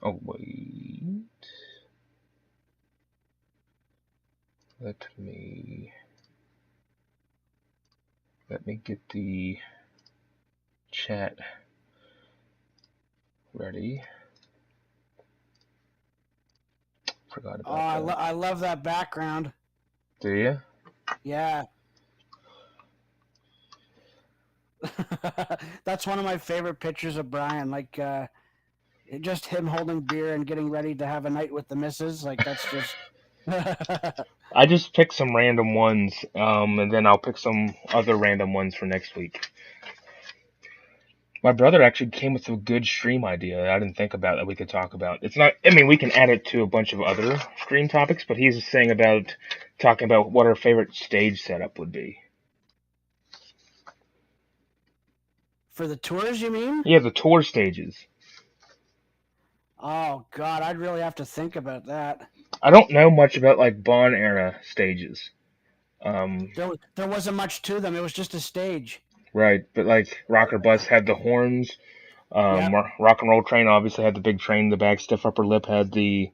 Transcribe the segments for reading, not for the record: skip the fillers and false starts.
Oh, wait. Let me get the chat ready. Forgot Oh, about that. I love that background. Do you? Yeah. That's one of my favorite pictures of Brian. Like, just him holding beer and getting ready to have a night with the missus. Like, that's just. I just picked some random ones, and then I'll pick some other random ones for next week. My brother actually came with a good stream idea that I didn't think about that we could talk about. It's not, I mean, we can add it to a bunch of other stream topics, but he's saying about talking about what our favorite stage setup would be. For the tours, you mean? Yeah, the tour stages. Oh, God, I'd really have to think about that. I don't know much about like Bon era stages. Um, There wasn't much to them. It was just a stage. right, but like Rocker Bus had the horns. Yeah. Rock and Roll Train obviously had the big train in the back. Stiff Upper Lip had the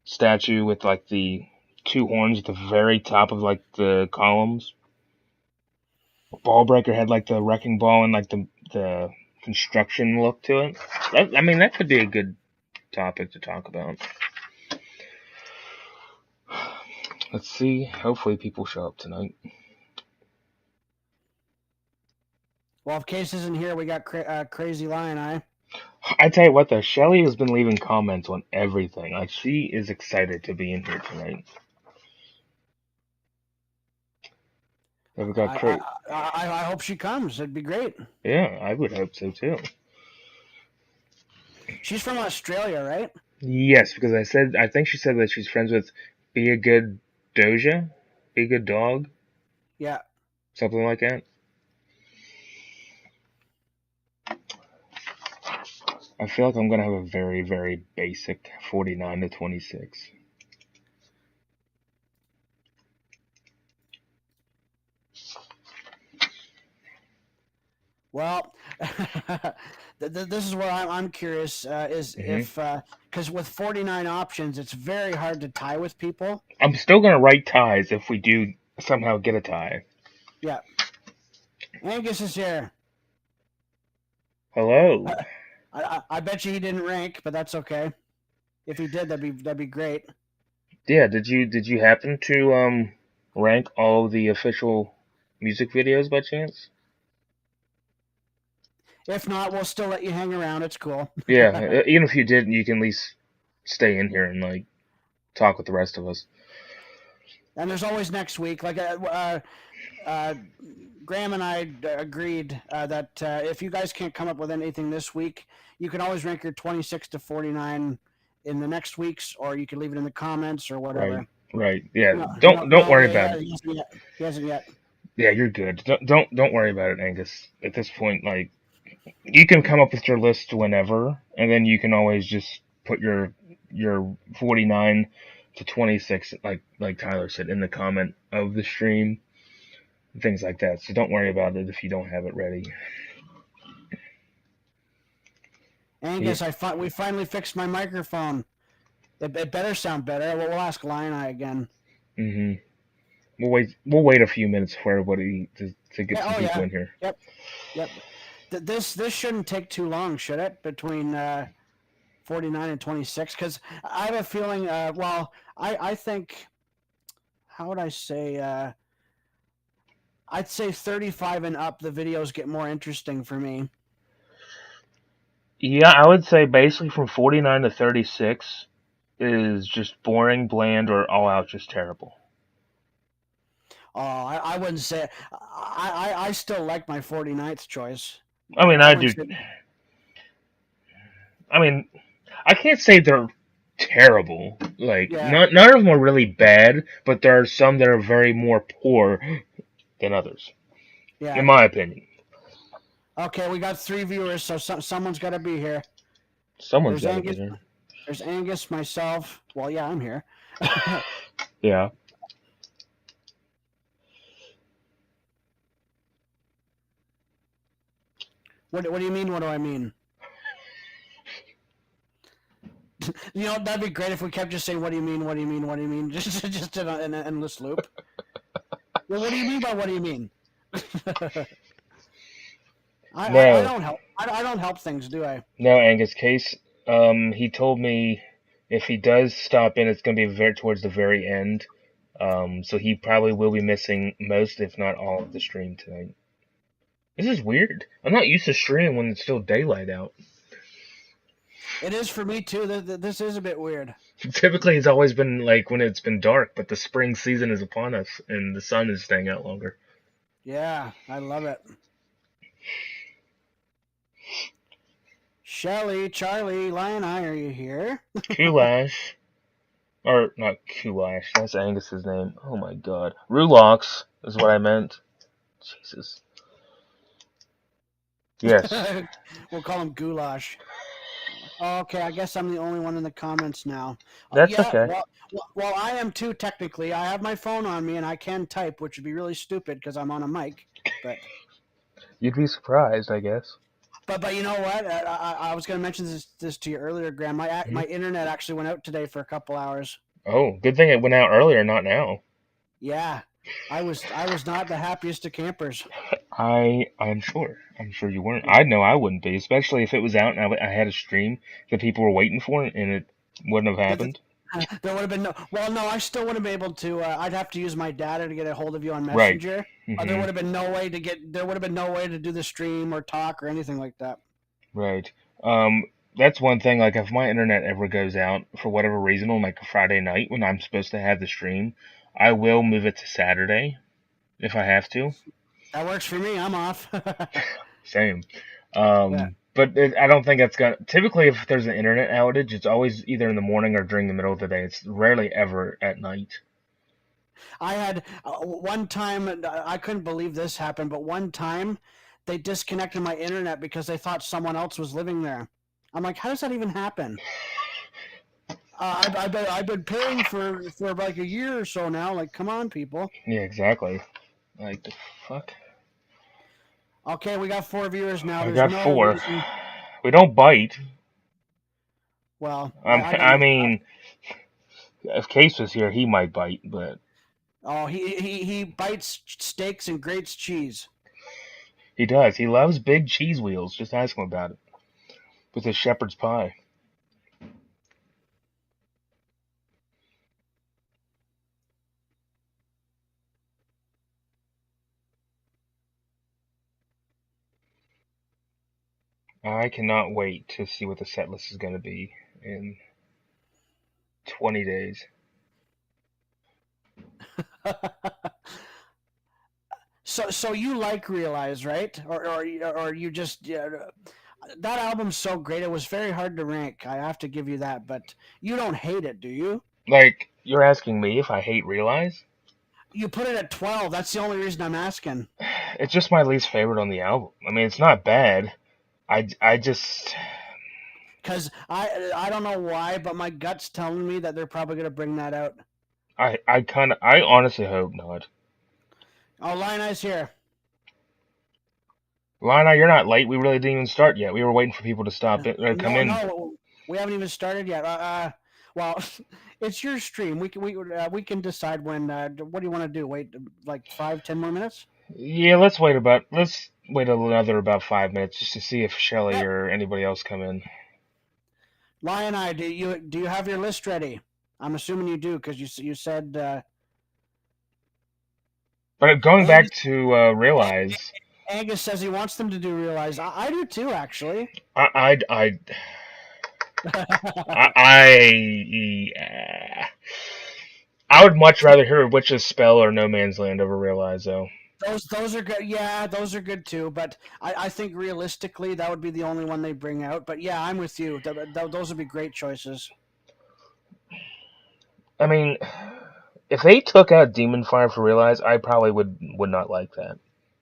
statue with like the two horns at the very top of like the columns. Ball Breaker had like the wrecking ball and like the construction look to it. I mean, that could be a good topic to talk about. Let's see. Hopefully, people show up tonight. Well, if Case isn't here, we got Crazy Lion Eye. I tell you what, though, Shelly has been leaving comments on everything. Like she is excited to be in here tonight. Then we got I, I, Kurt. I hope she comes. It'd be great. Yeah, I would hope so too. She's from Australia, right? Yes, because I think she said that she's friends with Be a Good Doja, Be a Good Dog, Yeah. something like that. I feel like I'm gonna have a very, very basic 49 to 26. Well, this is where I'm curious is Hmm. if because with 49 options, it's very hard to tie with people. I'm still gonna write ties if we do somehow get a tie. Yeah. Angus is here. Hello. I bet you he didn't rank, but that's okay. If he did, that'd be great. Yeah, did you happen to rank all of the official music videos by chance? If not, we'll still let you hang around. It's cool. Yeah, even if you didn't, you can at least stay in here and like talk with the rest of us. And there's always next week. Like uh, Graham and I agreed that if you guys can't come up with anything this week, you can always rank your 26 to 49 in the next week's, or you can leave it in the comments or Right, whatever. right. Yeah, No, no, don't no, worry yeah, about yeah, it. he hasn't yet. He hasn't yet. Yeah, you're good. Don't worry about it, Angus. At this point, like you can come up with your list whenever, and then you can always just put your 49 to 26, like Tyler said, in the comment of the stream, and things like that. So don't worry about it if you don't have it ready. Yeah. Angus, we finally fixed my microphone. It better sound better. We'll ask Lion Eye again. Mhm. We'll wait a few minutes for everybody to get Yeah, some oh people yeah. in here. Yep. Yep. This shouldn't take too long, should it? Between 49 and 26, because I have a feeling. Well, I think, how would I say? I'd say 35 and up. The videos get more interesting for me. Yeah, I would say basically from 49 to 36 is just boring, bland, or all out just terrible. Oh, I wouldn't say. I still like my 49th choice. I mean, I I wouldn't do. say. I mean, I can't say they're terrible. Like, Yeah, none of them are really bad, but there are some that are very more poor than others, in yeah. my opinion. Okay, we got 3 viewers, so someone's got to be here. Someone's There's got to be Angus. there. There's Angus, myself. Well, yeah, I'm here. Yeah. What do you mean? What do I mean? That'd be great if we kept just saying, "What do you mean? What do you mean? What do you mean?" Just in an endless loop. Well, what do you mean by what do you mean? I No, don't help. I don't help things, do I? no, Angus Case. He told me if he does stop in, it's going to be very towards the very end. So he probably will be missing most, if not all, of the stream tonight. This is weird. I'm not used to streaming when it's still daylight out. It is for me too. This is a bit weird. Typically, it's always been like when it's been dark, but the spring season is upon us, and the sun is staying out longer. Yeah, I love it. Shelly, Charlie, Lion Eye, are you here? Kulash, or not Kulash, that's Angus's name. Oh my god. Rulox is what I meant. Jesus. Yes. We'll call him Goulash. Okay, I guess I'm the only one in the comments now. That's Yeah, okay. well, I am too technically. I have my phone on me and I can type, which would be really stupid because I'm on a mic. But You'd be surprised, I guess. you know what? I was going to mention this to you earlier, Graham. Hmm? My internet actually went out today for a couple hours. Oh, good thing it went out earlier, not now. Yeah, I was not the happiest of campers. I'm sure. I'm sure you weren't. I know I wouldn't be, especially if it was out and I had a stream that people were waiting for and it wouldn't have happened. There would have been no. Well, no, I still wouldn't be able to. I'd have to use my data to get a hold of you on Right. Messenger. There Hmm. would have been no way to get. There would have been no way to do the stream or talk or anything like that. Right. That's one thing. Like, if my internet ever goes out for whatever reason on like a Friday night when I'm supposed to have the stream, I will move it to Saturday if I have to. That works for me. I'm off. Same. Yeah. But I don't think that's gonna. Typically, if there's an internet outage, it's always either in the morning or during the middle of the day. It's rarely ever at night. I had one time. I couldn't believe this happened, but one time they disconnected my internet because they thought someone else was living there. I'm like, how does that even happen? I've been paying for like a year or so now. Like, come on, people. Yeah, exactly. Like the fuck. Okay, we got 4 viewers now. I There's got no 4. reason. We don't bite. Well, I got I no. mean, if Case was here, he might bite, but Oh, he bites steaks and grates cheese. he does. He loves big cheese wheels. Just ask him about it. With his shepherd's pie. I cannot wait to see what the set list is going to be in 20 days. So you like Realize, right? Or you just that album's so great. It was very hard to rank. I have to give you that, but you don't hate it, do you? Like, you're asking me if I hate Realize? You put it at 12. That's the only reason I'm asking. It's just my least favorite on the album. I mean, it's not bad. I just. Cause I don't know why, but my gut's telling me that they're probably gonna bring that out. I honestly hope not. Oh, Lion Eye's here. Lana, you're not late. We really didn't even start yet. We were waiting for people to stop it or come No, in. no, we haven't even started yet. Well, it's your stream. We can decide when. What do you want to do? Wait, like 5, 10 more minutes? Yeah, let's wait another about 5 minutes just to see if Shelly Yep. or anybody else come in. Lion Eye, do you have your list ready? I'm assuming you do because you said. But going back Angus, to Realize, Angus says he wants them to do Realize. I do too, actually. I I I I, I would much rather hear Witch's Spell or No Man's Land over Realize though. Those are good. Yeah, those are good too. But I think realistically, that would be the only one they bring out. But yeah, I'm with you. Those would be great choices. I mean, if they took out Demon Fire for Realize, I probably would not like that,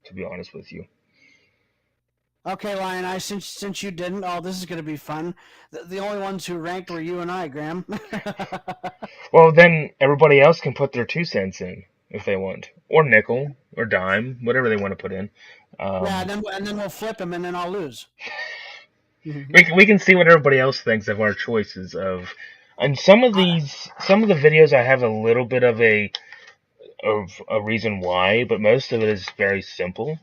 to be honest with you. Okay, Lion Eye, since you didn't, oh, this is going to be fun. The only ones who ranked were you and I, Graham. Well, then everybody else can put their 2 cents in if they want, or nickel, or dime, whatever they want to put in. Yeah, Um, and then we'll flip him, and then I'll lose. We can see what everybody else thinks of our choices of, and some of I, the videos I have a little bit of a reason why, but most of it is very simple.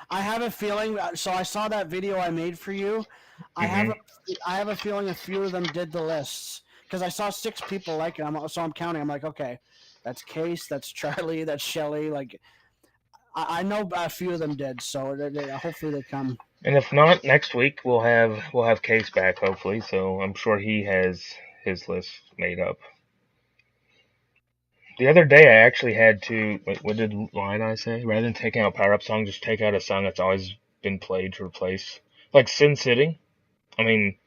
I have a feeling. So I saw that video I made for you. I have Hmm. a I have a feeling a few of them did the lists because I saw 6 people like it. So I'm counting. I'm like, okay, that's Case, that's Charlie, that's Shelly. Like I know a few of them did. So hopefully they come. And if not, next week we'll have Case back hopefully. So I'm sure he has his list made up. The other day I actually had to. Wait, what did line I say? Rather than taking out power up song, just take out a song that's always been played to replace, like Sin City. I mean,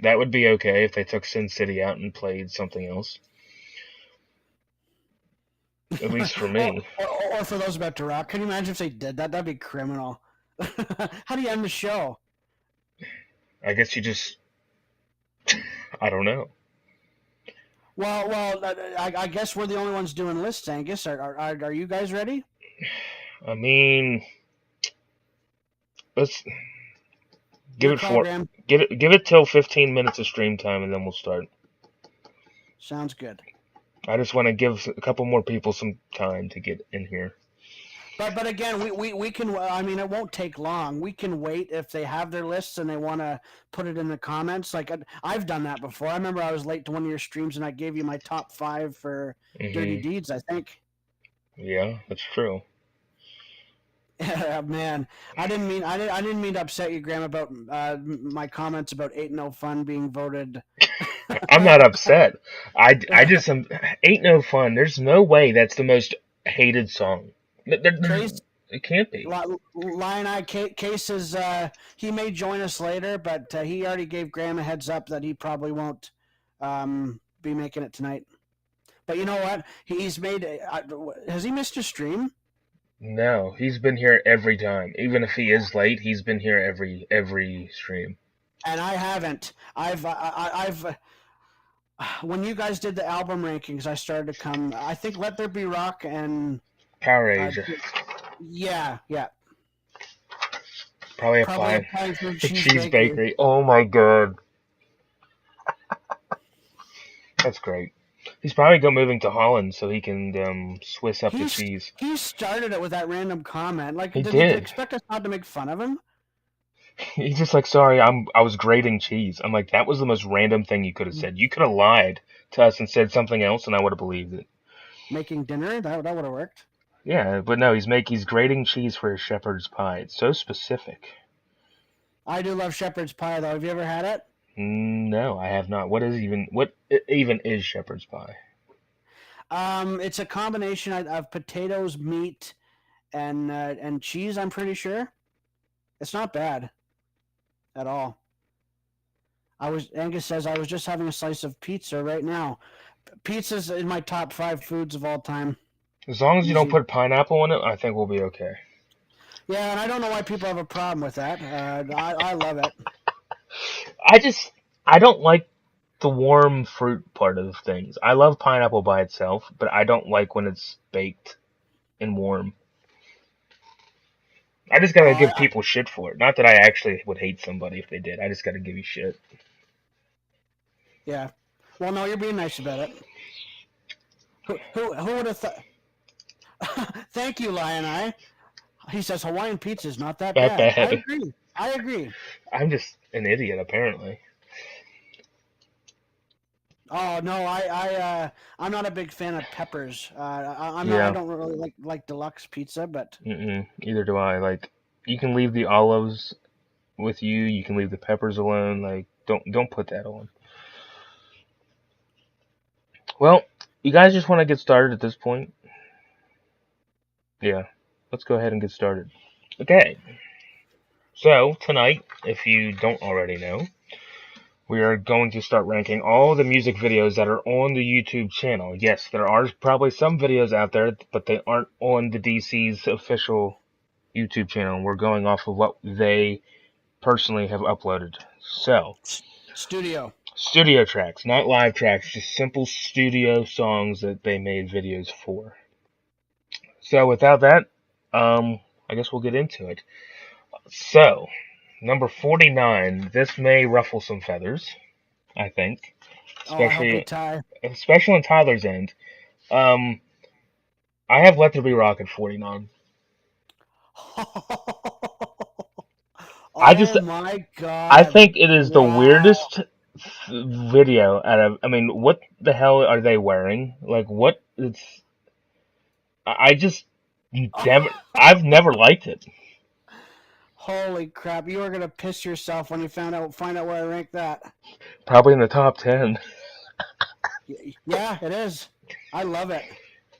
that would be okay if they took Sin City out and played something else. At least for or, me. or for those about to rock, can you imagine if they did that? That'd be criminal. How do you end the show? I guess you just. I don't know. I guess we're the only ones doing lists. Angus, are you guys ready? I mean, let's give Your it call, for Graham. give it till 15 minutes of stream time and then we'll start. Sounds good. I just want to give a couple more people some time to get in here. But again, we can. I mean, it won't take long. We can wait if they have their lists and they want to put it in the comments. Like I've done that before. I remember I was late to one of your streams and I gave you my top 5 for Dirty Hmm. Deeds. I think. Yeah, that's true. Man, I didn't mean to upset you, Graham, about my comments about 8 No Fun being voted. I'm not upset. I just ain't no fun. There's no way that's the most hated song. Case It can't be. Lion Eye Case is he may join us later, but he already gave Graham a heads up that he probably won't be making it tonight. But you know what? He's made. Has he missed a stream? No, he's been here every time. Even if he is late, he's been here every stream. And I haven't. I've when you guys did the album rankings, I started to come. I think Let There Be Rock and Power uh, Asia. yeah, Probably probably applying applying for Cheese cheese Bakery. bakery. Oh my god. That's great. He's probably moving to Holland so he can Swiss up the He's cheese. he started it with that random comment. Like, He did he did. expect us not to make fun of him? He's just like, sorry, I was grating cheese. I'm like, that was the most random thing you could have said. You could have lied to us and said something else, and I would have believed it. Making dinner? That would have worked. Yeah, but no, he's grating cheese for his shepherd's pie. It's so specific. I do love shepherd's pie though. Have you ever had it? No, I have not. What even is shepherd's pie? It's a combination of potatoes, meat, and cheese. I'm pretty sure. It's not bad at all. Angus says I was just having a slice of pizza right now. Pizza's in my top 5 foods of all time. As long as you don't Easy. put pineapple in it, I think we'll be okay. Yeah, and I don't know why people have a problem with that. I love it. I just I don't like the warm fruit part of things. I love pineapple by itself, but I don't like when it's baked and warm. I just Oh, gotta give people shit for it. Not that I actually would hate somebody if they did. I just gotta give you shit. yeah. Well, no, you're being nice about it. Who would have thought? Thank you, Lion Eye. He says Hawaiian pizza is not that That bad. I bad. agree. I agree. I'm just an idiot, apparently. Oh no, I'm not a big fan of peppers. I'm not. I Yeah. don't really like deluxe pizza, but Either do I. Like, you can leave the olives with you. You can leave the peppers alone. Like, don't put that on. Well, you guys just want to get started at this point? Yeah. Let's go ahead and get started. Okay. So tonight, if you don't already know, we are going to start ranking all the music videos that are on the YouTube channel. Yes, there are probably some videos out there, but they aren't on the DC's official YouTube channel. We're going off of what they personally have uploaded. So, studio. studio tracks, not live tracks, just simple studio songs that they made videos for. So, without that, I guess we'll get into it. So, Number 49. This may ruffle some feathers, I think, Oh, I hope we especially tie. especially on Tyler's end. Um, I have Let There Be Rock at 49. I just Oh my I God! think it is the Wow. weirdest video out of. I mean, what the hell are they wearing? Like, what? It's. I just never. I've never liked it. Holy crap! You are gonna piss yourself when you find out where I rank that. Probably in the top 10. Yeah, it is. I love it.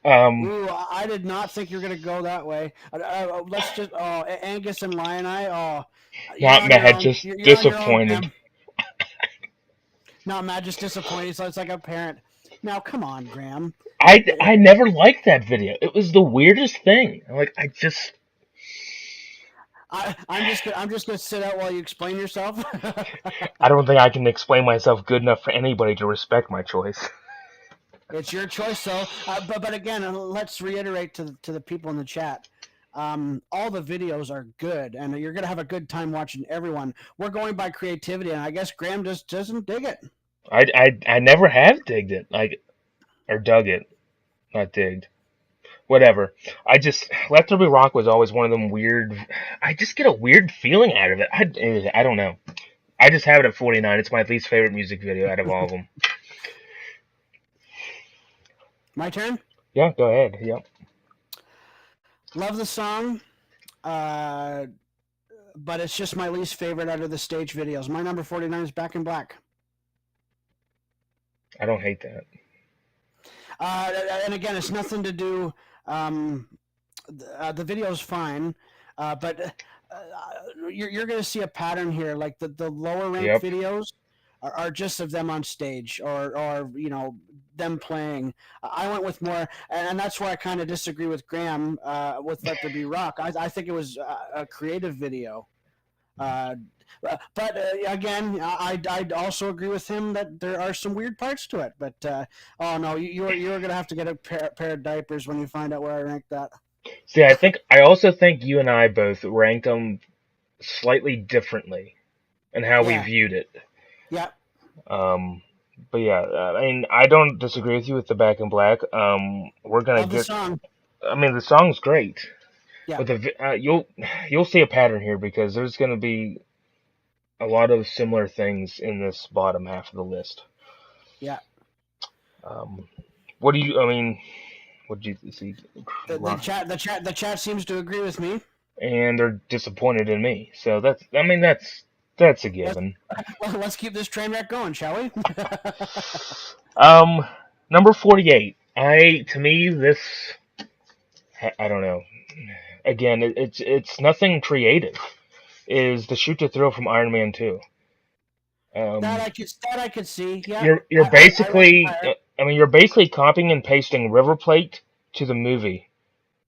Um, Ooh, I did not think you were gonna go that way. Let's just Angus and Lion Eye. Oh, you're not on your mad, own. just You're on your own, disappointed. Graham. Not mad, just disappointed. So it's like a parent. Now, come on, Graham. I never liked that video. It was the weirdest thing. Like, I just. I'm just gonna sit out while you explain yourself. I don't think I can explain myself good enough for anybody to respect my choice. It's your choice, though. But again, let's reiterate to the people in the chat. All the videos are good, and you're gonna have a good time watching everyone. We're going by creativity, and I guess Graham just doesn't dig it. I never have digged it. Like, or dug it. Not digged. Whatever. I just Let There Be Rock was always one of them weird. I just get a weird feeling out of it. I don't know. I just have it at 49. It's my least favorite music video out of all of them. My turn. Yeah, go ahead. Yep. Love the song, uh, but it's just my least favorite out of the stage videos. My number 49 is Back in Black. I don't hate that. And again, it's nothing to do. Um, the video is fine, but you're going to see a pattern here. Like the lower ranked Yep. videos are just of them on stage or them playing. I went with more, and that's why I kind of disagree with Graham with Let There Be Rock. I think it was a creative video. Uh, but again, I'd also agree with him that there are some weird parts to it. But oh no, you're gonna have to get a pair of diapers when you find out where I rank that. See, I also think you and I both ranked them slightly differently in how we Yeah, viewed it. yeah, Um, but yeah, I mean, I don't disagree with you with the Back in Black. We're gonna love the get. song. I mean, the song's great, Yeah, but you'll see a pattern here because there's gonna be a lot of similar things in this bottom half of the list. yeah. Um, what do you? I mean, what do you see? The chat seems to agree with me. And they're disappointed in me. So that's. I mean, that's a Let's given. let's keep this train wreck going, shall we? Um, number 48. To me this. I don't know. Again, it's nothing creative. Is the shoot to thrill from Iron Man 2? that Um, I could see. Yeah, you're I rank it basically. higher. I mean, you're basically copying and pasting River Plate to the movie,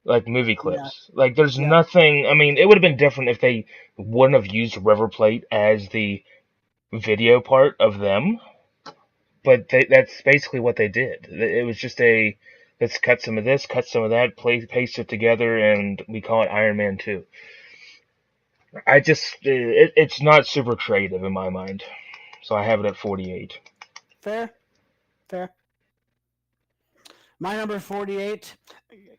like movie Yeah, clips. Like there's yeah, nothing. I mean, it would have been different if they wouldn't have used River Plate as the video part of them, but that's basically what they did. It was just a let's cut some of this, cut some of that, paste it together, and we call it Iron Man 2. It's not super creative in my mind, so I have it at 48. fair, fair. My number 48.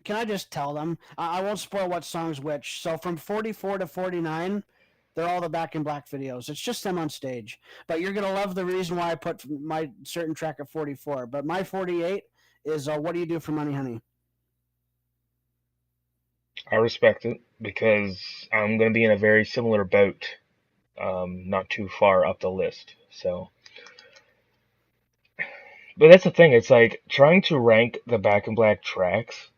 Can I just tell them? I won't spoil what song's which. So from 44 to 49, they're all the Back in Black videos. It's just them on stage. But you're gonna love the reason why I put my certain track at 44. But my 48 is "What Do You Do for Money, Honey." I respect it because I'm going to be in a very similar boat, not too far up the list. So, but that's the thing. It's like trying to rank the Back in Black tracks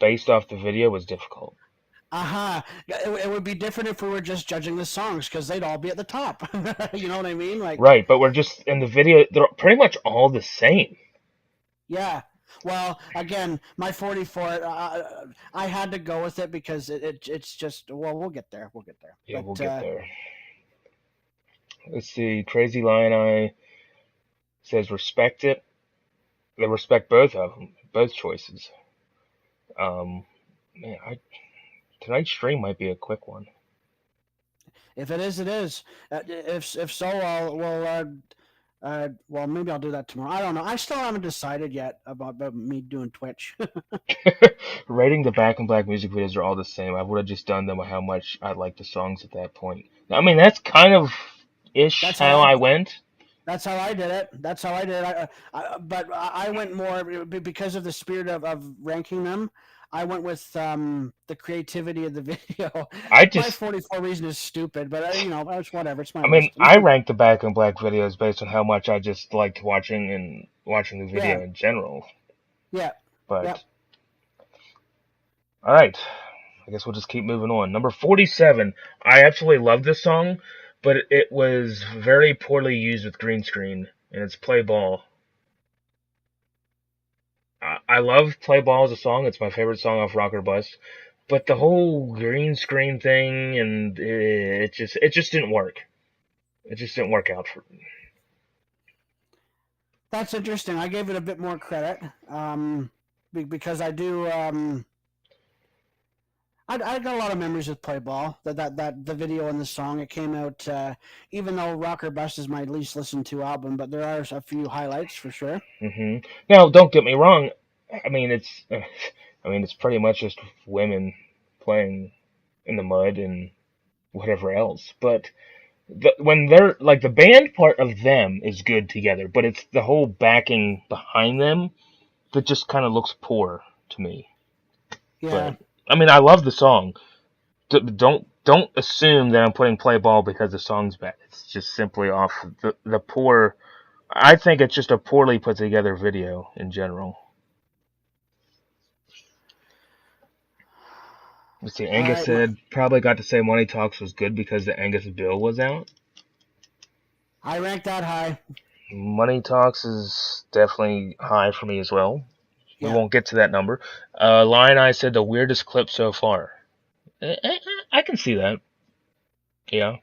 based off the video was difficult. Aha! It would be different if we were just judging the songs because they'd all be at the top. You know what I mean? Like, Right, but we're just in the video. They're pretty much all the same. yeah. Well, again, my 44. I had to go with it because it's just. Well, we'll get there. We'll get there. Yeah, we'll But get there. Let's see. Crazy Lion Eye says respect it. They respect both of them, both choices. Um, man, tonight's stream might be a quick one. If it is, it is. If so, well, maybe I'll do that tomorrow. I don't know. I still haven't decided yet about me doing Twitch. Rating the Back in Black music videos are all the same. I would have just done them with how much I like the songs at that point. I mean, that's kind of ish That's how how I. I went. That's how I did it. That's how I did it. But I went more because of the spirit of ranking them. I went with the creativity of the video. I My just, 44 reason is stupid, but it's whatever. It's my I mean, list. I ranked the Back in Black videos based on how much I just liked watching the Yeah, video in general. yeah, yeah. But all right, I guess we'll just keep moving on. Number 47. I absolutely love this song, but it was very poorly used with green screen, and it's Play Ball. I love Play Ball as a song. It's my favorite song off Rock or Bust. But the whole green screen thing and it just didn't work. It just didn't work out for me. That's interesting. I gave it a bit more credit because I do. I got a lot of memories with Play Ball. That the video and the song. It came out even though Rock or Bust is my least listened to album, but there are a few highlights for sure. Now, don't get me wrong. I mean, it's pretty much just women playing in the mud and whatever else. But when they're like the band part of them is good together, but it's the whole backing behind them that just kind of looks poor to me. Yeah. But I mean, I love the song. Don't assume that I'm putting Play Ball because the song's bad. It's just simply off the poor. I think it's just a poorly put together video in general. Let's see. All Angus right. said probably got to say Money Talks was good because the Angus bill was out. I rank that high. Money Talks is definitely high for me as well. We Yeah. won't get to that number. Lion Eye said the weirdest clip so far. I can see that. Yeah.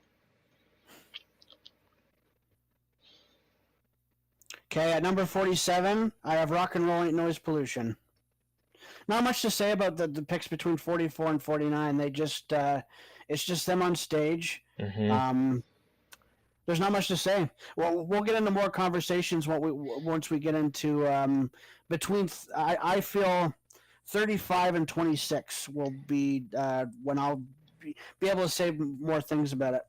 Okay, at number 47, I have Rock and Roll Ain't Noise Pollution. Not much to say about the picks between 44 and 49. They just, it's just them on stage. hmm There's not much to say. Well, we'll get into more conversations once we get into between. I feel 35 and 26 will be when I'll be able to say more things about it.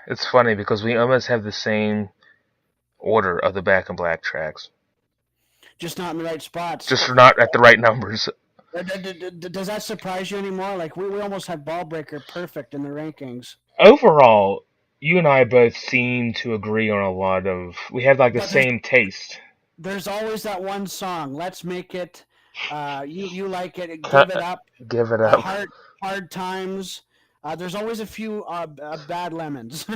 It's funny because we almost have the same order of the Back in Black tracks, Just not in the right spots. just not at the right numbers. Does that surprise you anymore? Like we almost had Ballbreaker perfect in the rankings. Overall, you and I both seem to agree on a lot of. We have like the But there's same taste. there's always that one song. Let's make it. You like it. Give it Cut, up. give it up. Hard times. There's always a few bad lemons.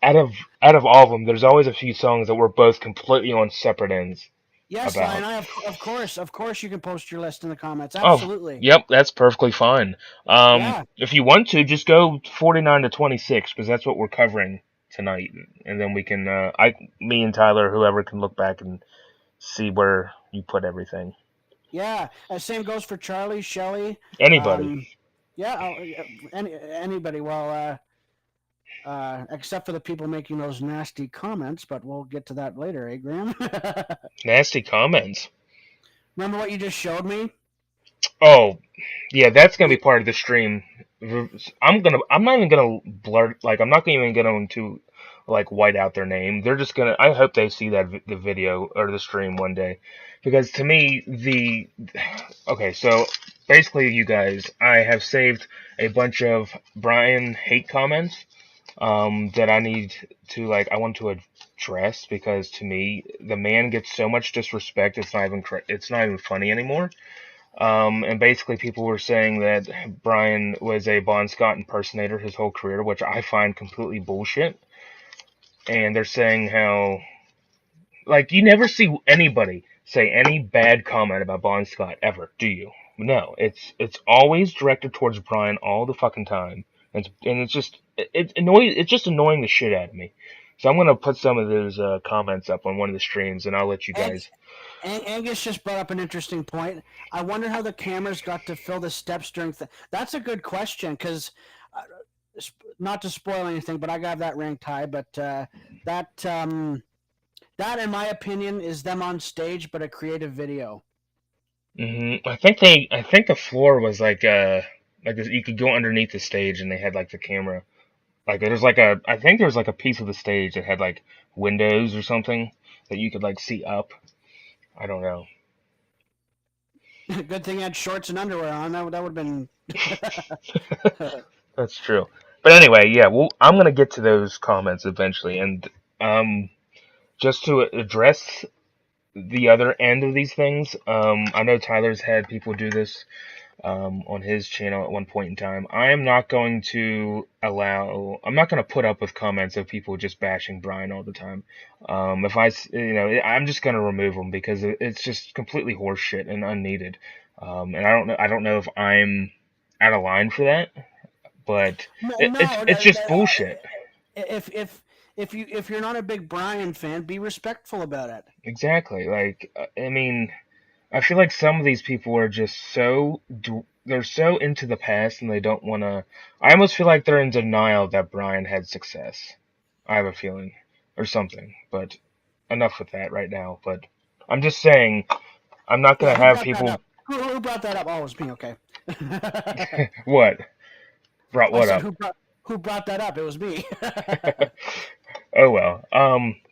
Out of out of all of them, there's always a few songs that we're both completely on separate ends Yes, Lion. about. Of course, you can post your list in the comments. Oh, Absolutely. yep, that's perfectly fine. Yeah, If you want to, just go 49 to 26 because that's what we're covering tonight, and then we can, me and Tyler, whoever, can look back and see where you put everything. yeah. Same goes for Charlie, Shelley. Anybody. Um, yeah, anybody. Well, except for the people making those nasty comments, but we'll get to that later, eh, Graham? Nasty comments. Remember what you just showed me? Oh, yeah, that's gonna be part of the stream. I'm not even gonna blur, like, I'm not even going to, like, white out their name. They're just gonna, I hope they see the video or the stream one day. Because to me, okay, so basically, you guys, I have saved a bunch of Brian hate comments, that I need to, like, I want to address because to me, the man gets so much disrespect, it's not even funny anymore. And basically, people were saying that Brian was a Bon Scott impersonator his whole career, which I find completely bullshit. And they're saying how, like, you never see anybody say any bad comment about Bon Scott ever, do you? No, it's always directed towards Brian all the fucking time, and it's just annoying the shit out of me. So I'm gonna put some of those comments up on one of the streams, and I'll let you guys. Angus just brought up an interesting point. I wonder how the cameras got to fill the steps during. That's a good question because not to spoil anything, but I got that ranked high. But that that, in my opinion, is them on stage, but a creative video. I think the floor was like this, you could go underneath the stage and they had like the camera. Like there's like I think there was like a piece of the stage that had like windows or something that you could like see up. I don't know. Good thing I had shorts and underwear on. That would have been. That's true. But anyway, yeah, well, I'm gonna get to those comments eventually, and um, just to address the other end of these things, I know Tyler's had people do this on his channel at one point in time. I am not going to I'm not going to put up with comments of people just bashing Brian all the time. If I'm just going to remove them because it's just completely horseshit and unneeded. And I don't know if I'm out of line for that, but No, it's just bullshit. if you're not a big Brian fan, be respectful about it. Exactly. Like, I mean, I feel like some of these people are just they're so into the past and they don't want to. I almost feel like they're in denial that Brian had success. I have a feeling, or something. But enough with that right now. But I'm just saying, I'm not Yeah, gonna who have brought that people. up? Who brought that up? Oh, it was me. Okay. What brought I what said up? who brought that up? It was me. Oh well.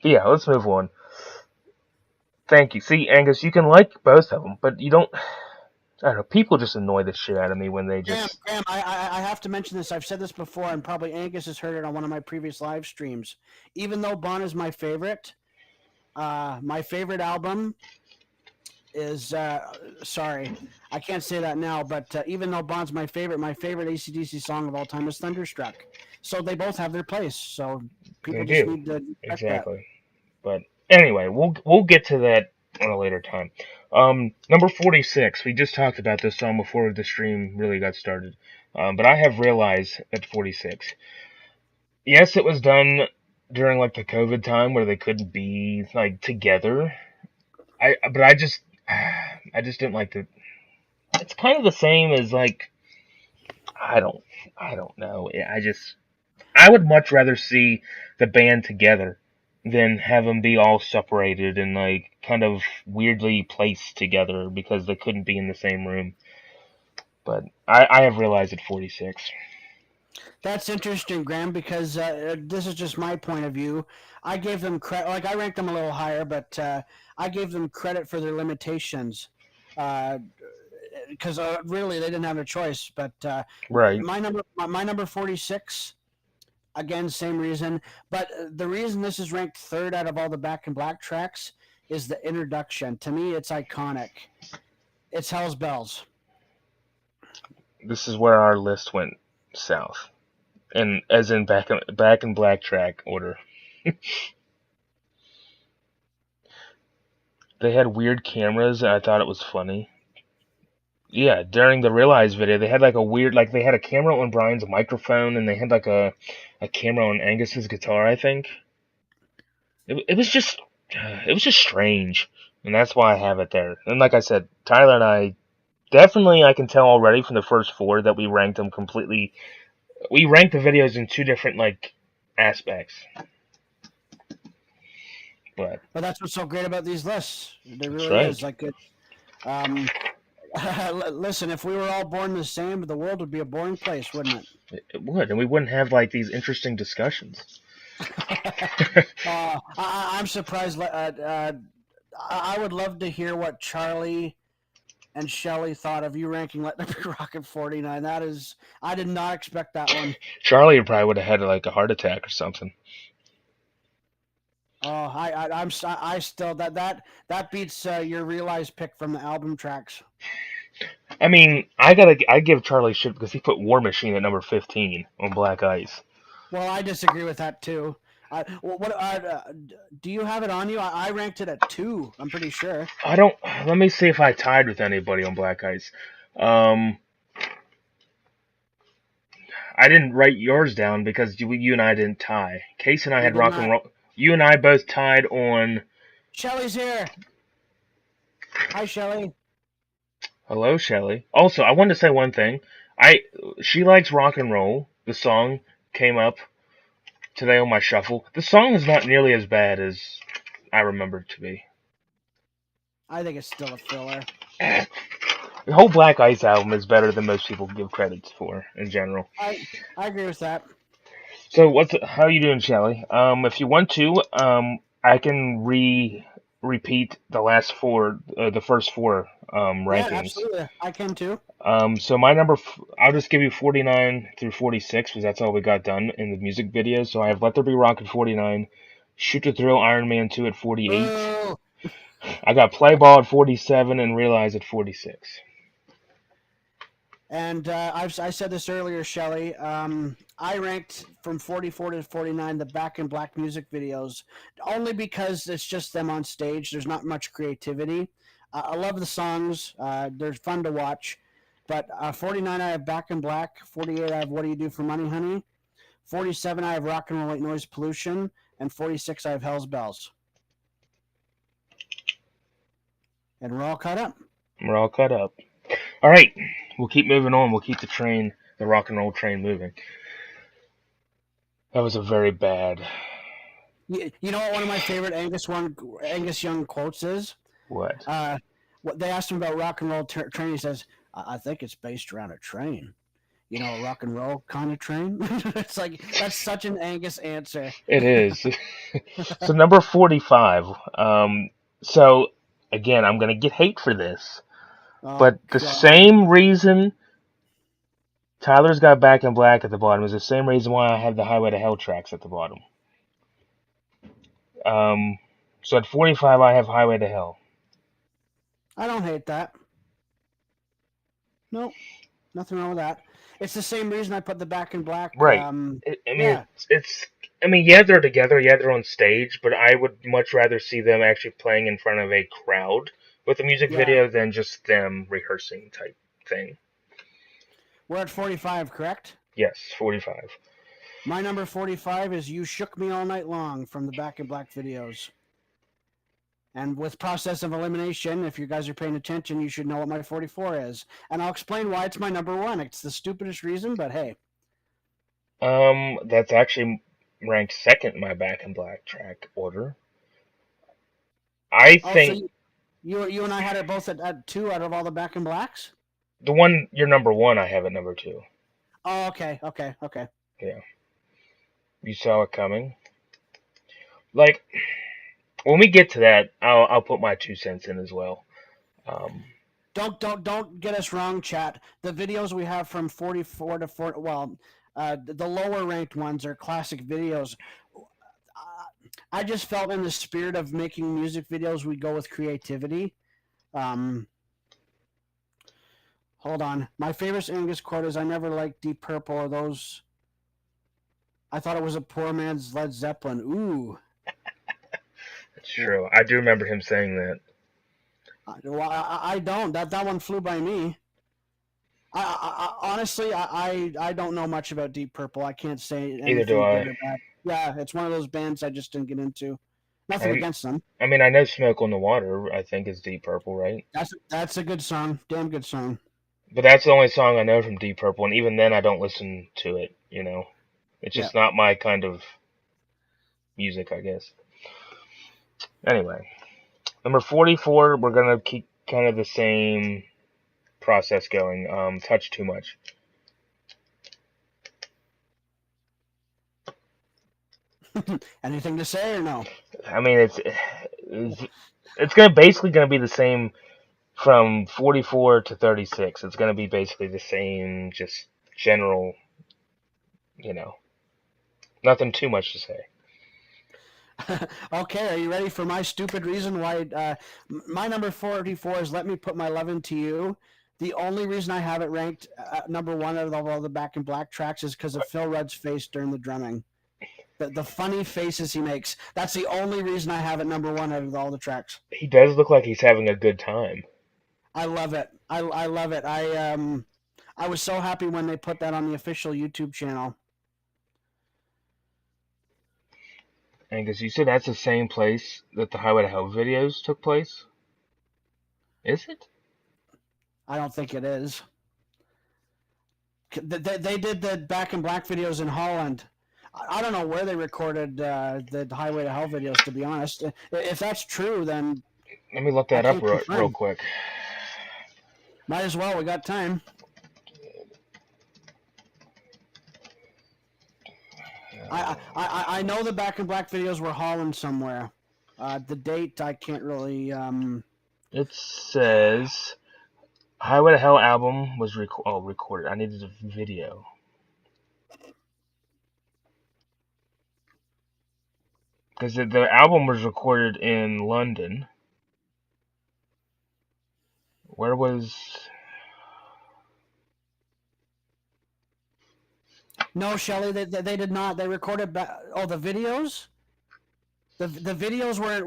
Yeah. Let's move on. Thank you. See, Angus, you can like both of them, but you don't. I don't know. People just annoy the shit out of me when they just. Graham, I have to mention this. I've said this before, and probably Angus has heard it on one of my previous live streams. Even though Bon is my favorite album is sorry, I can't say that now. But even though Bon's my favorite AC/DC song of all time is Thunderstruck. So they both have their place. So people They just do. need to respect that. Exactly. But anyway, we'll get to that on a later time. Number 46. We just talked about this song before the stream really got started. But I have realized at 46. Yes, it was done during like the COVID time where they couldn't be like together. But I just didn't like the. It's kind of the same as like I don't I don't know. I would much rather see the band together than have them be all separated and like kind of weirdly placed together because they couldn't be in the same room. But I have realized at 46. That's interesting, Graham, because this is just my point of view. I gave them credit, like I ranked them a little higher, but I gave them credit for their limitations. Because really they didn't have a choice. But Right. my number 46, again, same reason. But the reason this is ranked third out of all the Back in Black tracks is the introduction. To me, it's iconic. It's Hell's Bells. This is where our list went south. And as in back in black track order. They had weird cameras and I thought it was funny. Yeah, during the Realize video, they had like a weird, like they had a camera on Brian's microphone and they had like a camera on Angus's guitar, I think. It it was just strange. And that's why I have it there. And like I said, Tyler and I, definitely I can tell already from the first four that we ranked them completely, we ranked the videos in two different like aspects. But That's what's so great about these lists. There that's really right. is. Like, um, listen, if we were all born the same, the world would be a boring place, wouldn't it? It would, and we wouldn't have like these interesting discussions. I'm surprised. I would love to hear what Charlie and Shelly thought of you ranking Let There Be Rock at 49. That is, I did not expect that one. Charlie probably would have had like a heart attack or something. Oh, I still that beats your Realize pick from the album tracks. I mean, I give Charlie shit because he put War Machine at number 15 on Black Ice. Well, I disagree with that too. Do you have it on you? I ranked it at 2. I'm pretty sure. I don't. Let me see if I tied with anybody on Black Ice. Um, I didn't write yours down because you and I didn't tie. Case and I We had did rock not. and roll. You and I both tied on. Shelly's here. Hi, Shelly. Hello, Shelly. Also, I wanted to say one thing. She likes rock and roll, the song, came up today on my shuffle. The song is not nearly as bad as I remember it to be. I think it's still a filler. The whole Black Ice album is better than most people give credits for in general. I agree with that. So how are you doing, Shelly? If you want to, I can repeat the last four, the first four Yeah, rankings. absolutely. I can too. So my number, I'll just give you 49 through 46 because that's all we got done in the music videos. So I have Let There Be Rock at 49, Shoot to Thrill Iron Man 2 at 48. Boo! I got Play Ball at 47 and Realize at 46. And I said this earlier, Shelly. I ranked from 44 to 49 the Back in Black music videos, only because it's just them on stage. There's not much creativity. I love the songs. They're fun to watch. But 49, I have Back in Black. 48, I have What Do You Do for Money, Honey. 47, I have Rock and Roll Like Noise Pollution. And 46, I have Hell's Bells. And we're all caught up. We're all caught up. All right, we'll keep moving on. We'll keep the rock and roll train moving. That was a very bad. You know what one of my favorite Angus Young quotes is? What? What they asked him about rock and roll train. He says, "I think it's based around a train. You know, a rock and roll kind of train." It's like that's such an Angus answer. It is. So number 45. So again, I'm gonna get hate for this, but the same reason Tyler's got Back in Black at the bottom is the same reason why I have the Highway to Hell tracks at the bottom. So at 45, I have Highway to Hell. I don't hate that. Nope, nothing wrong with that. It's the same reason I put the Back in Black. Right. Yeah, they're together. Yeah, they're on stage, but I would much rather see them actually playing in front of a crowd with a music video than just them rehearsing type thing. We're at 45, correct? Yes, 45. My number 45 is You Shook Me All Night Long from the Back in Black videos. And with process of elimination, if you guys are paying attention, you should know what my 44 is. And I'll explain why it's my number one. It's the stupidest reason, but hey. That's actually ranked second in my Back in Black track order. I think... So you and I had it both at 2 out of all the Back in Blacks? The one, you're number 1, I have at number 2. Oh, okay. Yeah. You saw it coming. Like... When we get to that, I'll put my 2 cents in as well. Don't get us wrong, chat. The videos we have from 44 to 40, the lower ranked ones are classic videos. I just felt in the spirit of making music videos, we'd go with creativity. Hold on. My favorite Angus quote is, "I never liked Deep Purple or those. I thought it was a poor man's Led Zeppelin." Ooh. True. I do remember him saying that. Well, I don't. That one flew by me. Honestly, I don't know much about Deep Purple. I can't say anything Either do I. good or bad. Yeah, it's one of those bands I just didn't get into. Nothing against them. I mean, I know Smoke on the Water, I think, is Deep Purple, right? That's a good song. Damn good song. But that's the only song I know from Deep Purple, and even then I don't listen to it, you know? It's just not my kind of music, I guess. Anyway, number 44, we're going to keep kind of the same process going. Touch Too Much. Anything to say or no? I mean, it's basically going to be the same from 44 to 36. It's going to be basically the same, just general, nothing too much to say. Okay, are you ready for my stupid reason why my number 44 is Let Me Put My Love Into You? The only reason I have it ranked number 1 out of all the Back in Black tracks is because of Phil Rudd's face during the drumming. The funny faces he makes. That's the only reason I have it number 1 out of all the tracks. He does look like he's having a good time. I love it. I love it. I was so happy when they put that on the official YouTube channel. Angus, you said that's the same place that the Highway to Hell videos took place? Is it? I don't think it is. They did the Back in Black videos in Holland. I don't know where they recorded the Highway to Hell videos, to be honest. If that's true, then Let me look I that up can't real confirm. quick. Might as well. We got time. I know the Back in Black videos were Holland somewhere. The date I can't really. It says Highway to Hell album was recorded. I needed a video. Because the album was recorded in London. Where was... No, Shelley, they did not. They recorded the videos. The videos were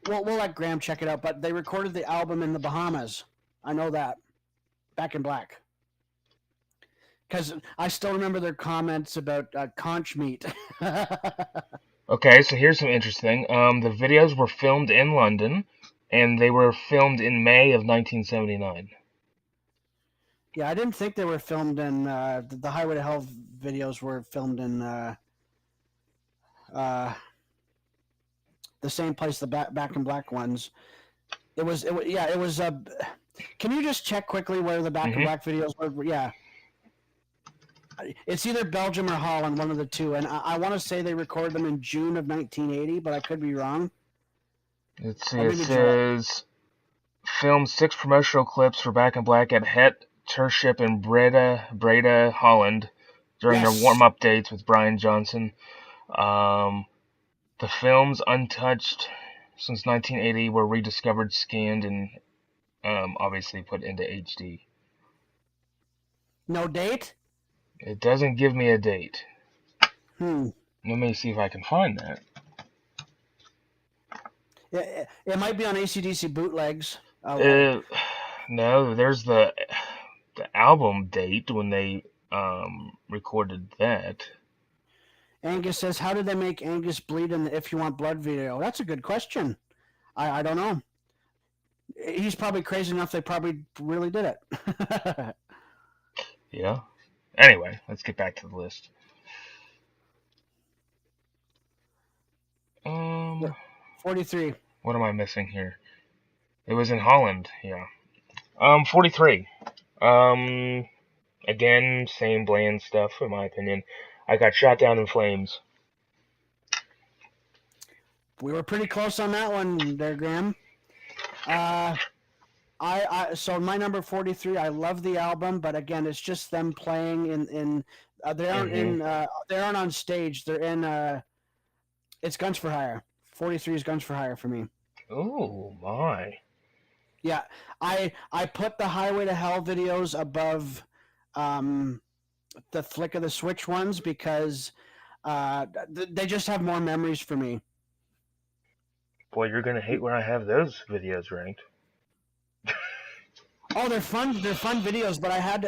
we'll let Graham check it out, but they recorded the album in the Bahamas. I know that. Back in Black. Because I still remember their comments about conch meat. Okay, so here's some interesting. The videos were filmed in London, and they were filmed in May of 1979. Yeah, I didn't think they were filmed in the Highway to Hell videos were filmed in the same place the Back in Black ones. It was. Can you just check quickly where the Back in Black videos were? Yeah. It's either Belgium or Holland, one of the two, and I want to say they recorded them in June of 1980, but I could be wrong. Let's see, it says filmed 6 promotional clips for Back in Black at Het Turship in Breda, Holland, during their warm-up dates with Brian Johnson. The films, untouched since 1980, were rediscovered, scanned, and obviously put into HD. No date? It doesn't give me a date. Let me see if I can find that. It might be on AC/DC bootlegs. No, there's the album date when they recorded that. Angus says, how did they make Angus bleed in the If You Want Blood video? That's a good question. I don't know. He's probably crazy enough they probably really did it. Yeah. Anyway, let's get back to the list. 43. What am I missing here? It was in Holland, yeah. 43. Again, same bland stuff, in my opinion. I got Shot Down in Flames. We were pretty close on that one there, Graham. So my number 43, I love the album, but again, it's just them playing they aren't on stage. They're in it's Guns for Hire. 43 is Guns for Hire for me. Oh my. Yeah, I put the Highway to Hell videos above the Flick of the Switch ones because they just have more memories for me. Boy, you're gonna hate when I have those videos ranked. Oh, they're fun. They're fun videos, but I had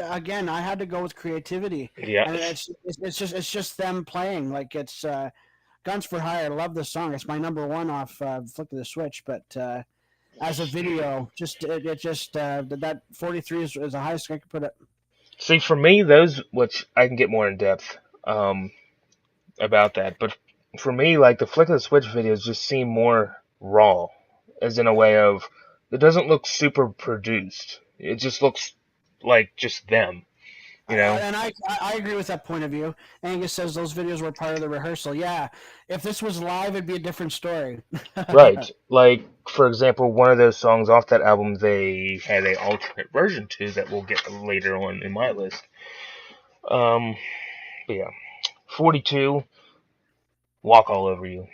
to go with creativity. Yeah. And it's just them playing. Like it's Guns for Hire. I love the song. It's my number one off Flick of the Switch. But as a video, that 43 is the highest I could put it. See, for me, those, which I can get more in depth about that, but for me, like the Flick of the Switch videos just seem more raw, as in a way of it doesn't look super produced. It just looks like just them, you know. And I agree with that point of view. Angus says those videos were part of the rehearsal. Yeah, if this was live, it'd be a different story. Right. Like, for example, one of those songs off that album, they had an alternate version to that we'll get later on in my list. But yeah, 42, Walk All Over You.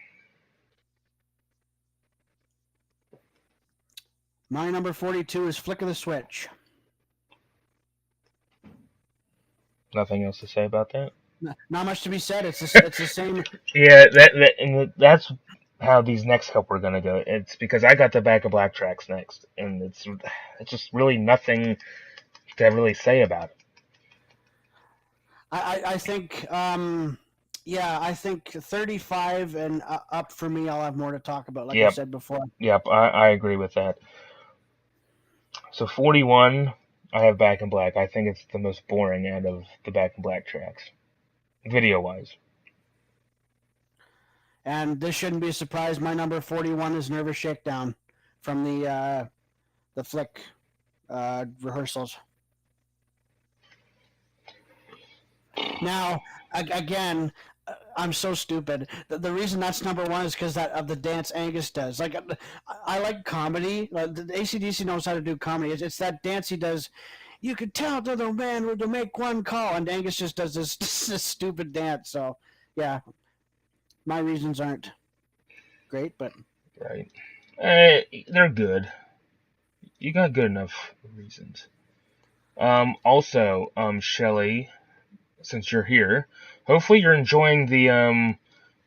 My number 42 is Flick of the Switch. Nothing else to say about that? Not much to be said. It's the same. Yeah, that's how these next couple are gonna go. It's because I got the Back of Black tracks next, and it's just really nothing to really say about it. I think I think 35 and up for me. I'll have more to talk about, like I said before. Yep, I agree with that. So 41, I have Back in Black. I think it's the most boring out of the Back in Black tracks, video wise. And this shouldn't be a surprise. My number 41 is Nervous Shakedown from the Flick rehearsals. Now, again, I'm so stupid. The reason that's number one is because that of the dance Angus does. Like, I like comedy. The AC/DC knows how to do comedy. It's that dance he does. You could tell to the man to make one call, and Angus just does this stupid dance. So, yeah, my reasons aren't great, but Right. They're good. You got good enough reasons. Also, Shelly, since you're here, hopefully you're enjoying the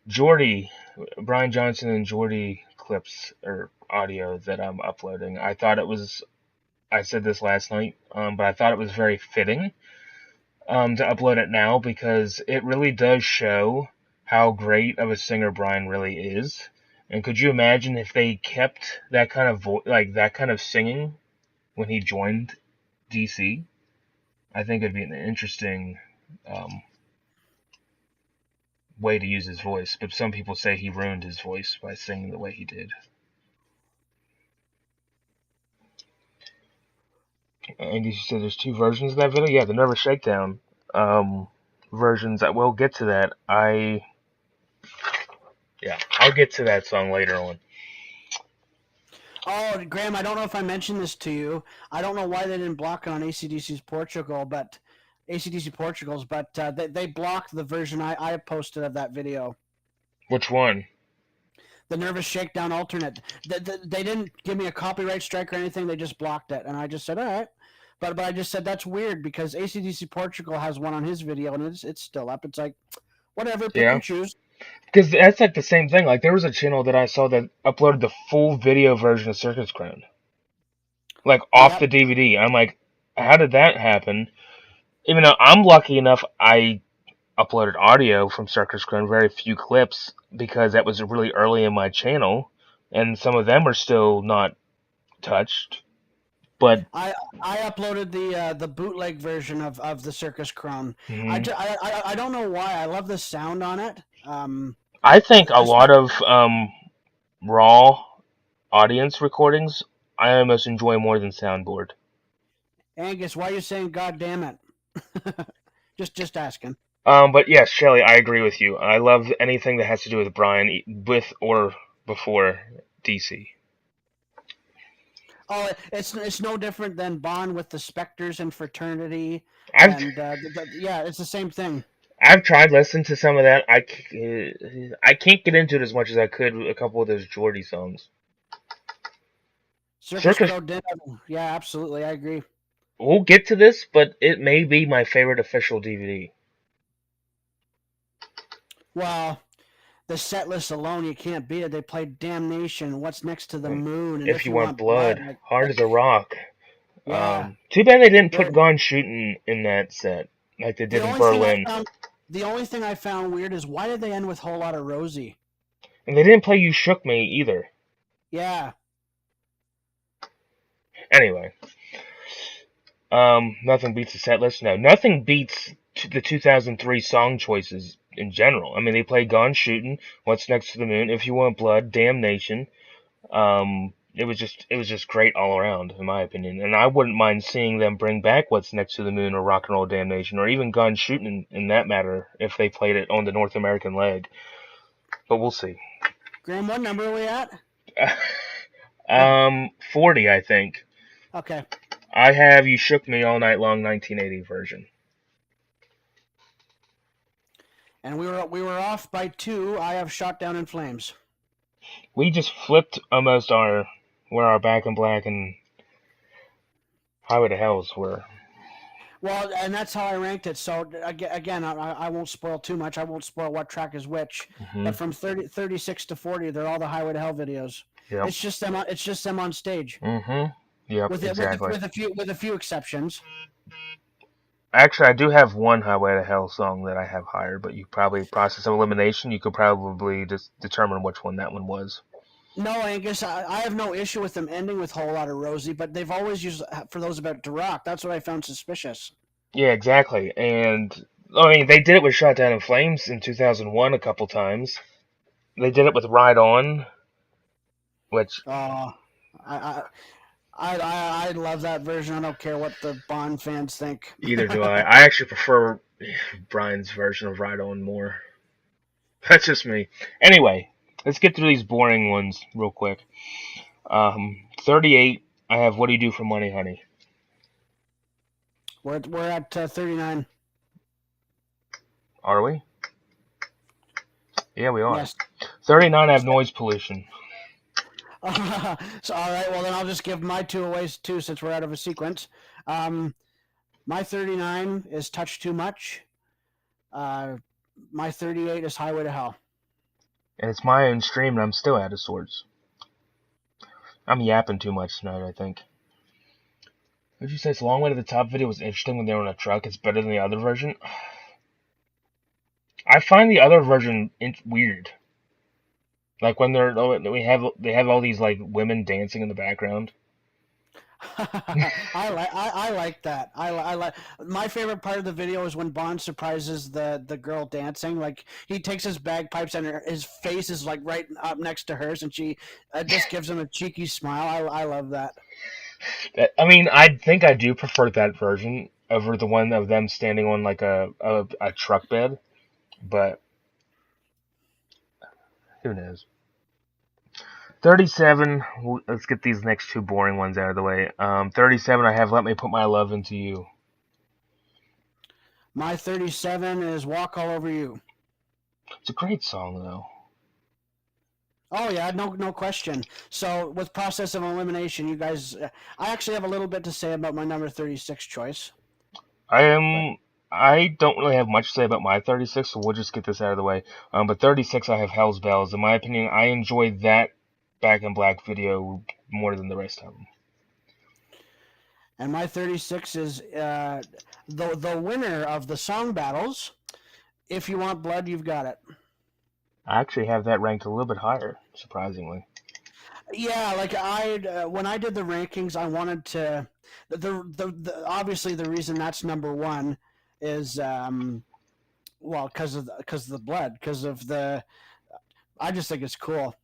Jordy, Brian Johnson and Jordy clips or audio that I'm uploading. I said this last night, but I thought it was very fitting to upload it now because it really does show how great of a singer Brian really is. And could you imagine if they kept that kind of that kind of singing when he joined DC? I think it'd be an interesting um, way to use his voice. But some people say he ruined his voice by singing the way he did. And you said there's two versions of that video. Yeah, the Nervous Shakedown versions. I will get to that. I'll get to that song later on. oh, Graham, I don't know if I mentioned this to you. I don't know why they didn't block it on AC/DC's Portugal, but AC/DC Portugal's, but they blocked the version I posted of that video. Which one? The Nervous Shakedown alternate. They didn't give me a copyright strike or anything. They just blocked it, and I just said, all right. But I just said that's weird because AC/DC Portugal has one on his video, and it's still up. It's like, whatever, pick Yeah. and choose. Because that's like the same thing. Like there was a channel that I saw that uploaded the full video version of Circus Crown, like off Yep. the DVD. I'm like, how did that happen? Even though I'm lucky enough, I uploaded audio from Circus Crown, very few clips, because that was really early in my channel, and some of them are still not touched. But I uploaded the bootleg version of the Circus Crown. mhm. I don't know why. I love the sound on it. I think a Just lot of raw audience recordings I almost enjoy more than soundboard. Angus, why are you saying God damn it? just asking. But yes, Shelly, I agree with you. I love anything that has to do with Brian, with or before DC. Oh, it's no different than Bond with the Spectres and Fraternity, I've and yeah, it's the same thing. I've tried listening to some of that. I can't get into it as much as I could with a couple of those Geordie songs. Circus Circus, Crow did. Yeah, absolutely, I agree. we'll get to this, but it may be my favorite official DVD. Well, the set list alone, you can't beat it. They played Damnation, What's Next to the Um, Moon, and If If You You Want Want Blood. Blood, Hard as a Rock. Yeah, Too bad they didn't put they're, Gone Shooting in that set like they the did in only thing I Berlin, found the only thing I found weird is why did they end with Whole Lot of Rosie? and they didn't play You Shook Me either. Yeah, Anyway, nothing beats the set list. No, nothing beats the 2003 song choices in general. I mean, they play Gone Shooting, What's Next to the Moon, If You Want Blood, Damnation. It was just great all around, in my opinion. And I wouldn't mind seeing them bring back What's Next to the Moon or Rock and Roll Damnation or even Gone Shooting in that matter if they played it on the North American leg. But we'll see. Graham, what number are we at? 40, I think. Okay, I have You Shook Me All Night Long 1980 version. and we were off by 2. I have Shot Down in Flames. We just flipped almost where our Back in Black and Highway to Hells were. Well, and that's how I ranked it. So again, I won't spoil too much. I won't spoil what track is which. Mm-hmm. But from 36 to 40, they're all the Highway to Hell videos. Yep. It's just them. It's just them on stage. Mm-hmm. Yep. Exactly. With a few exceptions. Actually, I do have one Highway to Hell song that I have higher, but you probably process of elimination. You could probably just determine which one that one was. No, Angus, I have no issue with them ending with Whole Lotta Rosie, but they've always used for those about to rock. That's what I found suspicious. Yeah, exactly. And I mean, they did it with Shot Down in Flames in 2001 a couple times. They did it with Ride On, which I, I I love that version. I don't care what the Bond fans think. either do I. I actually prefer Brian's version of Ride On more. That's just me. Anyway, let's get through these boring ones real quick. 38. I have What Do You Do for Money, Honey? We're at 39. Are we? Yeah, we are. Yes. 39. I have Noise Pollution. So all right. Well, then I'll just give my two away too, since we're out of a sequence. My 39 is Touch Too Much. My 38 is Highway to Hell. And it's my own stream, and I'm still out of sorts. I'm yapping too much tonight, I think. Would you say it's a long way to the top video was interesting when they were in a truck? It's better than the other version? I find the other version weird. Like when they have all these like women dancing in the background. I like that. I like my favorite part of the video is when Bond surprises the girl dancing. Like he takes his bagpipes and his face is like right up next to hers, and she just gives him a cheeky smile. I love that. I mean, I think I do prefer that version over the one of them standing on like a truck bed, but who knows? 37. Let's get these next two boring ones out of the way. 37. I have Let Me Put My Love Into You. My 37 is Walk All Over You. It's a great song though. Oh yeah, no question. So with process of elimination, you guys, I actually have a little bit to say about my number 36 choice. I don't really have much to say about my 36, so we'll just get this out of the way. But 36, I have Hell's Bells. In my opinion, I enjoy that Back in Black video more than the rest of them. And my 36 is the winner of the song battles. If You Want Blood, You've Got It. I actually have that ranked a little bit higher, surprisingly. Yeah, like when I did the rankings, I wanted to the obviously the reason that's number one is well because of the blood, because of the I just think it's cool.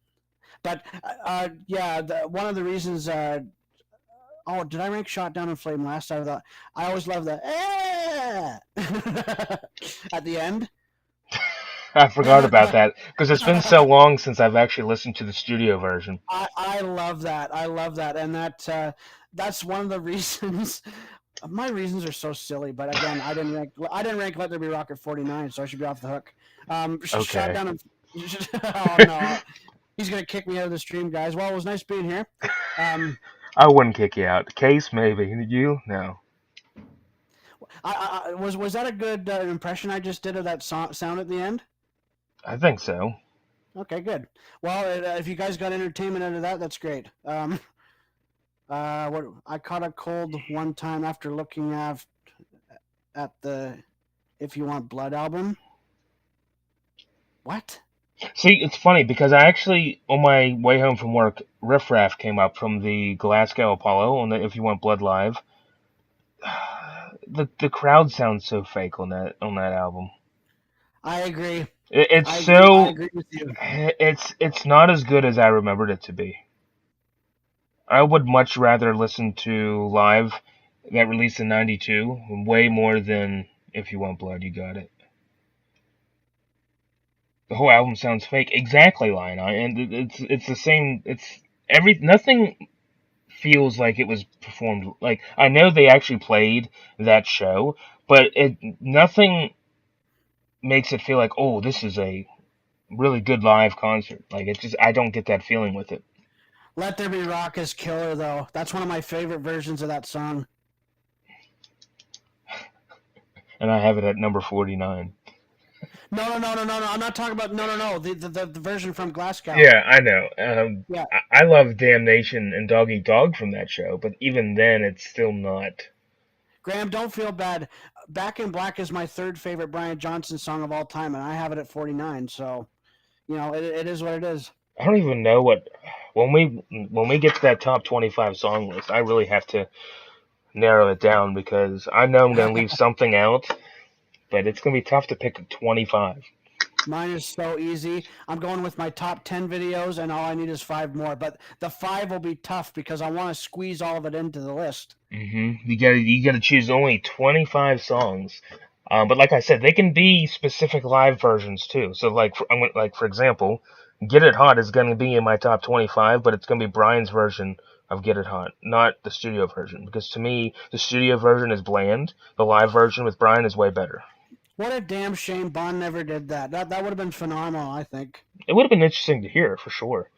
But yeah, one of the reasons. Oh, did I rank Shot Down in Flame last? I always love the at the end. I forgot about that because it's been so long since I've actually listened to the studio version. I love that. I love that, and that's one of the reasons. My reasons are so silly, but again, I didn't rank Let There Be Rock at 49, so I should be off the hook. Okay. Shot Down in, oh no, he's gonna kick me out of the stream, guys. Well, it was nice being here. I wouldn't kick you out. Case, maybe. You? No. Was that a good impression I just did of that sound at the end? I think so. Okay, good. Well, if you guys got entertainment out of that, that's great. What I caught a cold one time after looking at the If You Want Blood album. What? See, it's funny because I actually, on my way home from work, Riff Raff came up from the Glasgow Apollo on the If You Want Blood Live. The crowd sounds so fake on that album. I agree. I agree with you. It's not as good as I remembered it to be. I would much rather listen to Live that released in '92 way more than If You Want Blood, You Got It. The whole album sounds fake. Exactly, Lion Eye, and it's the same. Nothing feels like it was performed. Like I know they actually played that show, but nothing makes it feel like, oh, this is a really good live concert. Like I don't get that feeling with it. Let There Be Rock is killer though. That's one of my favorite versions of that song. And I have it at number 49. No. I'm not talking about no. The version from Glasgow. Yeah, I know. Yeah. I love Damnation and Dog Eat Dog from that show, but even then, it's still not. Graham, don't feel bad. Back in Black is my third favorite Brian Johnson song of all time, and I have it at 49. So, it is what it is. I don't even know what when we get to that top 25 song list. I really have to narrow it down because I know I'm gonna leave something out, but it's gonna be tough to pick 25. Mine is so easy. I'm going with my top 10 videos, and all I need is 5 more. But the 5 will be tough because I want to squeeze all of it into the list. You gotta choose only 25 songs. But like I said, they can be specific live versions too. So like for example, Get It Hot is gonna be in my top 25, but it's gonna be Brian's version of Get It Hot, not the studio version. Because to me, the studio version is bland. The live version with Brian is way better. What a damn shame Bond never did that. That would have been phenomenal, I think. It would have been interesting to hear for sure.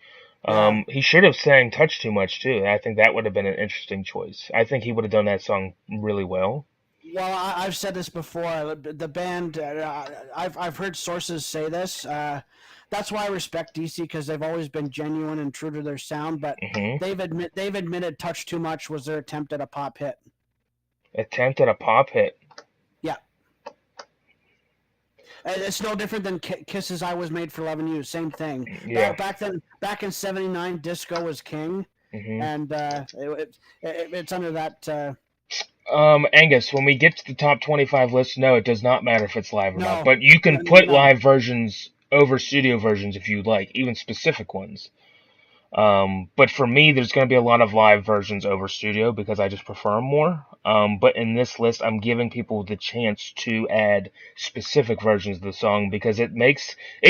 Yeah. He should have sang "Touch Too Much" too. I think that would have been an interesting choice. I think he would have done that song really well. Well, I've said this before. The band, I've heard sources say this. That's why I respect DC because they've always been genuine and true to their sound. But Hmm. they've admitted "Touch Too Much" was their attempt at a pop hit. Attempt at a pop hit. Yeah, it's no different than Kiss's "I Was Made for Loving You." Same thing. Yeah. Back in '79, disco was king, Hmm. and it's under that. Angus, when we get to the top 25 list, no, it does not matter if it's live or not. No, But you no, can put no. live versions over studio versions if you like, even specific ones. But for me, there's going to be a lot of live versions over studio because I just prefer them more. But in this list, I'm giving people the chance to add specific versions of the song because it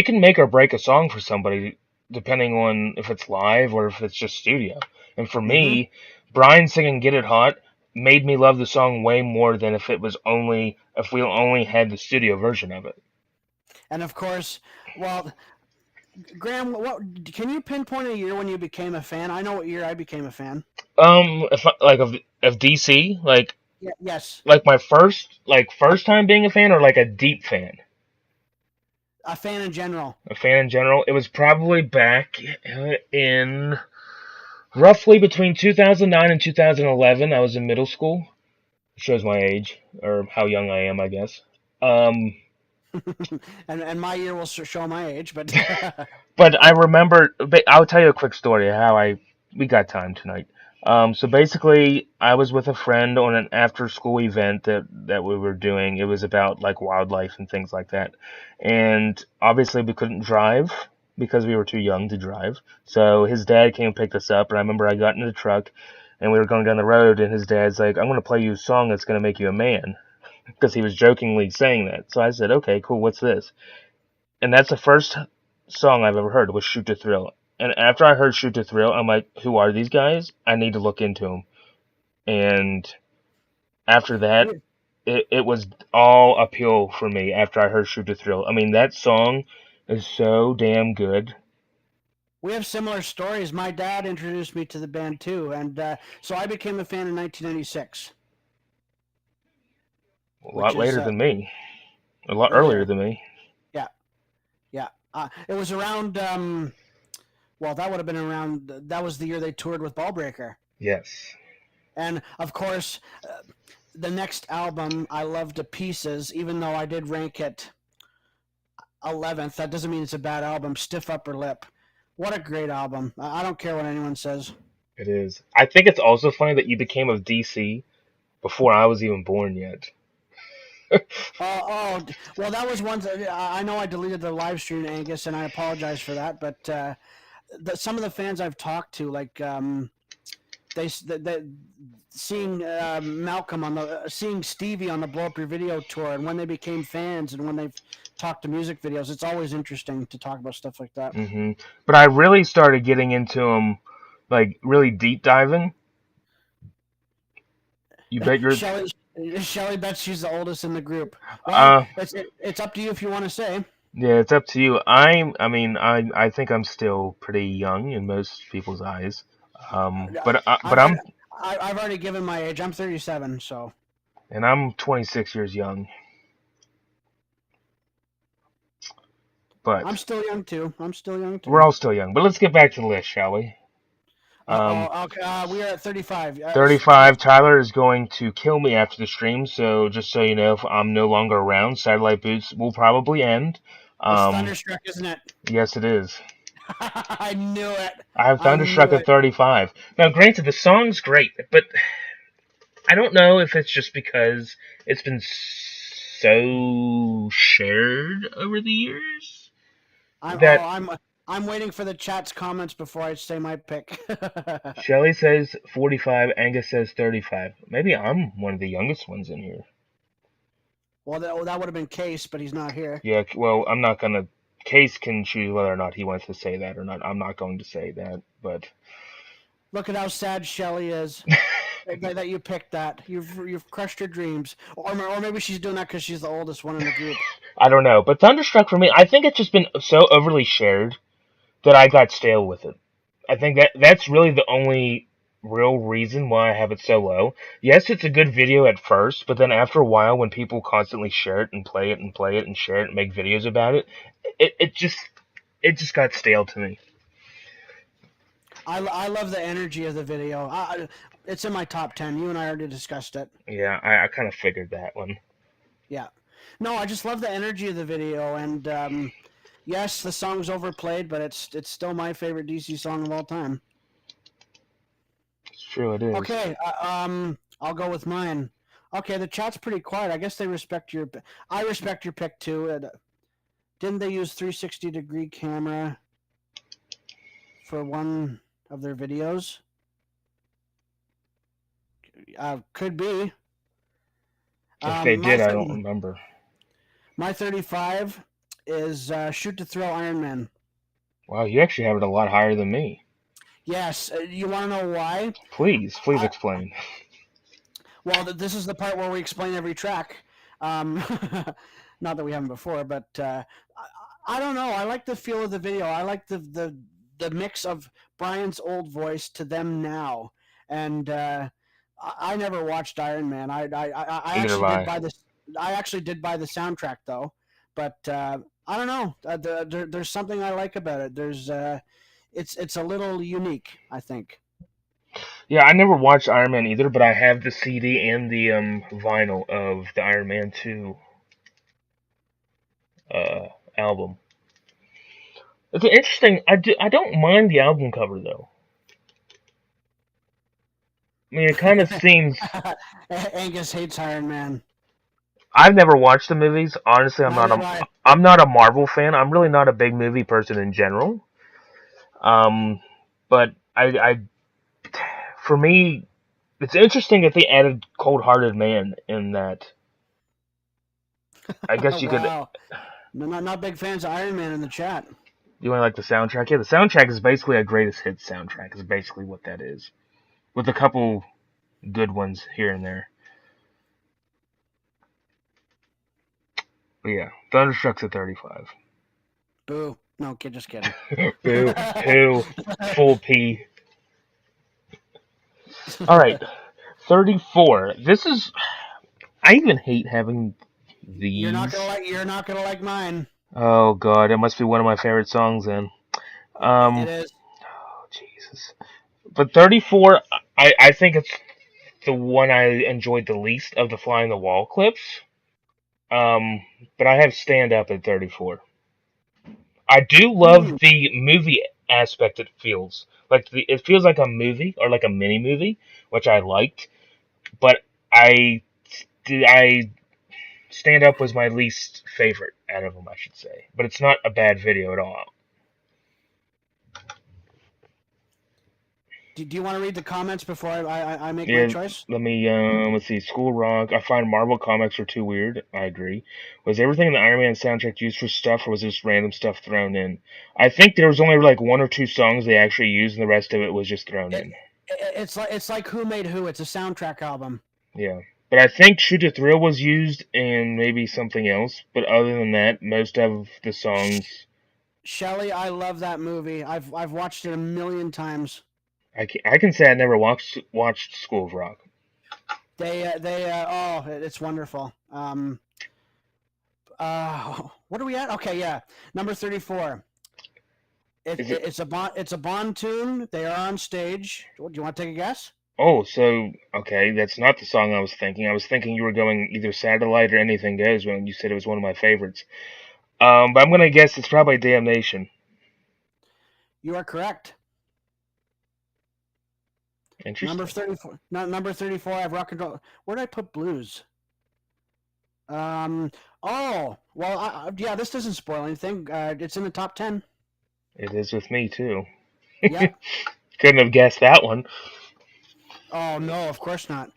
can make or break a song for somebody depending on if it's live or if it's just studio. And for Mm-hmm. me, Brian singing "Get It Hot" made me love the song way more than if we only had the studio version of it. And of course, well, Graham, what can you pinpoint a year when you became a fan? I know what year I became a fan. If I, like of DC, Yeah, yes, like my first time being a fan, or like a deep fan, a fan in general. a fan in general, it was probably back in roughly between 2009 and 2011. I was in middle school. Shows my age or how young I am, I guess. Um, And my year will show my age, but but I remember. I'll tell you a quick story of how I we got time tonight. So basically, I was with a friend on an after-school event that we were doing. It was about like wildlife and things like that, and obviously we couldn't drive because we were too young to drive. So his dad came and picked us up, and I remember I got in the truck, and we were going down the road, and his dad's like, "I'm gonna play you a song that's gonna make you a man," because he was jokingly saying that. So I said, "Okay, cool. What's this?" And that's the first song I've ever heard was "Shoot to Thrill." And after I heard "Shoot to Thrill," I'm like, "Who are these guys? I need to look into them." And after that, it was all uphill for me. After I heard "Shoot to Thrill," I mean that song is so damn good. we have similar stories. My dad introduced me to the band too, and so I became a fan in 1996, A which lot is later than me, a lot yeah, earlier than me. yeah, yeah. It was around. Well, that would have been around. That was the year they toured with Ballbreaker, Yes, and of course, the next album I love to pieces. Even though I did rank it 11th, that doesn't mean it's a bad album. Stiff Upper Lip. What a great album. I don't care what anyone says. it is. I think it's also funny that you became of DC before I was even born yet. Well, that was one. I know I deleted the live stream, Angus, and I apologize for that. But some of the fans I've talked to, like they seeing Malcolm seeing Stevie on the Blow Up Your Video tour, and when they became fans, and when they've talked to music videos, it's always interesting to talk about stuff like that. But I really started getting into them, like really deep diving. You bet your Shelly, Shelly bets she's the oldest in the group. Well, uh it's up to you if you want to say. yeah, it's up to you. I think I'm still pretty young in most people's eyes. But I've I've already given my age. I'm 37, so I'm 26 years young. I'm But still young too. we're all still young. But let's get back to the list, shall we? Um, Okay. We are at 35. 35. Tyler is going to kill me after the stream. So just so you know, if I'm no longer around, Satellite Boots will probably end. It's Um, Thunderstruck, isn't it? yes, it is. I knew it. I have I Thunderstruck knew at it. 35. Now, granted, the song's great, but I don't know if it's just because it's been so shared over the years I'm that oh I'm waiting for the chat's comments before I say my pick. Shelly says 45, Angus says 35. Maybe I'm one of the youngest ones in here. Well, that would have been Case, but he's not here. Yeah, well, I'm not gonna. Case can choose whether or not he wants to say that or not. I'm not going to say that, but Look at how sad Shelly is that you picked that. You've crushed her dreams, or maybe she's doing that because she's the oldest one in the group. I don't know. But Thunderstruck for me, I think it's just been so overly shared that I got stale with it. I think that's really the only real reason why I have it so low. Yes, it's a good video at first, but then after a while, when people constantly share it and play it and play it and share it and make videos about it, it just got stale to me. I love the energy of the video. It's in my top 10. You and I already discussed it. Yeah, I kind of figured that one. Yeah. No, I just love the energy of the video, and yes, the song's overplayed, but it's still my favorite DC song of all time. It's true, it is. Okay, I'll go with mine. Okay, the chat's pretty quiet. I guess they respect your. I respect your pick too. Didn't they use 360-degree camera for one of their videos? Could be. If they My did, I don't remember. my 35 is Shoot to Thrill Iron Man. Wow, you actually have it a lot higher than me. Yes, you want to know why? Please explain. Well, this is the part where we explain every track. Um, not that we haven't before, but I don't know. I like the feel of the video. I like the mix of Brian's old voice to them now, and I never watched Iron Man. I Neither have actually did I. buy this. I actually did buy the soundtrack though, but I don't know. There's something I like about it. It's a little unique, I think. Yeah, I never watched Iron Man either, but I have the CD and the vinyl of the Iron Man 2 uh, album. It's interesting. I don't mind the album cover though. I mean, it kind of seems. Angus hates Iron Man. I've never watched the movies. Honestly, Neither have I. I'm not a Marvel fan. I'm really not a big movie person in general. Um, but for me, it's interesting that they added Cold Hearted Man in that. I guess you could. Wow. Not big fans of Iron Man in the chat. You want like the soundtrack? Yeah, the soundtrack is basically a greatest hits soundtrack. Is basically what that is, with a couple good ones here and there. But yeah, Thunderstruck's at 35. Boo. No, kid, just kidding. Boo, who, full P. All right, 34. This is. I even hate having these. You're not gonna like mine. Oh god, it must be one of my favorite songs then. It Um, is. oh Jesus. But 34, I think it's the one I enjoyed the least of the Fly on the Wall clips. Um, but I have Stand Up at 34. I do love Hmm. the movie aspect it feels. It feels like a movie or like a mini movie, which I liked. But I I Stand Up was my least favorite out of them, I should say. But it's not a bad video at all. Do you want to read the comments before I make my Yeah, choice? let's see. School Rock. I find Marvel comics are too weird. I agree. Was everything in the Iron Man soundtrack used for stuff, or was just random stuff thrown in? I think there was only like one or two songs they actually used, and the rest of it was just thrown It, in. it's like Who Made Who. It's a soundtrack album. Yeah. But I think Shoot to Thrill was used and maybe something else. But other than that, most of the songs. Shelley, I love that movie. I've watched it a million times. I can say I never watched School of Rock. Oh, it's wonderful. What are we at? Okay, yeah, number 34. Is it? It's a Bond tune. They are on stage. Do you want to take a guess? Oh, so okay, that's not the song I was thinking. I was thinking you were going either Satellite or Anything Goes when you said it was one of my favorites. But I'm gonna guess it's probably Damnation. You are correct. Interesting. Number 34. I have rock and roll. Where did I put blues? Oh, well, yeah. This doesn't spoil anything. It's in the top 10. It is with me too. Yep. Couldn't have guessed that one. Oh no, of course not.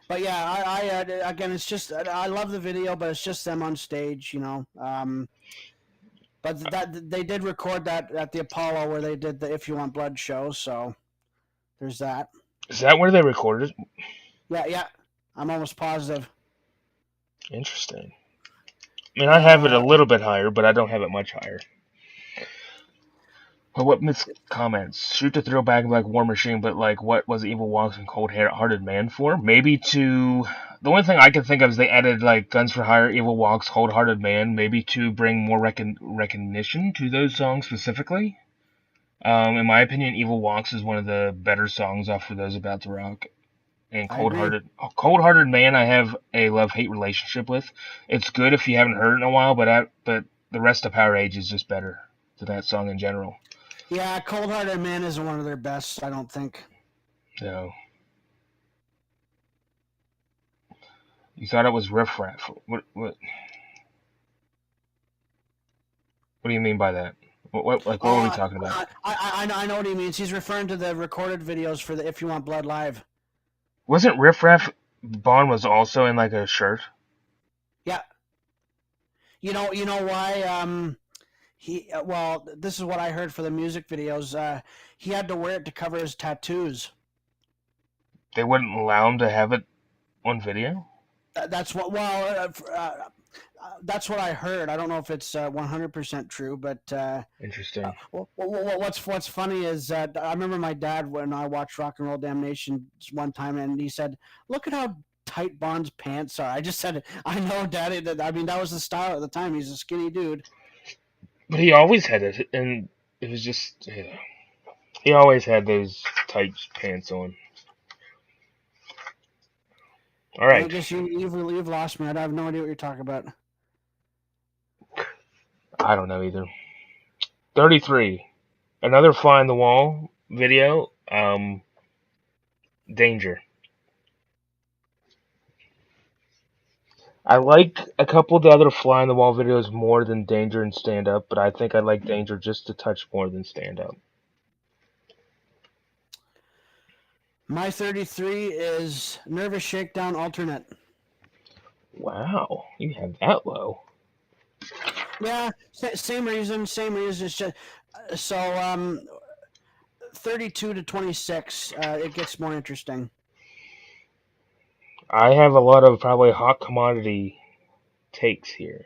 But yeah, again, it's just I love the video, but it's just them on stage, you know. But that they did record that at the Apollo where they did the If You Want Blood show, so there's that. Is that where they recorded it? Yeah. I'm almost positive. Interesting. I mean, I have it a little bit higher, but I don't have it much higher. But what missed comments? Shoot to throw back like War Machine, but like, what was Evil Walks and Cold Hearted Man for? Maybe to. The only thing I can think of is they added like Guns for Hire, Evil Walks, Cold Hearted Man, maybe to bring more recognition to those songs specifically. In my opinion, Evil Walks is one of the better songs off for those about to rock. And Cold Hearted Man, I have a love-hate relationship with. It's good if you haven't heard it in a while, but the rest of Power Age is just better than that song in general. Yeah, Cold Hearted Man isn't one of their best, I don't think. No. You thought it was Riff Raff. What do you mean by that? What are we talking about? I know what he means. He's referring to the recorded videos for the If You Want Blood Live. Wasn't Riff Raff Bond was also in like a shirt? Yeah. You know why this is what I heard for the music videos. He had to wear it to cover his tattoos. They wouldn't allow him to have it on video? That's what that's what I heard. I don't know if it's 100% true, but interesting. What's funny is that I remember my dad when I watched Rock and Roll Damnation one time, and he said, "Look at how tight Bond's pants are." I just said, "I know, Daddy." I mean, that was the style at the time. He's a skinny dude. But he always had it, and it was just he always had those tight pants on. All right. I guess you've lost me. I have no idea what you're talking about. I don't know either. 33. Another Fly on the Wall video. Danger. I like a couple of the other Fly on the Wall videos more than Danger and Stand Up, but I think I like Danger just a touch more than Stand Up. My 33 is Nervous Shakedown Alternate. Wow, you have that low. Yeah, same reason. It's just so 32 to 26. It gets more interesting. I have a lot of probably hot commodity takes here,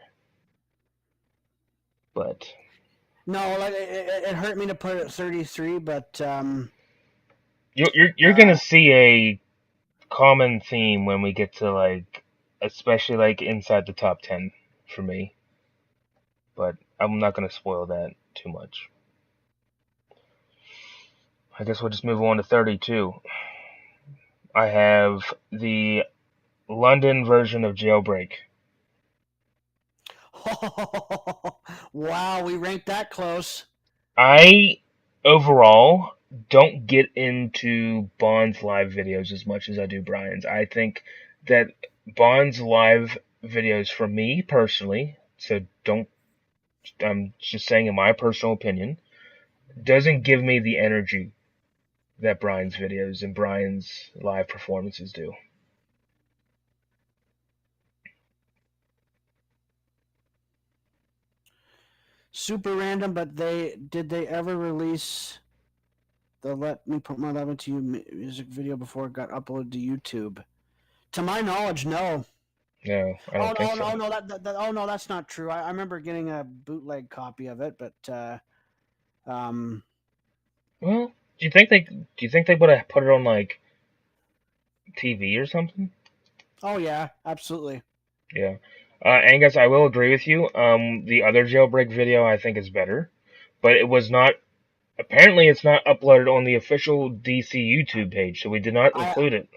but no, it hurt me to put it at 33, but you're gonna see a common theme when we get to like, especially like inside the top 10 for me. But I'm not gonna spoil that too much. I guess we'll just move on to 32. I have the London version of Jailbreak. Wow, we ranked that close. I overall don't get into Bond's live videos as much as I do Brian's. I think that Bond's live videos, for me personally, so I'm just saying in my personal opinion, doesn't give me the energy that Brian's videos and Brian's live performances do. Super random, but did they ever release the Let Me Put My Love Into You music video before it got uploaded to YouTube? To my knowledge, no. No, I don't think so. No, that's not true. I remember getting a bootleg copy of it, but well, do you think they would have put it on like TV or something? Oh yeah, absolutely. Yeah. Angus, I will agree with you. The other Jailbreak video I think is better, but it was not. Apparently, it's not uploaded on the official DC YouTube page, so we did not include it.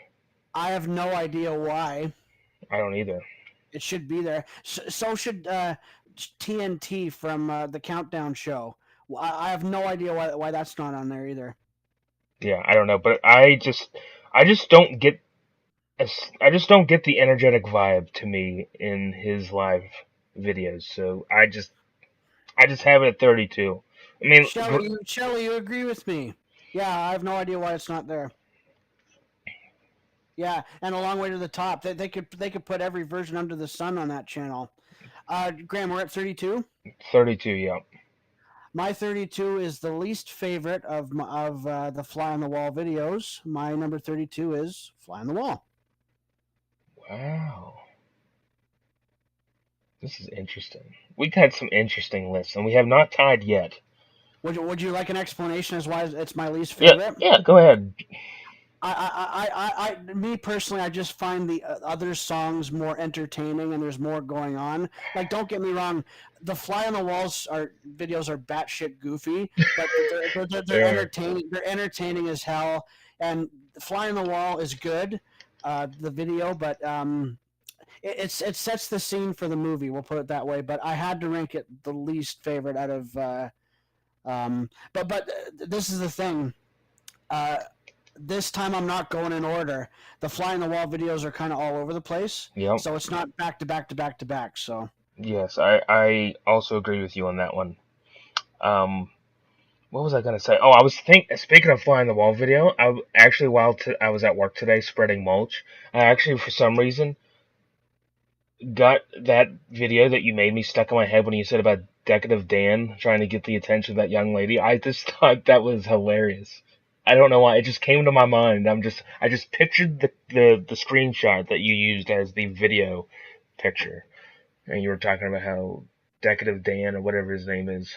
I have no idea why. I don't either. It should be there. So should TNT from the Countdown show. I have no idea why that's not on there either. Yeah, I don't know, but I just don't get I just don't get the energetic vibe to me in his live videos. So I just have it at 32. I mean, Shelly, you agree with me? Yeah, I have no idea why it's not there. Yeah, and a long way to the top. They could put every version under the sun on that channel. Graham, we're at 32. 32, yeah. My 32 is the least favorite of the Fly on the Wall videos. My number 32 is Fly on the Wall. Wow. This is interesting. We've had some interesting lists, and we have not tied yet. Would you like an explanation as why it's my least Yeah, favorite? yeah, go ahead. Me personally, I just find the other songs more entertaining, and there's more going on. Like, don't get me wrong, the Fly on the Walls videos are batshit goofy, but they're Yeah. entertaining. They're entertaining as hell, and Fly on the Wall is good, the video, but it sets the scene for the movie. We'll put it that way. But I had to rank it the least favorite out of. But this is the thing. This time I'm not going in order. The Fly on the Wall videos are kind of all over the place, Yep. so it's not back to back to back to back. So Yes, I also agree with you on that one. What was I gonna say? Oh, I was speaking of fly on the wall video. Actually, while I was at work today spreading mulch, I actually for some reason got that video that you made me stuck in my head when you said about Decadent Dan trying to get the attention of that young lady. I just thought that was hilarious. I don't know why. It just came to my mind. I just pictured the screenshot that you used as the video picture. And you were talking about how Decadent Dan or whatever his name is.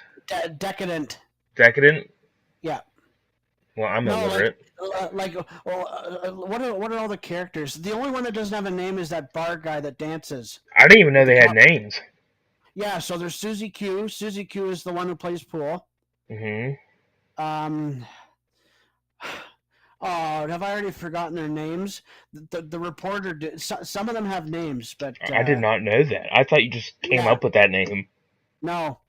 decadent. Decadent? Yeah. Well, I'm No, illiterate. what are all the characters? The only one that doesn't have a name is that bar guy that dances. I didn't even know With the they had top. names. Yeah, so there's Susie Q. Susie Q is the one who plays pool. Hmm. Um, oh, have I already forgotten their names? The reporter did. Some of them have names, but I did not know that. I thought you just came yeah, up with that name. no.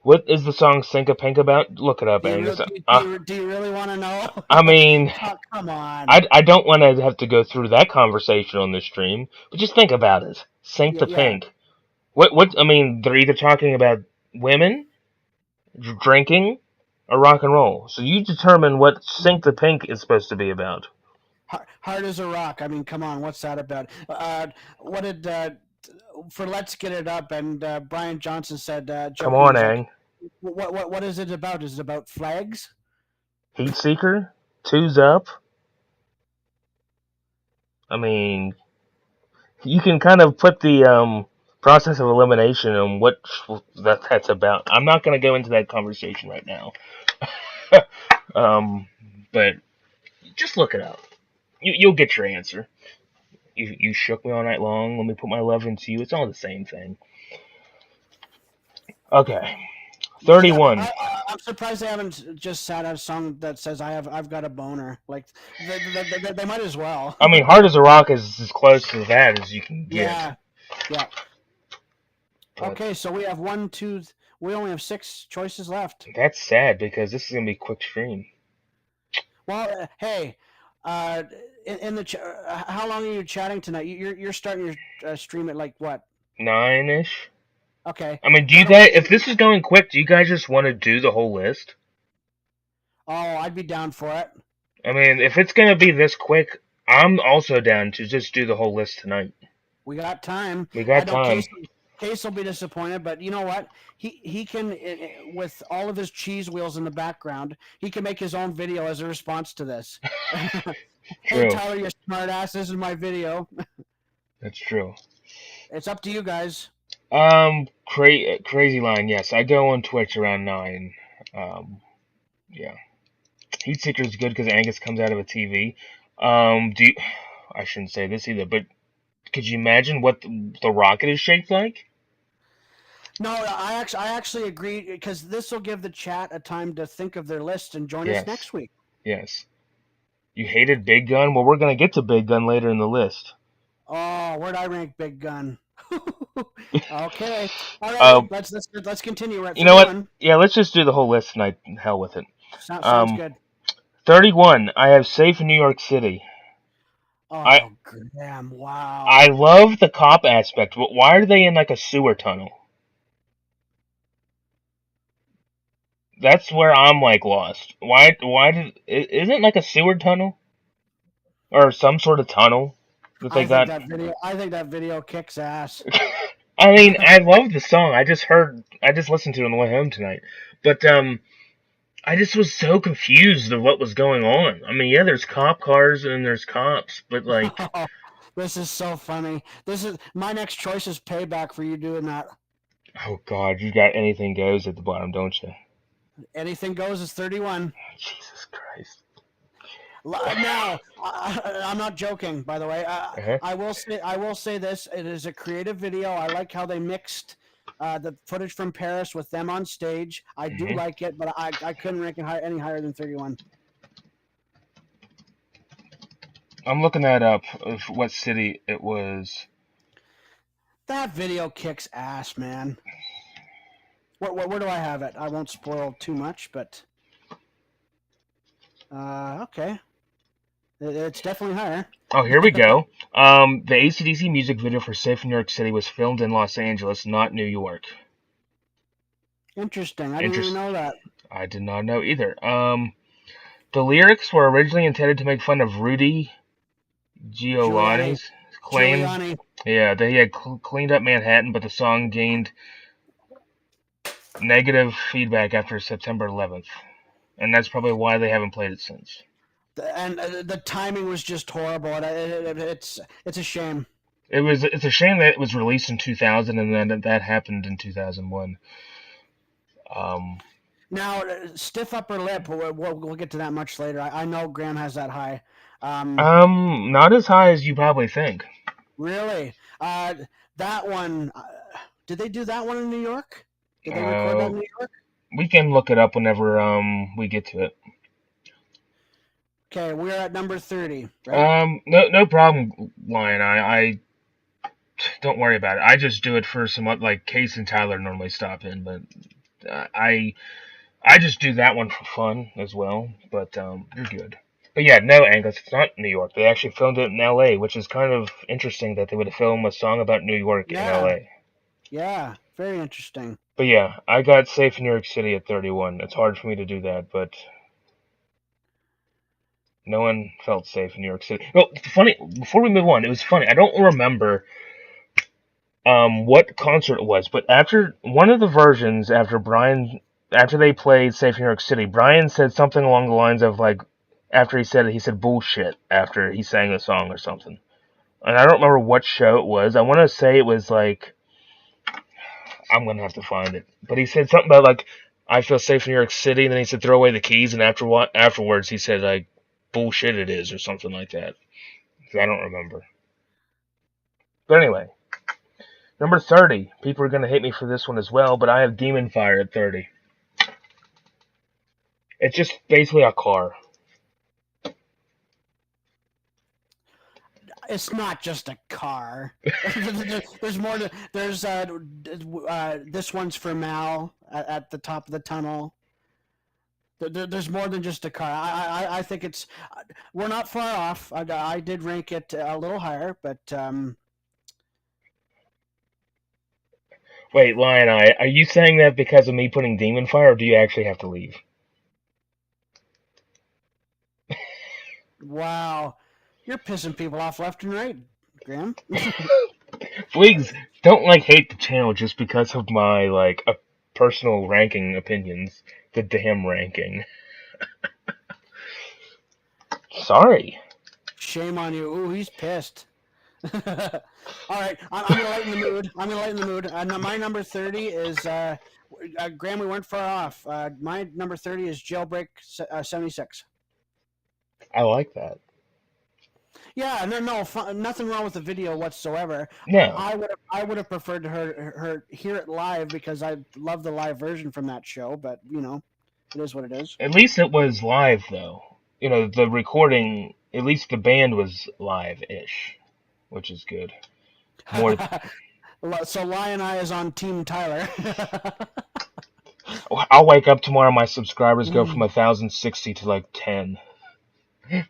What is the song Sync Pink about? Look it up, Do you Angus. really, do you really want to know? I mean, Come on. I don't want to have to go through that conversation on this stream, but just think about it. Sync Yeah, the yeah. Pink. I mean, they're either talking about women, drinking, or rock and roll. So you determine what Sync the Pink is supposed to be about. Hard as a rock. I mean, come on. What's that about? What did for Let's Get It Up? And Brian Johnson said, Come joking, on, he's like, Ang. what is it about? Is it about flags? Heat Seeker? Two's Up? I mean, you can kind of put the process of elimination on what that's about. I'm not going to go into that conversation right now. um, but just look it up. You'll get your answer. You shook me all night long. Let me put my love into you. It's all the same thing. Okay, Yeah, 31. I'm surprised they haven't just sat out a song that says I've got a boner. Like they might as well. I mean, Hard as a Rock is as close to that as you can get. Yeah, yeah. But Okay, so we have one, two. We only have 6 choices left. that's sad because this is gonna be a quick stream. Well, hey, uh, in the how long are you chatting tonight? You're starting your stream at like what? 9-ish. Okay. I mean, do you guys? If this is going quick, do you guys just want to do the whole list? Oh, I'd be down for it. I mean, if it's gonna be this quick, I'm also down to just do the whole list tonight. We got time. We got I know time. Case will be disappointed, but you know what? He can, with all of his cheese wheels in the background, he can make his own video as a response to this. Hey True. Tyler, you smartass! This is my video. That's true. It's up to you guys. Crazy line. Yes, I go on Twitch around 9. Yeah. Heat Seeker is good because Angus comes out of a TV. I shouldn't say this either, but could you imagine what the rocket is shaped like? No, I actually agree because this will give the chat a time to think of their list and join us next week. Yes. You hated Big Gun? Well, we're gonna get to Big Gun later in the list. Oh, where'd I rank Big Gun? Okay. Alrighty. Um, Let's continue. We're at you know what? 31. Yeah, let's just do the whole list tonight. Hell with it. Sounds Um, good. 31. I have Safe in New York City. I Oh, Graham! I Wow. love the cop aspect, but why are they in like a sewer tunnel? That's where I'm like lost. Isn't like a sewer tunnel or some sort of tunnel that they got? I think that video kicks ass. I mean, I love the song. I just listened to it on the way home tonight. But I just was so confused of what was going on. I mean, yeah, there's cop cars and there's cops, but like, This is so funny. This is my next choice is payback for you doing that. oh god, you got anything goes at the bottom, don't you? Anything goes is 31. Jesus Christ. Now, I'm not joking. By the way, Uh-huh. I will say this: it is a creative video. I like how they mixed the footage from Paris with them on stage. I do Hmm. like it, but I couldn't rank it any higher than 31. I'm looking that up of what city it was. That video kicks ass, man. Where do I have it? I won't spoil too much, but okay, it's definitely higher. Oh, here we go. The AC/DC music video for Safe in New York City was filmed in Los Angeles, not New York. Interesting. I didn't even Interest. know that. I did not know either. The lyrics were originally intended to make fun of Rudy Giuliani. Giuliani's claim. Giuliani. Yeah, that he had cleaned up Manhattan, but the song gained negative feedback after September 11th, and that's probably why they haven't played it since. And the timing was just horrible. It's a shame. It's a shame that it was released in 2000 and then that happened in 2001. Um, Now, stiff upper lip. We'll get to that much later. I know Graham has that high. not as high as you probably think. Really, that one. Did they do that one in New York? Did they record that Uh, in New York? we can look it up whenever we get to it. Okay, we're at number 30, right? No problem, Lion. I don't worry about it. I just do it for some like Case and Tyler normally stop in, but I just do that one for fun as well. But you're good. But yeah, no, Angus, it's not New York. They actually filmed it in L.A., which is kind of interesting that they would film a song about New York in Yeah, L.A. yeah, very interesting. But yeah, I got Safe in New York City at 31. It's hard for me to do that, but no one felt safe in New York City. Well, funny, before we move on, it was funny. I don't remember what concert it was, but after one of the versions, after they played Safe in New York City, Brian said something along the lines of like, after he said it, he said bullshit after he sang the song or something. And I don't remember what show it was. I want to say it was like, I'm gonna have to find it, but he said something about like, I feel safe in New York City, and then he said throw away the keys, and afterwards he said like, bullshit it is or something like that. I don't remember. But anyway, number 30. People are going to hate me for this one as well, but I have Demon Fire at 30. It's just basically a car. It's not just a car. There's more to. There's this one's for Mal at the top of the tunnel. There's more than just a car. I think it's. We're not far off. I did rank it a little higher, but Wait, Lion Eye, are you saying that because of me putting Demon Fire, or do you actually have to leave? wow, you're pissing people off left and right, Graham. Please don't like hate the channel just because of my like personal ranking opinions. The damn ranking. Sorry. Shame on you. Ooh, he's pissed. All right, I'm gonna lighten the mood. My number 30 is Graham. We weren't far off. My number 30 is Jailbreak 76. I like that. Yeah, nothing wrong with the video whatsoever. No. I would have preferred to hear it live because I love the live version from that show. But it is what it is. At least it was live though. You know, the recording. At least the band was live-ish, which is good. More. So Lion Eye is on Team Tyler. I'll wake up tomorrow. My subscribers go from Mm. 1,060 to like 10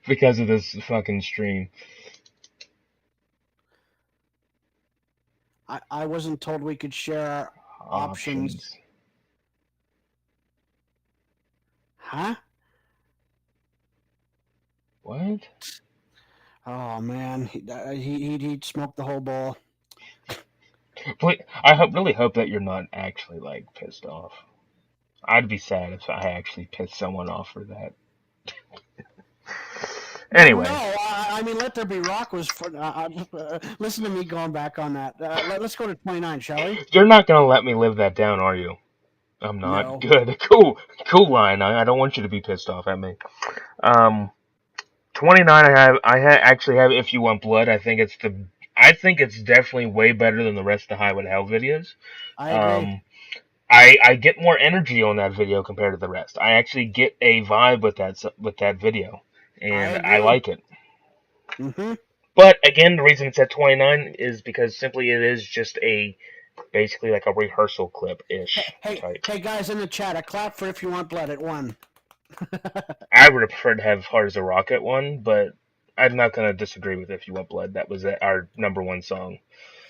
because of this fucking stream. I wasn't told we could share our options. Options. Huh? What? Oh man, he'd smoke the whole bowl. I really hope that you're not actually like pissed off. I'd be sad if I actually pissed someone off for that. No, Anyway, I mean, Let There Be Rock was. Listen to me going back on that. Let's go to 29, shall we? you're not gonna let me live that down, are you? I'm not. No. Good. Cool line. I don't want you to be pissed off at me. Um, 29. Actually have If You Want Blood. I think it's definitely way better than the rest of the Highway to Hell videos. I agree. Um, I get more energy on that video compared to the rest. I actually get a vibe with that video, I and I agree. like it. Mm-hmm. But again, the reason it's at 29 is because simply it is just basically like a rehearsal clip ish type. Hey, guys in the chat, a clap for If You Want Blood at 1. I would have preferred to have Hard as a Rock at one, but I'm not gonna disagree with If You Want Blood. That was our number one song.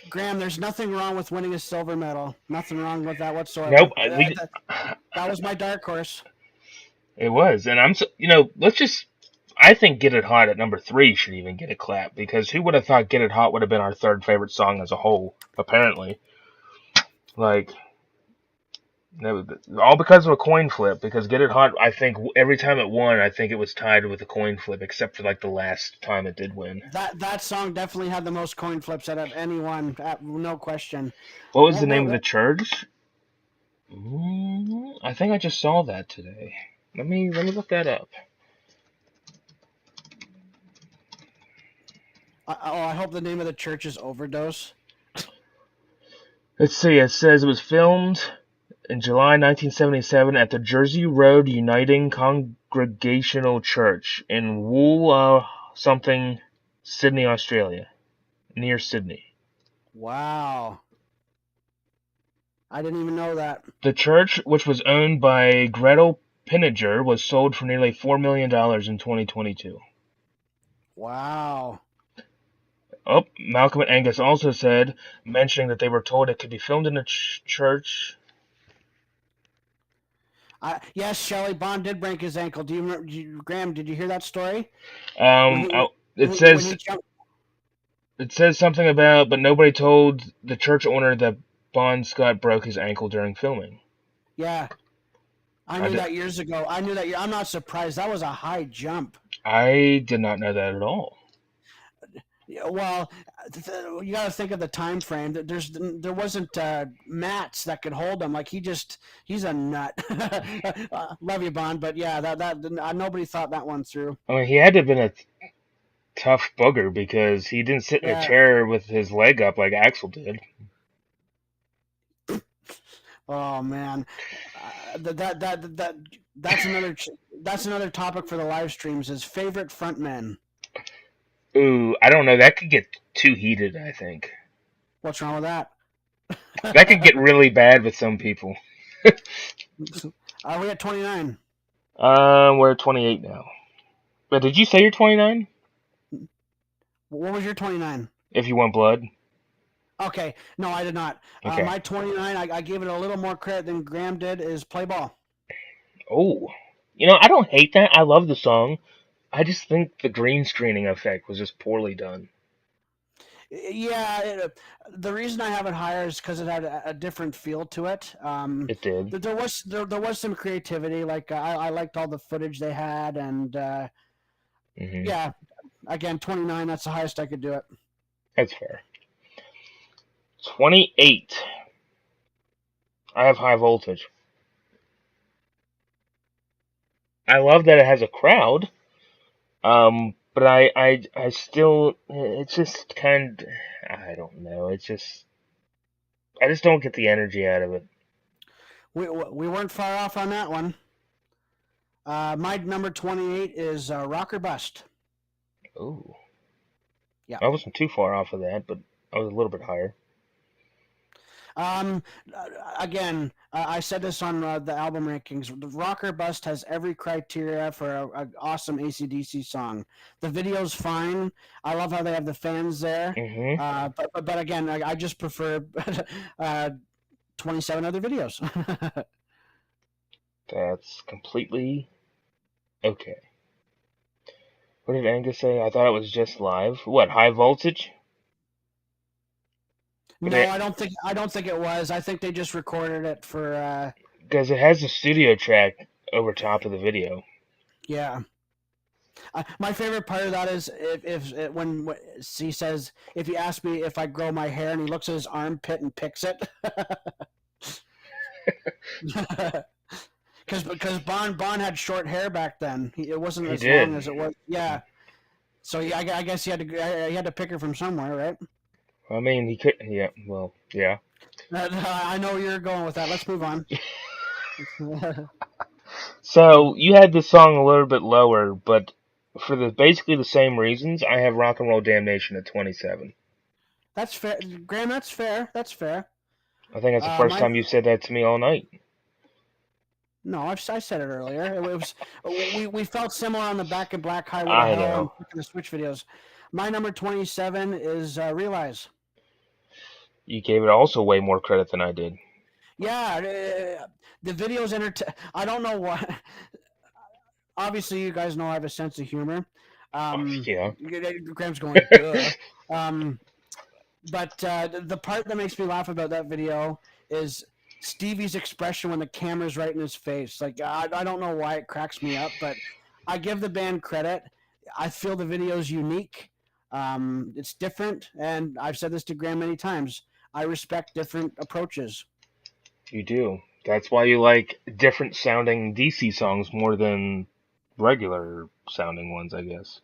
Graham, there's nothing wrong with winning a silver medal. Nothing wrong with that whatsoever. Nope, That was my dark horse. it was, and let's just. I think Get It Hot at number 3 should even get a clap, because who would have thought Get It Hot would have been our third favorite song as a whole, apparently. Like, all because of a coin flip, because Get It Hot, I think every time it won, I think it was tied with a coin flip, except for like the last time it did win. That song definitely had the most coin flips out of anyone, no question. What was the name of the church? I think I just saw that today. Let me look that up. I hope the name of the church is Overdose. Let's see. It says it was filmed in July 1977 at the Jersey Road Uniting Congregational Church in Wool something, Sydney, Australia, near Sydney. Wow. I didn't even know that. The church, which was owned by Gretel Pinniger, was sold for nearly $4 million in 2022. Wow. Oh, Malcolm and Angus also said, mentioning that they were told it could be filmed in a church. Yes, Shelley Bond did break his ankle. Do you remember, Graham? Did you hear that story? It says something about, but nobody told the church owner that Bon Scott broke his ankle during filming. Yeah, I knew that years ago. I'm not surprised. That was a high jump. I did not know that at all. Well, you got to think of the time frame. There wasn't mats that could hold him. Like he's a nut. Love you, Bond, but yeah, that nobody thought that one through. I mean, he had to have been a tough booger, because he didn't sit in a chair with his leg up like Axel did. Oh man, that's another topic for the live streams. Is favorite frontmen. Ooh, I don't know. That could get too heated, I think. What's wrong with that? That could get really bad with some people. Are we at 29? We're at 28 now. But did you say you're 29? What was your 29? If You Want Blood. Okay. No, I did not. Okay. My 29, I gave it a little more credit than Graham did, is Play Ball. Oh. I don't hate that. I love the song. I just think the green screening effect was just poorly done. Yeah, the reason I have it higher is because it had a different feel to it. It did. There was some creativity. Like I liked all the footage they had, and yeah, again, 29. That's the highest I could do it. That's fair. 28. I have High Voltage. I love that it has a crowd. But I still, it's just I don't know. I just don't get the energy out of it. We weren't far off on that one. My number 28 is Rock or Bust. Ooh. Yeah. I wasn't too far off of that, but I was a little bit higher. Um, Again, I said this on the album rankings. The Rock or Bust has every criteria for an awesome AC/DC song. The video's fine. I love how they have the fans there. Mm-hmm. But again, I just prefer uh, 27 other videos. That's completely okay. What did Angus say? I thought it was just live. What, high voltage? No, I don't think it was. I think they just recorded it for Because it has a studio track over top of the video. yeah. My favorite part of that is if when he says, "If you ask me if I grow my hair," and he looks at his armpit and picks it. Because Bon had short hair back then. It wasn't He as long did. as it was. Yeah. So I guess he had to pick her from somewhere, right? I mean, he could. Yeah. Well, yeah. I know where you're going with that. Let's move on. So you had this song a little bit lower, but for the basically the same reasons, I have Rock and Roll Damnation at 27. That's fair, Graham. That's fair. That's fair. I think that's the first My time you've said that to me all night. No, I said it earlier. It was we felt similar on the Back in Black Highway to I Hell and know. the Switch videos. My number 27 is Realize. You gave it also way more credit than I did. Yeah, the videos I don't know why. Obviously, you guys know I have a sense of humor. Yeah. Graham's going, duh. Um, but the part that makes me laugh about that video is Stevie's expression when the camera's right in his face. Like, I don't know why it cracks me up, but I give the band credit. I feel the video's unique. It's different, and I've said this to Graham many times. I respect different approaches. You do. That's why you like different sounding DC songs more than regular sounding ones, I guess.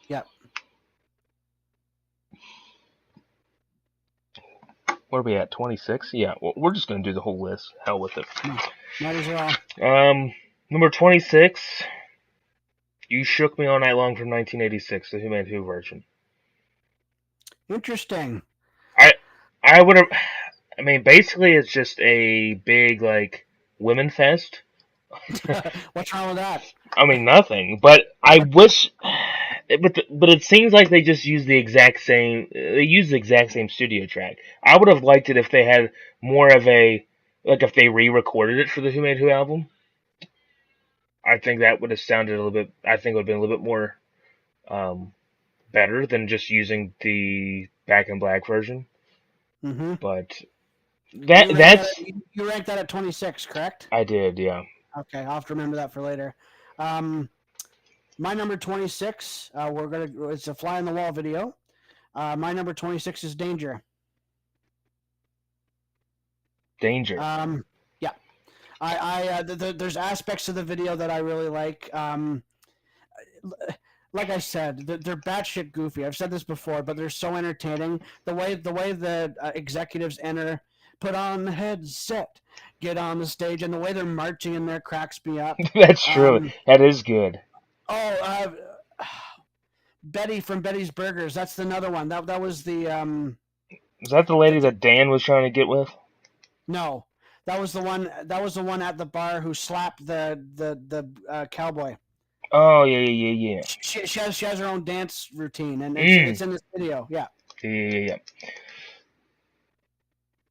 Yeah. What are we at? 26? Yeah, well, we're just going to do the whole list. Hell with it. Might as well. Number 26, You Shook Me All Night Long from 1986, the Who Made Who version. Interesting. I would have. I mean, basically, it's just a big, like, women fest. What's wrong with that? I mean, nothing. But I wish. But it seems like they just use the exact same. They use the exact same studio track. I would have liked it if they had more of a. Like, if they re recorded it for the Who Made Who album. I think that would have sounded a little bit. I think it would have been a little bit more better than just using the Back in Black version. Mm-hmm. But You that's ranked that at 26, correct? I did, yeah. Okay, I'll have to remember that for later. My number 26, it's a fly on the wall video. My number 26 is Danger. Danger. Yeah, there's aspects of the video that I really like. Like I said, they're batshit goofy. I've said this before, but they're so entertaining. The way the executives enter, put on the headset, get on the stage, and the way they're marching in there cracks me up. That's true. That is good. Oh, Betty from Betty's Burgers. That's another one. That was the Is that the lady that Dan was trying to get with? no, that was the one. That was the one at the bar who slapped the cowboy. Oh yeah. She has her own dance routine, and it's in this video. Yeah. Yeah.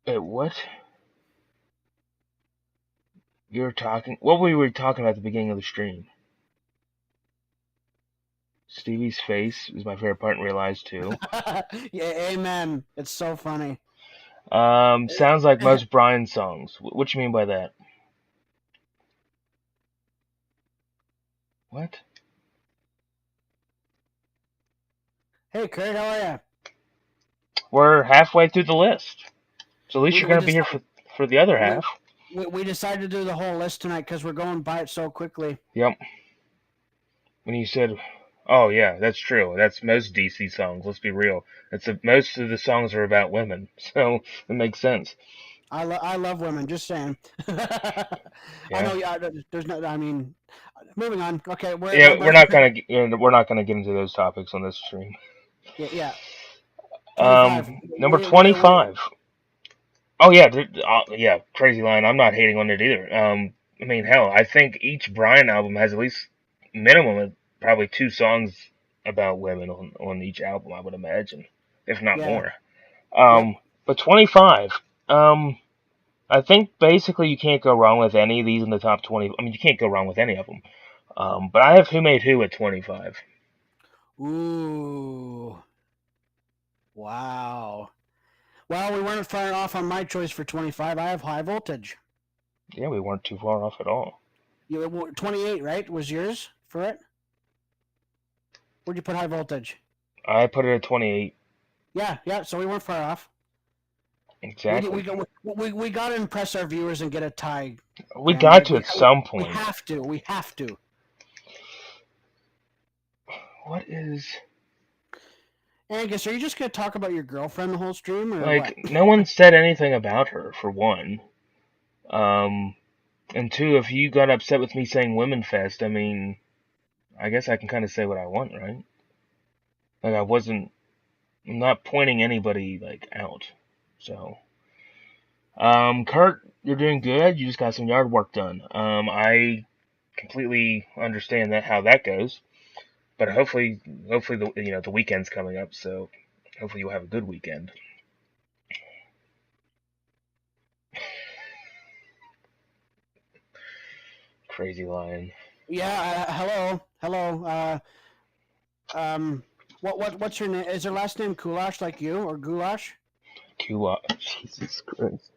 Wait, what? You're talking. What were we talking about at the beginning of the stream? Stevie's face is my favorite part in Realize too. Yeah, amen. It's so funny. Sounds like most Brian songs. What you mean by that? What? Hey, Kurt, how are you? We're halfway through the list, so at least you're gonna be here for the other half. We decided to do the whole list tonight because we're going by it so quickly. Yep. When you said, "Oh yeah, that's true. That's most DC songs." Let's be real. Most of the songs are about women, so it makes sense. I love women. Just saying. Yeah. I know. Yeah, there's no. I mean, moving on. Okay. We're not gonna get into those topics on this stream. Yeah. 25. Number 25. Oh yeah, yeah, Crazy Lion. I'm not hating on it either. I mean, hell, I think each Brian album has at least minimum of probably 2 songs about women on each album. I would imagine, if not Yeah. more. Yep. But 25. Um, I think basically you can't go wrong with any of these in the top 20. I mean, you can't go wrong with any of them. But I have Who Made Who at 25. Ooh. Wow. Well, we weren't far off on my choice for 25. I have High Voltage. Yeah, we weren't too far off at all. 28, right? Was yours for it? Where'd you put High Voltage? I put it at 28. Yeah, yeah. So we weren't far off. Exactly. We got to impress our viewers and get a tie, We Graham. got Like to at some point. have to. We have to. What is Angus, are you just gonna talk about your girlfriend the whole stream, or what? like? No one said anything about her for one. And two, if you got upset with me saying Women Fest, I mean, I guess I can kind of say what I want, right? Like I'm not pointing anybody like out. So, Kurt, you're doing good. You just got some yard work done. I completely understand that how that goes, but hopefully the weekend's coming up, so hopefully you'll have a good weekend. Crazy Lion. Yeah. Hello. What's your name? Is her last name Kulash like you or Goulash? Kula. Jesus Christ.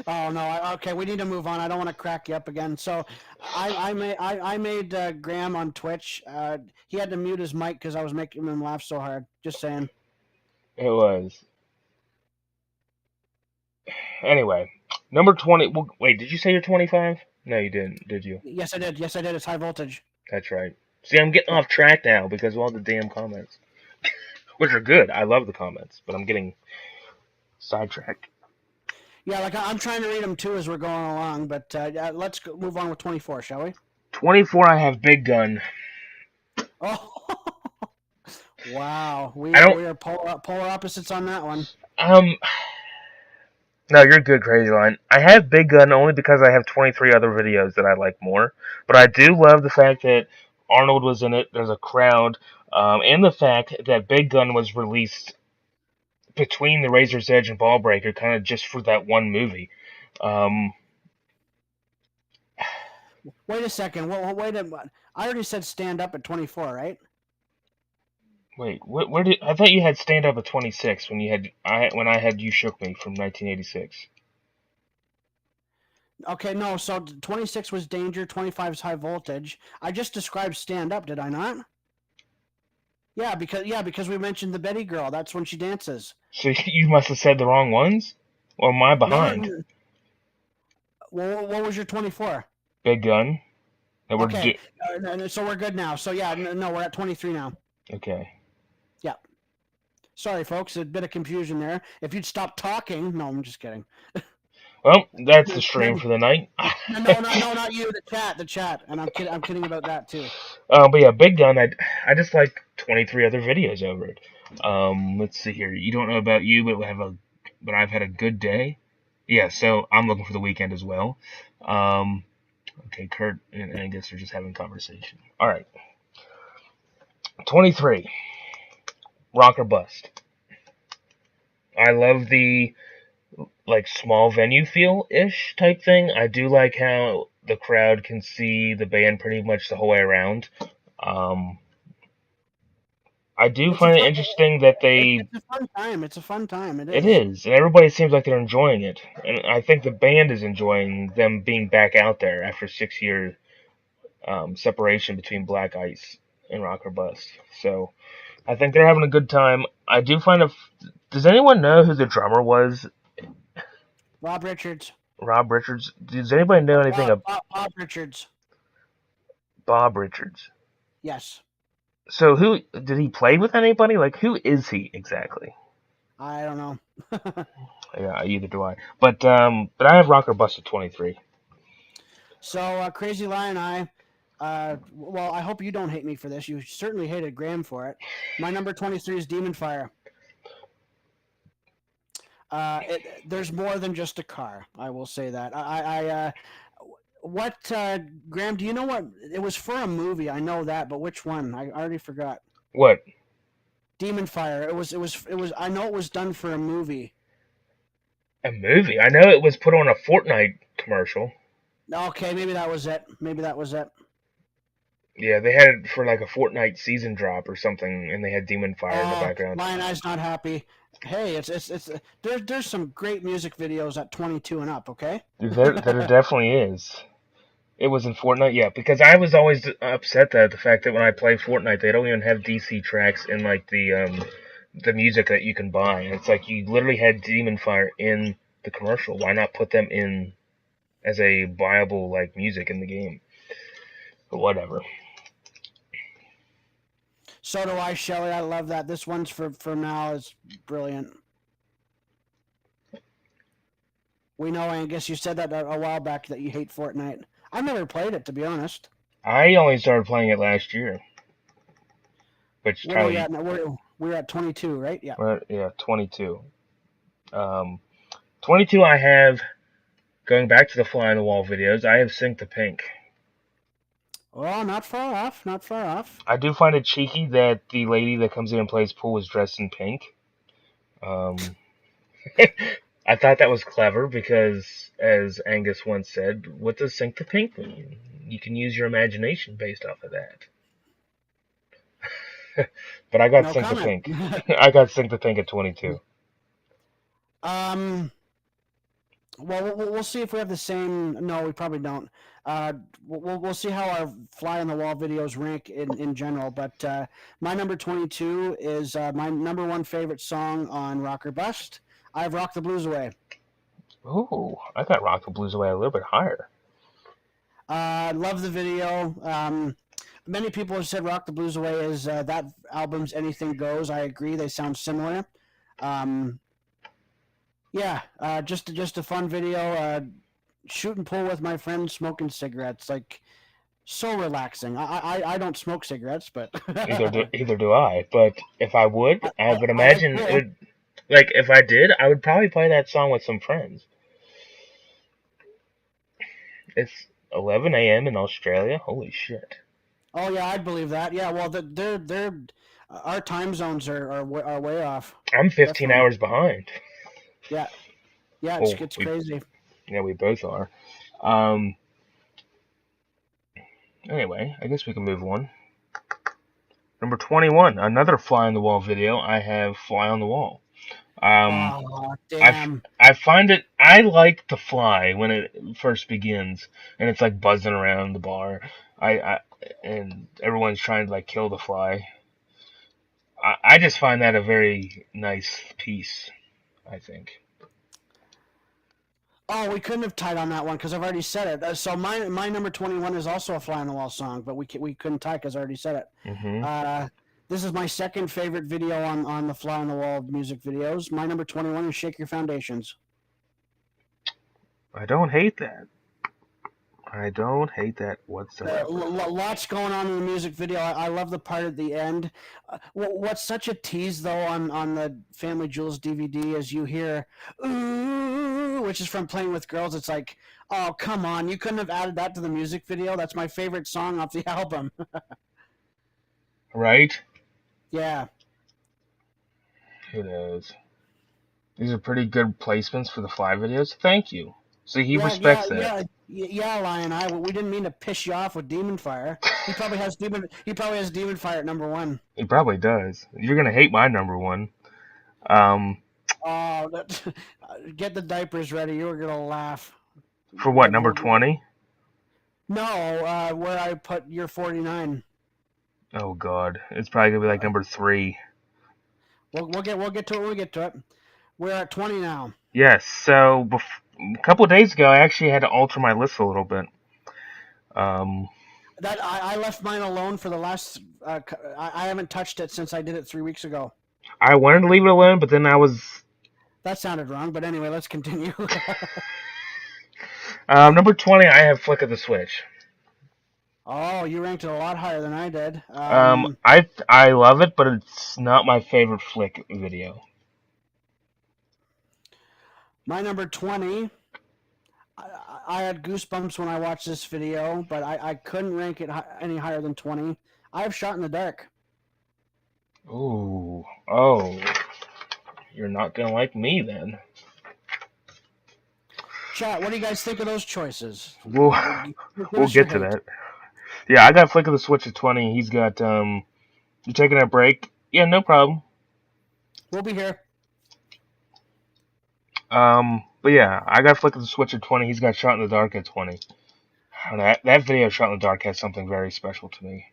Oh no. Okay, we need to move on. I don't want to crack you up again. So, I made Graham on Twitch. He had to mute his mic because I was making him laugh so hard. Just saying. It was. Anyway, number 20. Well, wait, did you say you're 25? No, you didn't, did you? Yes, I did. Yes, I did. It's High Voltage. That's right. See, I'm getting Yeah. off track now because of all the damn comments, which are good. I love the comments, but I'm getting sidetracked. Yeah, like I'm trying to read them too as we're going along, but let's move on with 24, shall we? 24, I have Big Gun. Oh, wow. We I don't. are polar opposites on that one. Um. No, you're good, Crazy Line. I have Big Gun only because I have 23 other videos that I like more. But I do love the fact that Arnold was in it. There's a crowd, and the fact that Big Gun was released between the Razor's Edge and Ball Breaker, kind of just for that one movie. Um, Wait a second. Well, wait a minute. I already said stand up at 24, right? Wait, where did I thought you had Stand Up at 26 when I had You Shook Me from 1986. Okay, no. So 26 was Danger, 25 is High Voltage. I just described stand up, did I not? Yeah, because we mentioned the Betty girl. That's when she dances. So you must have said the wrong ones, or am I No, behind? no. Well, what was your 24? Big Gun. That we're Okay, so we're good now. So yeah, no, we're at 23 now. okay. Yeah. Sorry, folks, a bit of confusion there. If you'd stop talking, no, I'm just kidding. Well, that's the stream for the night. No, not you. The chat, and I'm kidding about that too. But yeah, Big Gun. I just like 23 other videos over it. Let's see here. You don't know about you, but I've had a good day. Yeah, so I'm looking for the weekend as well. Okay, Kurt and Angus are just having conversation. All right, 23. Rock or Bust. I love the like small venue feel ish type thing. I do like how the crowd can see the band pretty much the whole way around. Um, I do find it interesting that It's a fun time. It's a fun time. it is, and everybody seems like they're enjoying it, and I think the band is enjoying them being back out there after 6 years separation between Black Ice and Rock or Bust. So I think they're having a good time. I do find a. Does anyone know who the drummer was? Rob Richards. Rob Richards. Does anybody know anything about Bob Richards? Bob Richards? Yes. So who did he play with anybody? Like who is he exactly? I don't know. Yeah, either do I. But I have Rock or Bust at 23. So Crazy Lion, well, I hope you don't hate me for this. You certainly hated Graham for it. My number 23 is Demon Fire. There's more than just a car. I will say that. What, Graham? Do you know what it was for a movie? I know that, but which one? I already forgot. What? Demon Fire. It was. I know it was done for a movie. A movie? I know it was put on a Fortnite commercial. Okay, maybe that was it. Maybe that was it. Yeah, they had it for like a Fortnite season drop or something, and they had Demon Fire in the Oh, background. Lion Eye's not happy. Hey, it's there's some great music videos at 22 and up. Okay. There definitely is. It was in Fortnite, yeah, because I was always upset that the fact that when I play Fortnite, they don't even have DC tracks in like the music that you can buy. It's like you literally had Demon Fire in the commercial. Why not put them in as a viable like music in the game? But whatever. So do I, Shelly. I love that. This one's for Mal is brilliant. We know, Angus. You said that a while back that you hate Fortnite. I've never played it, to be honest. I only started playing it last year. Which What are we Tyler, at now? We're at 22, right? Yeah. yeah, 22. 22 I have, going back to the fly on the wall videos, I have Sync the Pink. Well, not far off. Not far off. I do find it cheeky that the lady that comes in and plays pool is dressed in pink. Um, I thought that was clever because, as Angus once said, what does Sync the Pink mean? You can use your imagination based off of that. But I got No Sync the comment. Pink. I got Sync the Pink at 22. Well, we'll see if we have the same. No, we probably don't. We'll see how our fly on the wall videos rank in general. But my number 22 is my number one favorite song on Rock or Bust. I have Rock the Blues Away. Ooh, I got Rock the Blues Away a little bit higher. Love the video. Many people have said Rock the Blues Away is that album's Anything Goes. I agree. They sound similar. Yeah, just a fun video. Shoot and pull with my friends, smoking cigarettes. Like, so relaxing. I don't smoke cigarettes, but Either do I. But if I would, I would I like imagine it cool. would. Like if I did, I would probably play that song with some friends. It's 11 a.m. in Australia. Holy shit! Oh yeah, I'd believe that. Yeah, well, they're our time zones are way off. I'm 15 Definitely. hours behind. Yeah, yeah, Oh, it's crazy. yeah, we both are. Anyway, I guess we can move on. Number 21, another fly on the wall video. I have Fly on the Wall. Oh damn! I find it. I like the fly when it first begins, and it's like buzzing around the bar. And everyone's trying to like kill the fly. I just find that a very nice piece. I think. Oh, we couldn't have tied on that one because I've already said it. So my number 21 is also a fly on the wall song, but we couldn't tie because I already said it. Mm-hmm. This is my second favorite video on the fly on the wall music videos. My number 21 is Shake Your Foundations. I don't hate that. I don't hate that whatsoever. Lots going on in the music video. I love the part at the end. What's such a tease though on the Family Jewels DVD is you hear "ooh," which is from Playing with Girls. It's like, oh come on, you couldn't have added that to the music video. That's my favorite song off the album. Right? Yeah. Who knows? These are pretty good placements for the fly videos. Thank you. See, he respects that. Yeah, Lion Eye. We didn't mean to piss you off with Demon Fire. He probably has Demon Fire at number one. He probably does. You're gonna hate my number one. Um, Oh, get the diapers ready. You were gonna laugh. for what, number 20? No, where I put your 49. Oh God, it's probably gonna be like number 3. We'll get to it when we get to it. We're at 20 now. Yes. So a couple of days ago, I actually had to alter my list a little bit. That I left mine alone for the last. I haven't touched it since I did it 3 weeks ago. I wanted to leave it alone, but then I was. That sounded wrong, but anyway, let's continue. Number 20, I have Flick of the Switch. Oh, you ranked it a lot higher than I did. I love it, but it's not my favorite Flick video. My number 20. I had goosebumps when I watched this video, but I couldn't rank it any higher than 20. I have Shot in the Dark. Ooh. Oh. You're not gonna like me then. Chat, what do you guys think of those choices? We'll Give we'll us your get to hate. that. Yeah, I got Flick of the Switch at 20. He's got you taking a break? Yeah, no problem. We'll be here. But yeah, I got Flick of the Switch at 20. He's got Shot in the Dark at 20. And that video, Shot in the Dark, has something very special to me.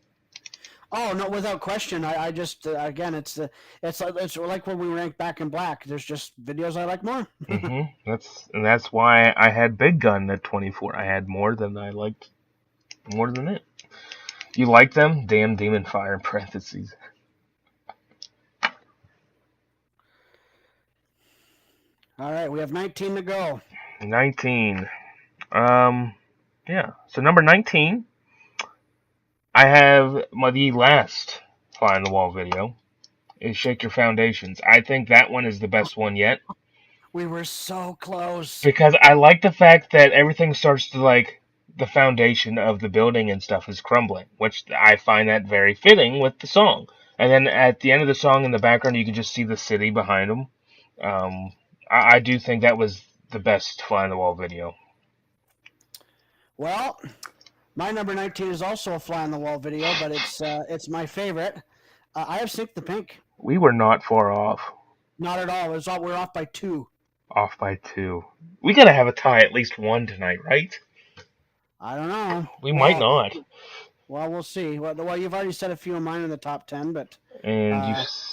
Oh no, without question. I just again, it's like when we rank Back in Black. There's just videos I like more. That's why I had Big Gun at 24. I had more than I liked, more than it. You like them? Damn Demon Fire in parentheses. All right, we have 19 to go. 19. Yeah. So number 19, I have the last Fly on the Wall video is Shake Your Foundations. I think that one is the best one yet. We were so close. Because I like the fact that everything starts to like the foundation of the building and stuff is crumbling, which I find that very fitting with the song. And then at the end of the song in the background, you can just see the city behind them. I do think that was the best Fly on the Wall video. Well, my number 19 is also a Fly on the Wall video, but it's my favorite. I have Sink the Pink. We were not far off. Not at all. We're off by 2. Off by 2. We gotta have a tie at least one tonight, right? I don't know. We might not. Well, we'll see. Well, you've already said a few of mine in the top 10, but and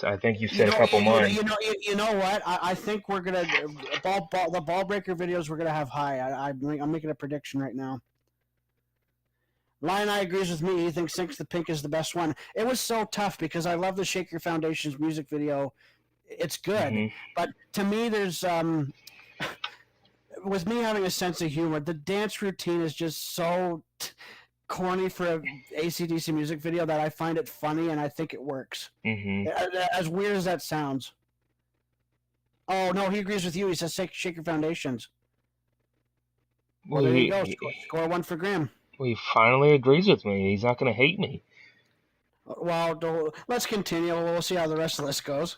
I think you said a couple of mine. You know what? I think we're gonna the ball breaker videos we're gonna have high. I'm making a prediction right now. Lion Eye agrees with me. He thinks Sink the Pink is the best one. It was so tough because I love the Shake Your Foundations music video. It's good, but to me, there's with me having a sense of humor, the dance routine is just so corny for a AC/DC music video that I find it funny and I think it works. As weird as that sounds. Oh no, he agrees with you. He says Shake Your Foundations. Well, there you go. Score 1 for Graham. Well, he finally agrees with me. He's not going to hate me. Well, let's continue. We'll see how the rest of this goes.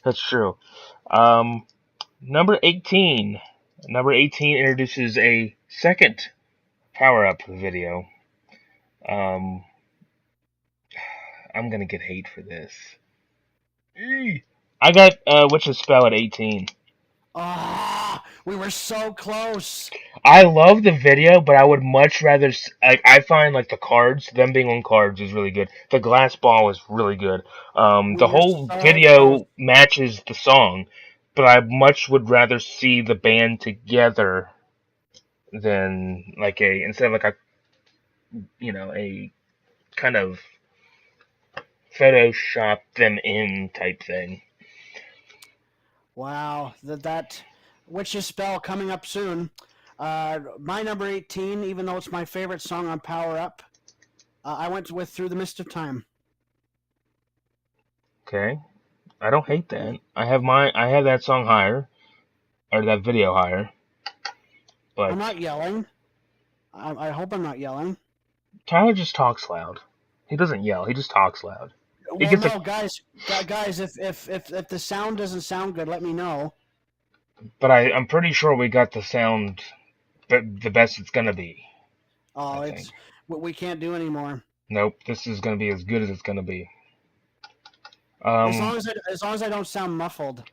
That's true. Number 18. Number 18 introduces a second power-up video. I'm going to get hate for this. I got Witch's Spell at 18. We were so close. I love the video, but I would much rather I find like the cards, them being on cards is really good. The glass ball is really good. The whole video matches the song, but I much would rather see the band together than like instead of like a kind of Photoshop them in type thing. Wow, that Witch's Spell coming up soon. My number 18, even though it's my favorite song on Power Up, I went with Through the Mist of Time. Okay, I don't hate that. I have that song higher, or that video higher. But I'm not yelling. I hope I'm not yelling. Tyler just talks loud. He doesn't yell. He just talks loud. Well, no, guys, if the sound doesn't sound good, let me know. But I'm pretty sure we got the sound the best it's gonna be. Oh, we can't do anymore. Nope, this is gonna be as good as it's gonna be. As long as I don't sound muffled.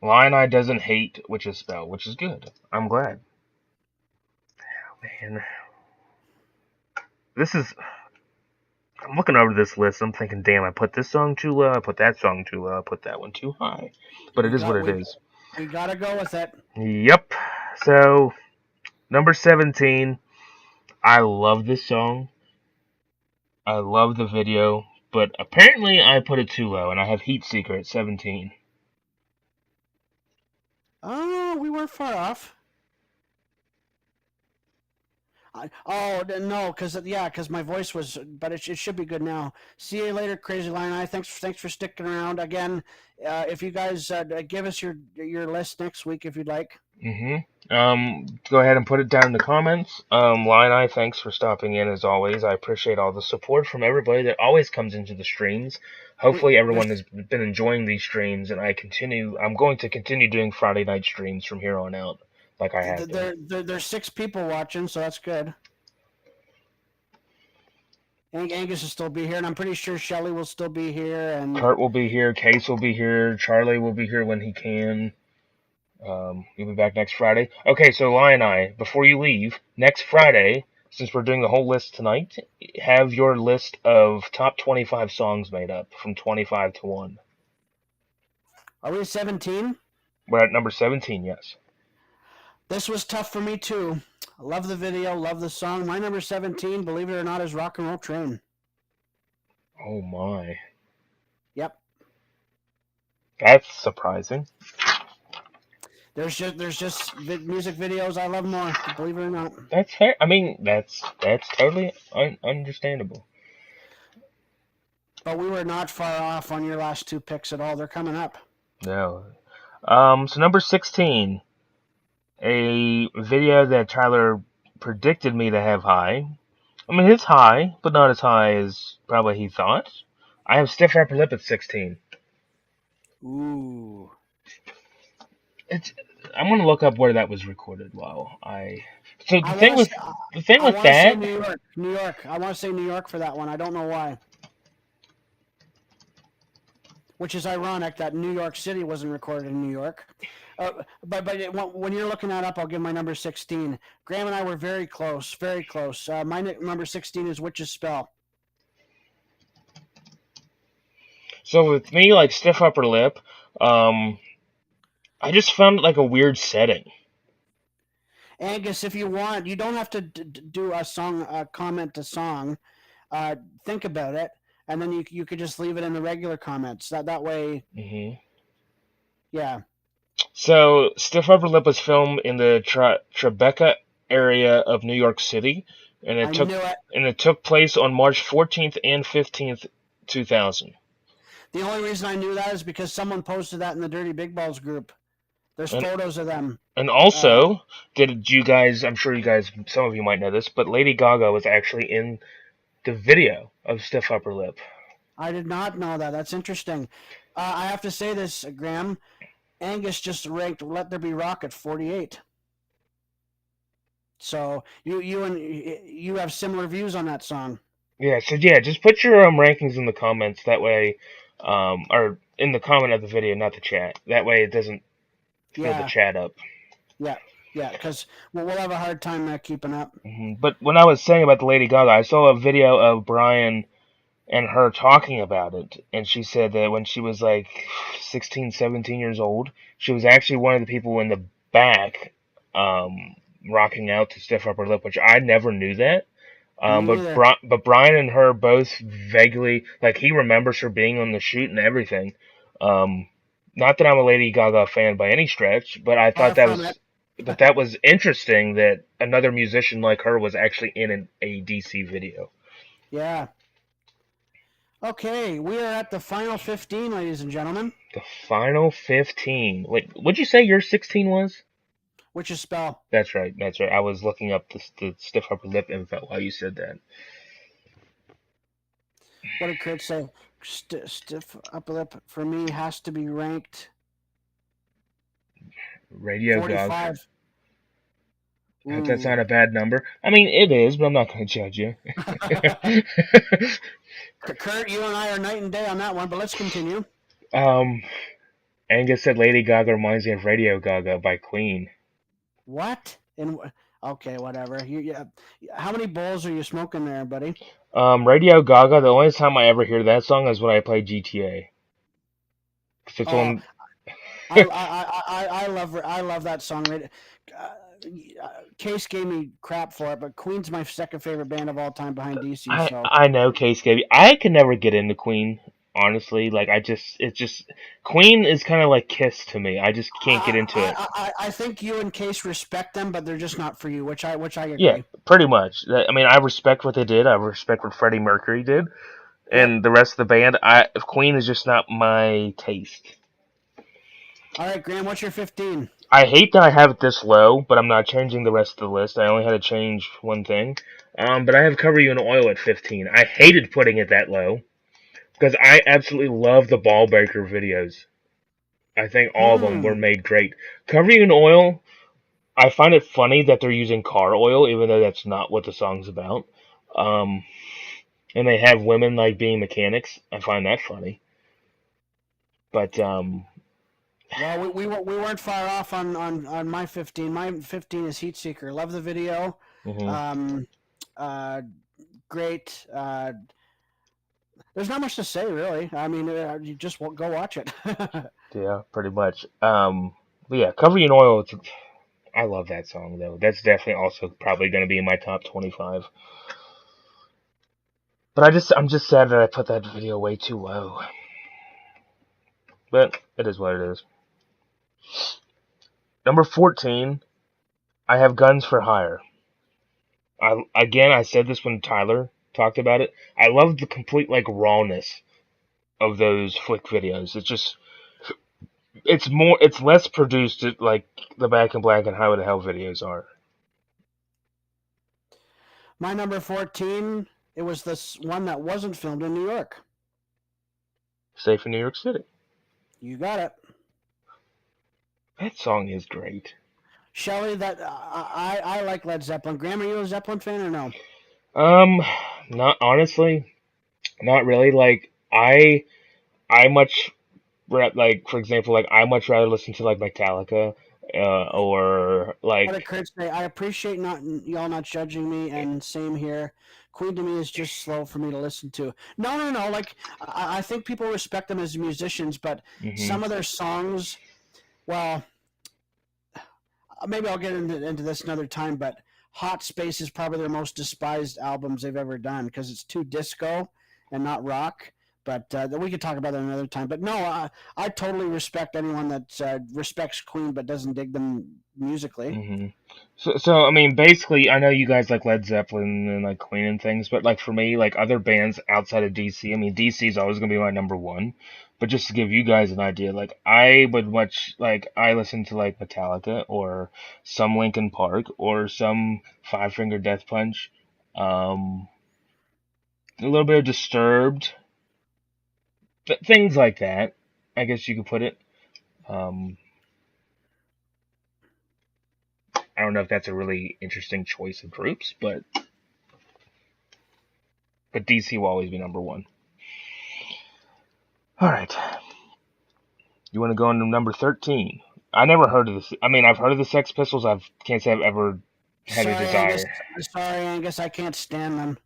Lion Eye doesn't hate Witch's Spell, which is good. I'm glad. Oh, man, I'm looking over this list. I'm thinking, damn, I put this song too low. I put that song too low. I put that one too high. But it is what it is. We gotta go with it. Yep. So, number 17. I love this song. I love the video. But apparently I put it too low. And I have Heat Seeker at 17. Oh, we weren't far off. No, because my voice was, but it should be good now. See you later, Crazy Lion Eye. Thanks for sticking around again. If you guys give us your list next week if you'd like. Go ahead and put it down in the comments. Lion Eye, thanks for stopping in as always. I appreciate all the support from everybody that always comes into the streams. Hopefully everyone has been enjoying these streams, and I'm going to continue doing Friday night streams from here on out, like I have been. There's 6 people watching, so that's good. Angus will still be here, and I'm pretty sure Shelly will still be here, and Kurt will be here, Case will be here, Charlie will be here when he can. You'll be back next Friday. Okay, so Lion Eye, before you leave, next Friday, since we're doing the whole list tonight, have your list of top 25 songs made up from 25 to 1. Are we 17? We're at number 17, yes. This was tough for me too. I love the video, love the song. My number 17, believe it or not, is Rock and Roll Train. Oh my. Yep. That's surprising. There's just music videos I love more, believe it or not. That's fair. I mean, that's totally understandable. But we were not far off on your last 2 picks at all. They're coming up. No. So number 16, a video that Tyler predicted me to have high. I mean, it's high, but not as high as probably he thought. I have Stiff Upper Lip at 16. Ooh. I'm gonna look up where that was recorded. While the I thing with that, New York. I want to say New York for that one. I don't know why. Which is ironic that New York City wasn't recorded in New York. But when you're looking that up, I'll give my number 16. Graham and I were very close, very close. My number 16 is Witch's Spell. So with me, like Stiff Upper Lip, I just found it like a weird setting. Angus, if you want, you don't have to do a song, comment to song. Think about it, and then you could just leave it in the regular comments. That way. Mm-hmm. Yeah. So Stiff Upper Lip was filmed in the Tribeca area of New York City, and it took place on March 14th and 15th, 2000. The only reason I knew that is because someone posted that in the Dirty Big Balls group. There's photos of them. And also, did you guys, I'm sure you guys, some of you might know this, but Lady Gaga was actually in the video of Stiff Upper Lip. I did not know that. That's interesting. I have to say this, Graham. Angus just ranked Let There Be Rock at 48. So you have similar views on that song. Yeah, so yeah, just put your rankings in the comments. That way, or in the comment of the video, not the chat. That way it doesn't fill the chat up. Yeah, because we'll have a hard time keeping up. Mm-hmm. But when I was saying about the Lady Gaga, I saw a video of Brian and her talking about it, and she said that when she was like 16, 17 years old, she was actually one of the people in the back rocking out to Stiff Upper Lip, which I never knew that. But Brian and her both vaguely, like, he remembers her being on the shoot and everything. Not that I'm a Lady Gaga fan by any stretch, but I thought that was interesting that another musician like her was actually in a DC video. Yeah. Okay, we are at the final 15, ladies and gentlemen. The final 15. Wait, what'd you say your 16 was? Witch's Spell. That's right. I was looking up the Stiff Upper Lip info while you said that. What did Kurt say? Stiff Upper Lip for me has to be ranked Radio 45. Gaga. That's not a bad number. I mean, it is, but I'm not going to judge you. Kurt, you and I are night and day on that one, but let's continue. Angus said Lady Gaga reminds me of Radio Gaga by Queen. What? Okay, whatever. How many bowls are you smoking there, buddy? Radio Gaga, the only time I ever hear that song is when I play GTA. It's on... I love that song. Case gave me crap for it, but Queen's my second favorite band of all time behind DC. I know Case gave you. I can never get into Queen. honestly. Like it's just Queen is kind of like Kiss to me. I just can't get into it. I think you and Case respect them, but they're just not for you, which I Yeah, agree. pretty much. I mean, I respect what they did. I respect what Freddie Mercury did, Yep. and the rest of the band. Queen is just not my taste. All right, Graham, what's your 15? I hate that I have it this low, but I'm not changing the rest of the list. I only had to change one thing. But I have Cover You in Oil at 15. I hated putting it that low because I absolutely love the Ball Breaker videos. I think all of them were Hmm. made great. Cover You in Oil, I find it funny that they're using car oil, even though that's not what the song's about. Um, and they have women like being mechanics. I find that funny. But Well, we weren't far off on my 15. My 15 is Heat Seeker. Love the video. mhm, Um, uh, great. There's not much to say, really. I mean, you just go watch it. yeah, pretty much. But yeah, Cover You in Oil. I love that song though. That's definitely also probably going to be in my top 25. But I'm just sad that I put that video way too low. But it is what it is. Number 14, I have Guns for Hire. I said this when Tyler talked about it. I love the complete like rawness of those Flick videos. It's less produced like the Back in Black and Highway to Hell videos are. My number 14, it was this one that wasn't filmed in New York. Safe in New York City. You got it. That song is great. Shelly, that I like Led Zeppelin. Graham, are you a Zeppelin fan or no? Um, not honestly, not really. Like I much like for example, like I much rather listen to like Metallica, or What like occurred today, I appreciate not y'all not judging me, and same here. Queen to me is just slow for me to listen to. No. Like I think people respect them as musicians, but hmm some of their songs, well, maybe I'll get into this another time. But Hot Space is probably their most despised albums they've ever done because it's too disco and not rock. But we could talk about that another time. But no, I totally respect anyone that respects Queen but doesn't dig them musically. hmm so I mean, basically, I know you guys like Led Zeppelin and like Queen and things, but like for me, like other bands outside of DC, I mean, DC is always gonna be my number one. But just to give you guys an idea, like I would much like I listen to like Metallica or some Linkin Park or some Five Finger Death Punch, um, a little bit of Disturbed, things like that. I guess you could put it. Um, I don't know if that's a really interesting choice of groups, but DC will always be number one. All right, you want to go into number 13? I never heard of this. I mean, I've heard of the Sex Pistols. I can't say I've ever had a Sorry, Angus. desire. Sorry, Angus. I can't stand them.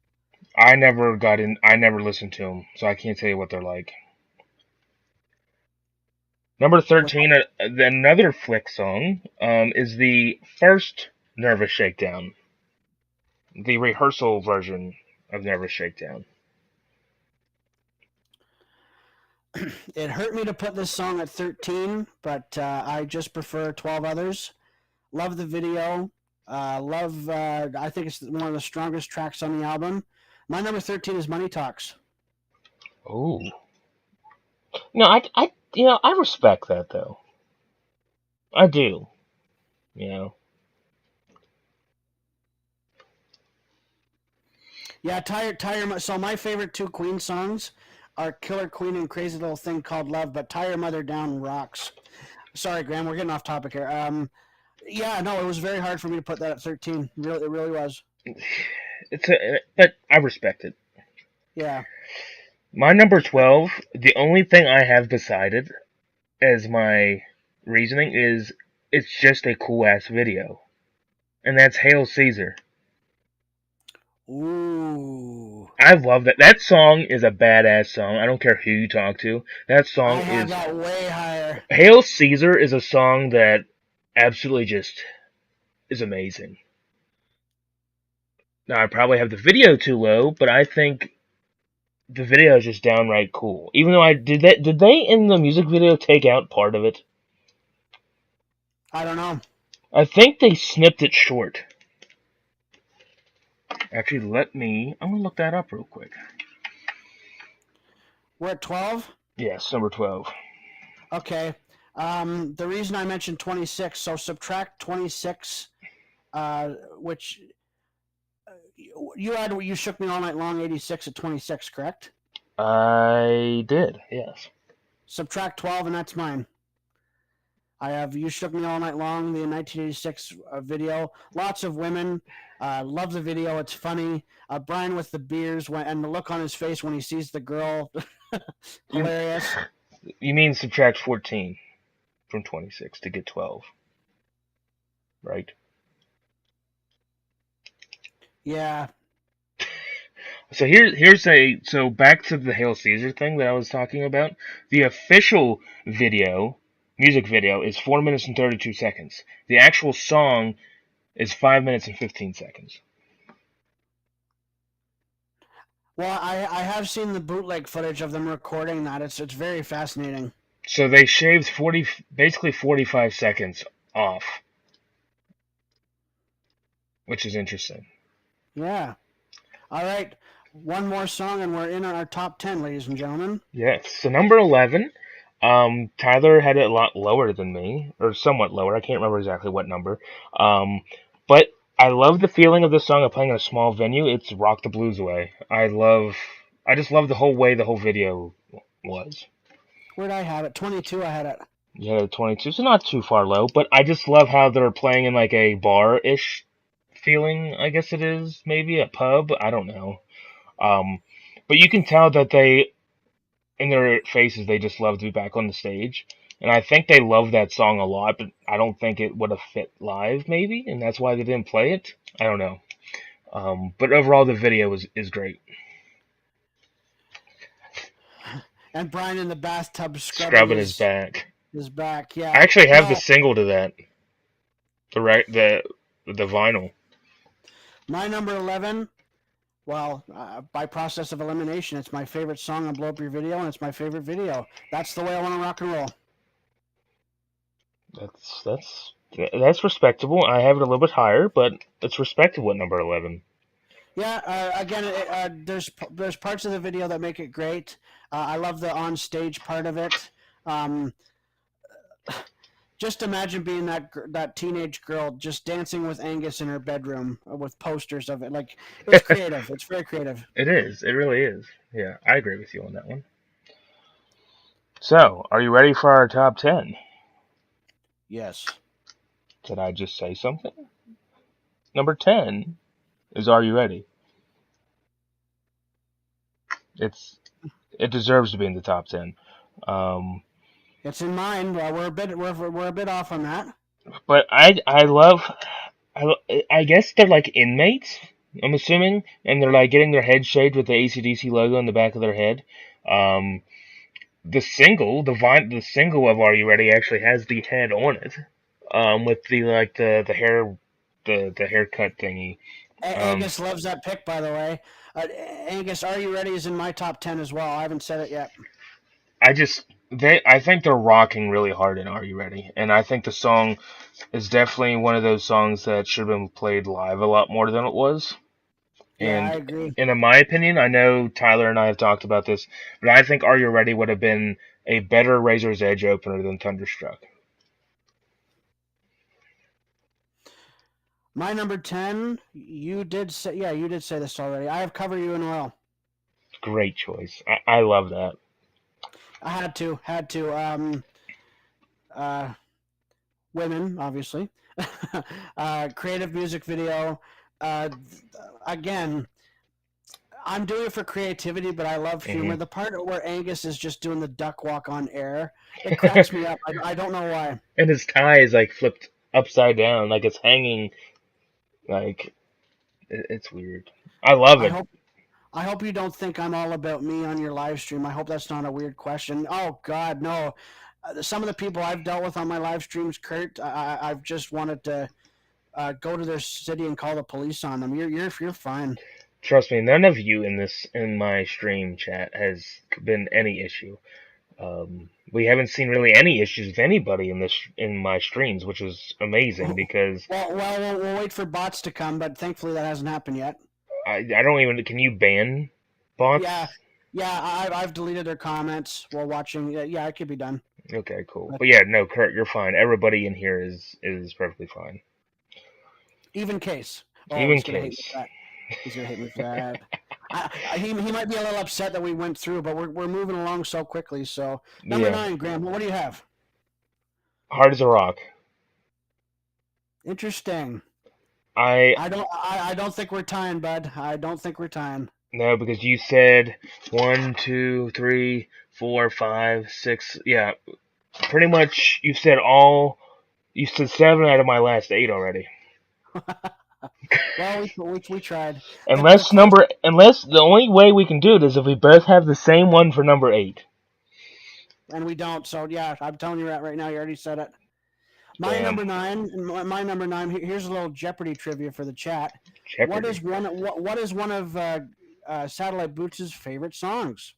I never got in. I never listened to them, so I can't tell you what they're like. Number Well, 13, another Flick song, is the first Nervous Shakedown, the rehearsal version of Nervous Shakedown. it hurt me to put this song at 13, but I just prefer 12 others. Love the video. Love. I think it's one of the strongest tracks on the album. My number 13 is Money Talks. Oh, no, I respect that though. I do. You know. Yeah, Tire. So my favorite two Queen songs are Killer Queen and Crazy Little Thing Called Love, but Tie Your Mother Down rocks. Sorry, Graham, we're getting off topic here. Yeah, no, it was very hard for me to put that at 13. It really was. But I respect it. Yeah. My number 12, the only thing I have decided as my reasoning is it's just a cool ass video. And that's Hail Caesar. Ooh. I love that. That song is a badass song. I don't care who you talk to. That I song have is. that way higher. Hail Caesar is a song that absolutely just is amazing. Now, I probably have the video too low, but I think the video is just downright cool. Even though did they in the music video take out part of it? I don't know. I think they snipped it short. Actually, I'm gonna look that up real quick. We're at 12? Yes, number 12. Okay. The reason I mentioned 26, so subtract 26, which you shook me all night long 86 at 26, correct? I did, yes. Subtract 12, and that's mine. I have You Shook Me All Night Long, the 1986 video. Lots of women. Love the video. It's funny. Brian with the beers and the look on his face when he sees the girl. Hilarious. You mean subtract 14 from 26 to get 12, right? Yeah. So so back to the Hail Caesar thing that I was talking about. The official music video, is 4 minutes and 32 seconds. The actual song is 5 minutes and 15 seconds. Well, I have seen the bootleg footage of them recording that. It's very fascinating. So they shaved basically 45 seconds off, which is interesting. Yeah. All right. One more song and we're in on our top 10, ladies and gentlemen. Yes. So number 11, Tyler had it a lot lower than me, or somewhat lower. I can't remember exactly what number. But I love the feeling of this song of playing in a small venue. It's Rock the Blues Away. I just love the whole way the whole video was. Where'd I have it? 22 I had it. Yeah, 22, so not too far low, but I just love how they're playing in like a bar-ish feeling, I guess it is, maybe a pub, I don't know. But you can tell that in their faces, they just love to be back on the stage. And I think they love that song a lot, but I don't think it would have fit live, maybe, and that's why they didn't play it. I don't know. But overall, the video is great. And Brian in the bathtub Scrubbing his back. His back, yeah. I actually have the single to that. The vinyl. My number 11, well, by process of elimination, it's my favorite song on Blow Up Your Video, and it's my favorite video. That's the way I want to rock and roll. That's respectable. I have it a little bit higher, but it's respectable at number 11. Yeah, again, there's parts of the video that make it great. I love the on-stage part of it. Just imagine being that teenage girl just dancing with Angus in her bedroom with posters of it. Like, it was creative. It's very creative. It is. It really is. Yeah, I agree with you on that one. So, are you ready for our top 10? Yes. Did I just say something? Number 10 is Are You Ready? It deserves to be in the top 10. It's in mine. We're a bit off on that. But I guess they're like inmates, I'm assuming, and they're like getting their head shaved with the AC/DC logo on the back of their head. The single of Are You Ready actually has the head on it, with the hair, the haircut thingy. Angus loves that pick, by the way. Angus, Are You Ready is in my top 10 as well. I haven't said it yet. I think they're rocking really hard in Are You Ready? And I think the song is definitely one of those songs that should have been played live a lot more than it was. Yeah, I agree. And in my opinion, I know Tyler and I have talked about this, but I think Are You Ready would have been a better Razor's Edge opener than Thunderstruck. My number 10, you did say this already. I have Cover You in Oil. Great choice. I love that. I had to. Women, obviously. Creative music video. Again, I'm doing it for creativity, but I love humor. The part where Angus is just doing the duck walk on air, it cracks me up. I don't know why. And his tie is like flipped upside down, like it's hanging. Like, it's weird. I love it. I hope you don't think I'm all about me on your live stream. I hope that's not a weird question. Oh, God, no. Some of the people I've dealt with on my live streams, Kurt, I've just wanted to go to their city and call the police on them. You're fine. Trust me, none of you in my stream chat has been any issue. We haven't seen really any issues with anybody in my streams, which is amazing because We'll wait for bots to come, but thankfully that hasn't happened yet. I don't even. Can you ban bots? Yeah, yeah, I've deleted their comments while watching. Yeah, it could be done. Okay, cool. But But yeah, no, Kurt, you're fine. Everybody in here is perfectly fine. even case. Oh, Even he's gonna hate me case. for that. He's gonna hate me for that. He might be a little upset that we went through, but we're moving along so quickly. So number Yeah, 9, Graham. What do you have? hard as a rock. Interesting. I I don't think we're tying, bud. I don't think we're tying. No, because you said 1, 2, 3, 4, 5, 6. Yeah, pretty much. You said all. You said 7 out of my last 8 already. Well, we tried. The Unless close, unless the only way we can do it is if we both have the same one for number 8. and we don't. So yeah, I'm telling you that right now. You already said it. My Damn. number 9. My number 9. Here's a little Jeopardy trivia for the chat. What Jeopardy. is one of Satellite Boots' favorite songs?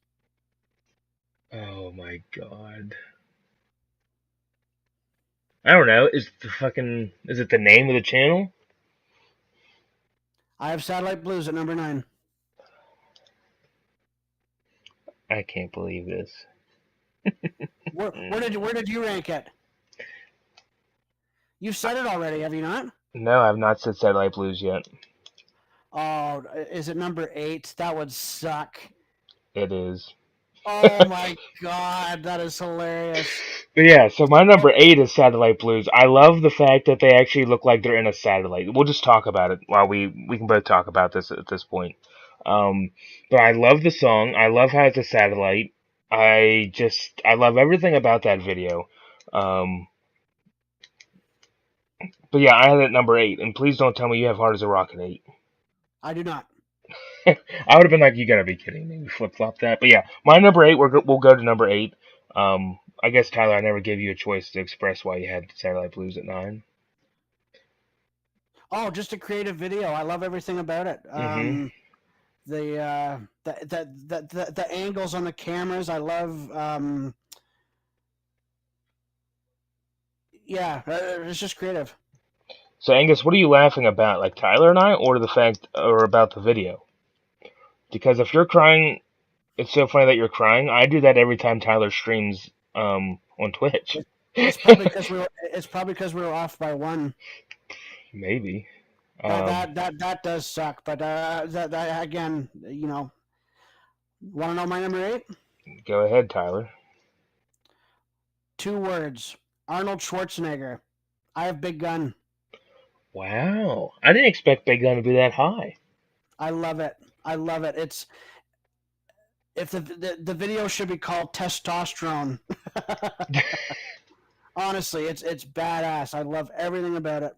Oh my god. I don't know. Is it the name of the channel? I have Satellite Blues at number 9. I can't believe this. Where did you rank it? You said it already, have you not? No, I've not said Satellite Blues yet. Oh, is it number 8? That would suck. It is. Oh my god, that is hilarious. But yeah, so my number 8 is Satellite Blues. I love the fact that they actually look like they're in a satellite. We'll just talk about it while we can both talk about this at this point. Um, but I love the song. I love how it's a satellite. I love everything about that video. Um, but yeah, I had it at number 8, and please don't tell me you have Hard as a Rock at 8. I do not. I would have been like, you gotta be kidding me. We flip flop that. But yeah, my number 8, we'll go to number 8. I guess, Tyler, I never gave you a choice to express why you had Satellite Blues at 9. Oh, just a creative video. I love everything about it. Mm-hmm. The angles on the cameras. I love. Yeah, it's just creative. So, Angus, what are you laughing about? Like Tyler and I, or about the video? Because if you're crying, it's so funny that you're crying. I do that every time Tyler streams on Twitch. It's probably because we were off by 1. Maybe. That does suck. But that again, want to know my number 8? Go ahead, Tyler. 2 words. Arnold Schwarzenegger. I have Big Gun. Wow, I didn't expect Big Gun to be that high. I love it. I love it. It's if the video should be called Testosterone. Honestly, it's badass. I love everything about it.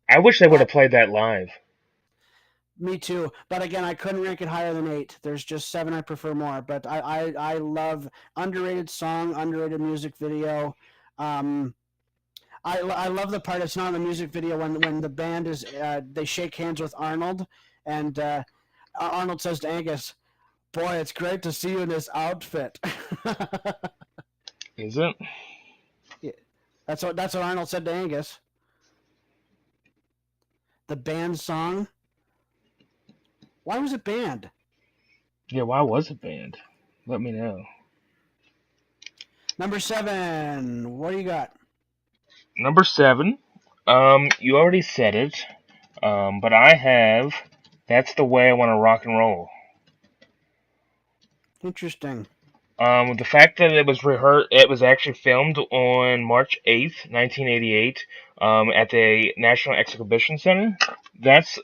I wish they would have played that live. Me too. But again, I couldn't rank it higher than 8. There's just 7 I prefer more. But I love underrated song, underrated music video. I love the part. It's not in the music video when the band is they shake hands with Arnold, and Arnold says to Angus, "Boy, it's great to see you in this outfit." Is it? Yeah, that's what Arnold said to Angus. The band song. Why was it banned? Yeah, why was it banned? Let me know. Number 7. What do you got? Number 7. You already said it. But I have That's the Way I Want to Rock and Roll. Interesting. The fact that it was actually filmed on March 8th, 1988, at the National Exhibition Center. That's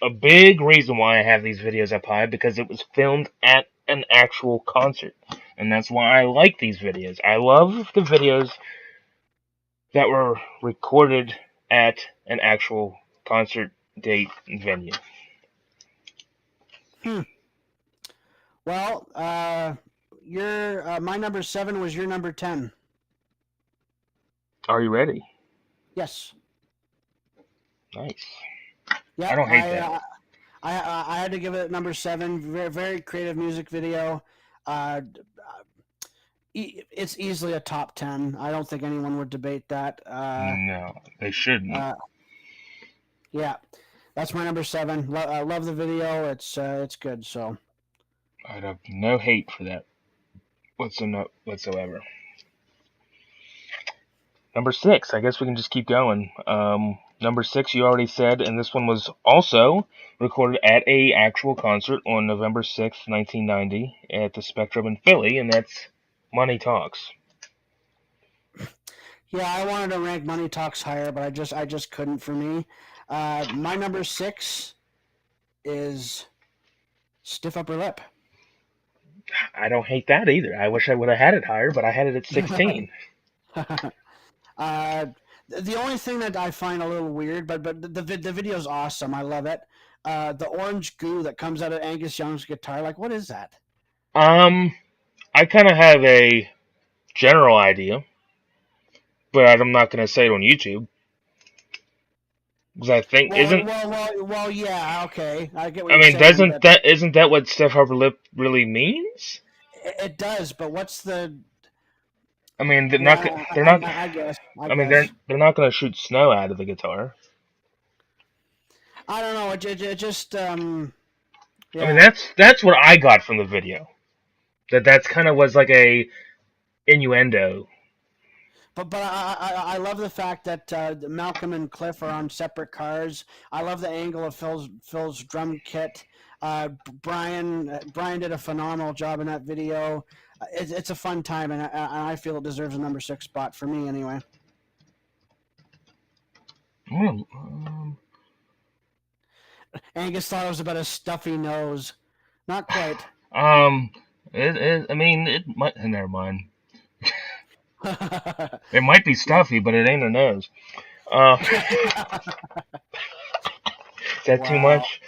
a big reason why I have these videos up high, because it was filmed at an actual concert. And that's why I like these videos. I love the videos that were recorded at an actual concert date venue. Well, your my number 7 was your number 10. Are you ready? Yes. Nice. Yeah, I don't hate that. I had to give it number 7. Very, very creative music video. Uh, it's easily a top 10. I don't think anyone would debate that. No, they shouldn't. Yeah, that's my number 7. I love the video. It's good. So I'd have no hate for that whatsoever. Number 6, I guess we can just keep going. Number 6, you already said, and this one was also recorded at a actual concert on November 6th, 1990 at the Spectrum in Philly, and that's Money Talks. yeah, I wanted to rank Money Talks higher, but I just couldn't for me. My number 6 is Stiff Upper Lip. I don't hate that either. I wish I would have had it higher, but I had it at 16. The only thing that I find a little weird, but the video's awesome. I love it. The orange goo that comes out of Angus Young's guitar, like what is that? I kind of have a general idea, but I'm not going to say it on YouTube. Because I think well, yeah, okay, I get what I you're mean, saying. isn't that what Stiff Upper Lip really means? It does, but what's the? I mean, they're not. Yeah, They're not. I guess. I mean, they're not going to shoot snow out of the guitar. I don't know. It just. Yeah. I mean, that's what I got from the video. That's kind of was like a innuendo. But I love the fact that Malcolm and Cliff are on separate cars. I love the angle of Phil's drum kit. Brian did a phenomenal job in that video. It's a fun time, and I feel it deserves a number 6 spot for me anyway. Angus thought it was about a stuffy nose. Not quite. I mean, it might. Never mind. It might be stuffy, but it ain't a nose. Is that too much?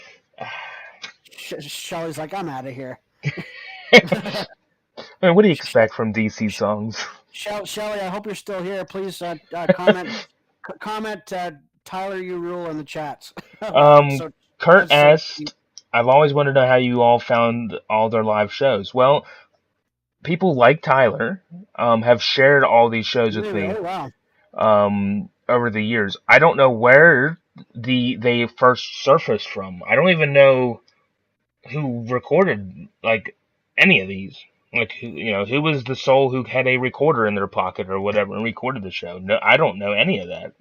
Shelly's like, I'm out of here. Man, what do you expect from DC songs? Shelly, I hope you're still here. Please comment Tyler, you rule in the chats. Kurt asked, I've always wanted to know how you all found all their live shows. Well, people like Tyler have shared all these shows with me over the years. I don't know where they first surfaced from. I don't even know who recorded like any of these. Like who was the soul who had a recorder in their pocket or whatever and recorded the show. No, I don't know any of that.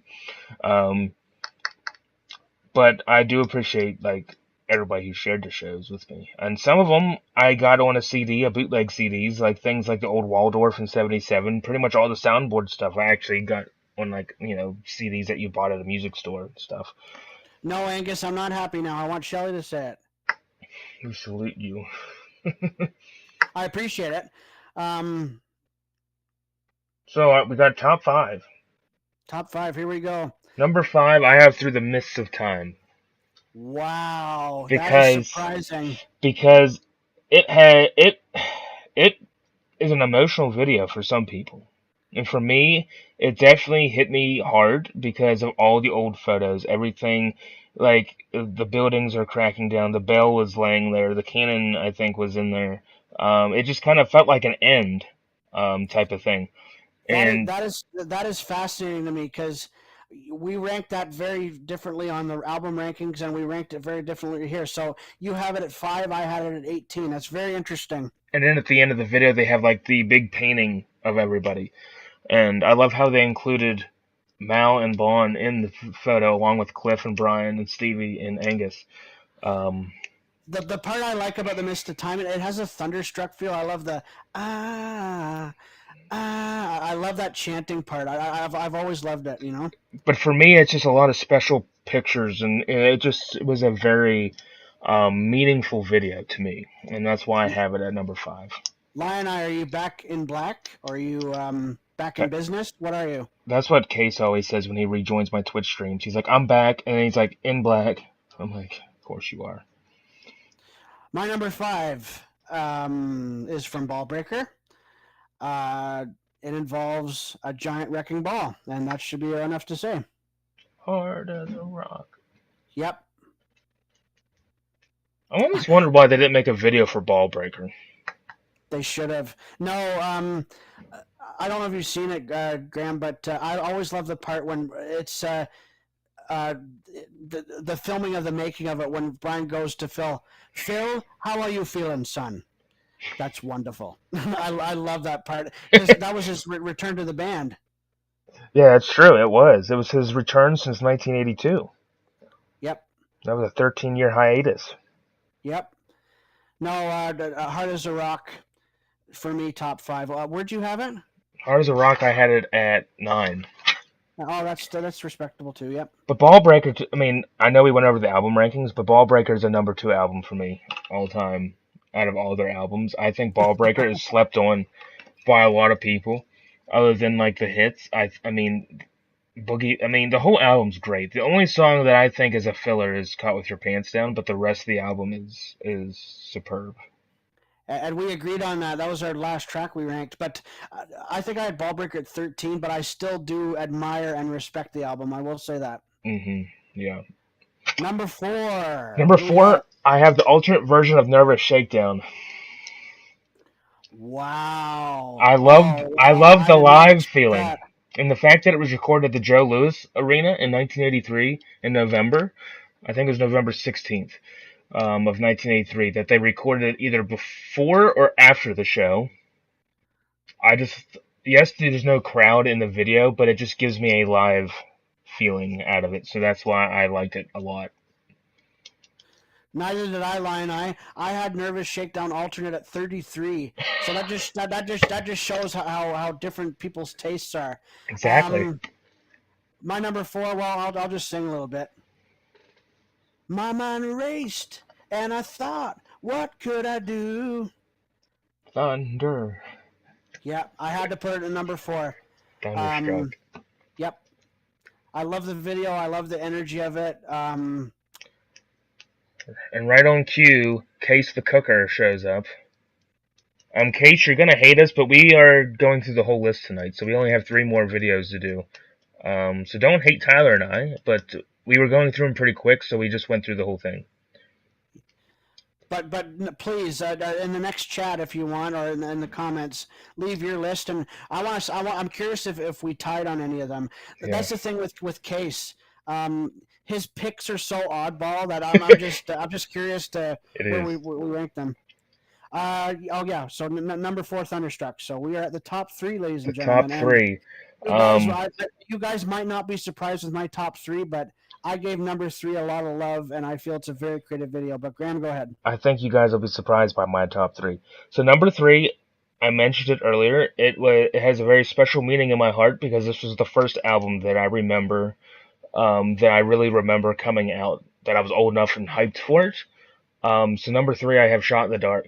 But I do appreciate like everybody who shared the shows with me, and some of them I got on a bootleg CDs, like things like the old Waldorf in '77. Pretty much all the soundboard stuff I actually got on like CDs that you bought at a music store and stuff. No, Angus, I'm not happy now. I want Shelly to say it. We salute you. I appreciate it. So we got top 5. Top 5. Here we go. Number 5, I have Through the Mists of Time. Wow, that is surprising. Because it is an emotional video for some people. And for me, it definitely hit me hard because of all the old photos. Everything, like, the buildings are cracking down. The bell was laying there. The cannon, I think, was in there. It just kind of felt like an end type of thing. That is fascinating to me because we ranked that very differently on the album rankings, and we ranked it very differently here. So you have it at 5, I had it at 18. That's very interesting. And then at the end of the video, they have like the big painting of everybody. And I love how they included Mal and Bon in the photo along with Cliff and Brian and Stevie and Angus. The part I like about the Mist of Time, it has a Thunderstruck feel. I love the I love that chanting part. I've always loved it, But for me, it's just a lot of special pictures, and it was a very meaningful video to me, and that's why I have it at number 5. Lion Eye, are you back in black? Or are you back in business? What are you? That's what Case always says when he rejoins my Twitch streams. He's like, I'm back, and then he's like, in black. I'm like, of course you are. My number 5 is from Ballbreaker. It involves a giant wrecking ball, and that should be enough to say. Hard as a rock. Yep. I almost wondered why they didn't make a video for Ball Breaker. They should have. No, I don't know if you've seen it, Graham, but I always love the part when it's uh, the filming of the making of it when Brian goes to Phil. Phil, how are you feeling, son? That's wonderful. I love that part because that was his return to the band. Yeah, that's true. It was. It was his return since 1982. Yep, That was a 13-year hiatus. yep. No, Hard as a Rock for me, top five. Where'd you have it? Hard as a Rock, I had it at 9. Oh, that's respectable too. Yep. But Ball Breaker, I mean, I know we went over the album rankings, but Ball Breaker is a number 2 album for me all time out of all their albums. I think Ball Breaker is slept on by a lot of people, other than like the hits. I mean, Boogie. I mean, the whole album's great. The only song that I think is a filler is "Caught with Your Pants Down," but the rest of the album is superb. And we agreed on that. That was our last track we ranked. But I think I had Ballbreaker at 13, but I still do admire and respect the album. I will say that. Yeah. Number 4. Number 4, I have the alternate version of "Nervous Shakedown." Wow. I loved the live feeling. That. And the fact that it was recorded at the Joe Louis Arena in 1983 in November, I think it was November 16th of 1983, that they recorded it either before or after the show. Yes, there's no crowd in the video, but it just gives me a live feeling out of it. So that's why I liked it a lot. Neither did I, Lion Eye. I had Nervous Shakedown alternate at 33. So that just shows how different people's tastes are. Exactly. My number 4. Well, I'll just sing a little bit. My mind raced, and I thought, what could I do? Thunder. Yeah, I had to put it at number 4. Thunderstruck. Yep. I love the video. I love the energy of it. And right on cue, Case the Cooker shows up. Case, you're gonna hate us, but we are going through the whole list tonight, so we only have 3 more videos to do. So don't hate Tyler and I, but we were going through them pretty quick, so we just went through the whole thing. But please, in the next chat, if you want, or in the comments, leave your list. And I'm curious if we tied on any of them. Yeah. That's the thing with Case. His picks are so oddball that I'm just curious to where we rank them. So number 4, Thunderstruck. So we are at the top 3, ladies and gentlemen. Top 3. You guys might not be surprised with my top 3, but I gave number 3 a lot of love, and I feel it's a very creative video. But Graham, go ahead. I think you guys will be surprised by my top 3. So number 3, I mentioned it earlier. It has a very special meaning in my heart because this was the first album that I remember, that I really remember coming out, that I was old enough and hyped for it. So number 3, I have Shot in the Dark.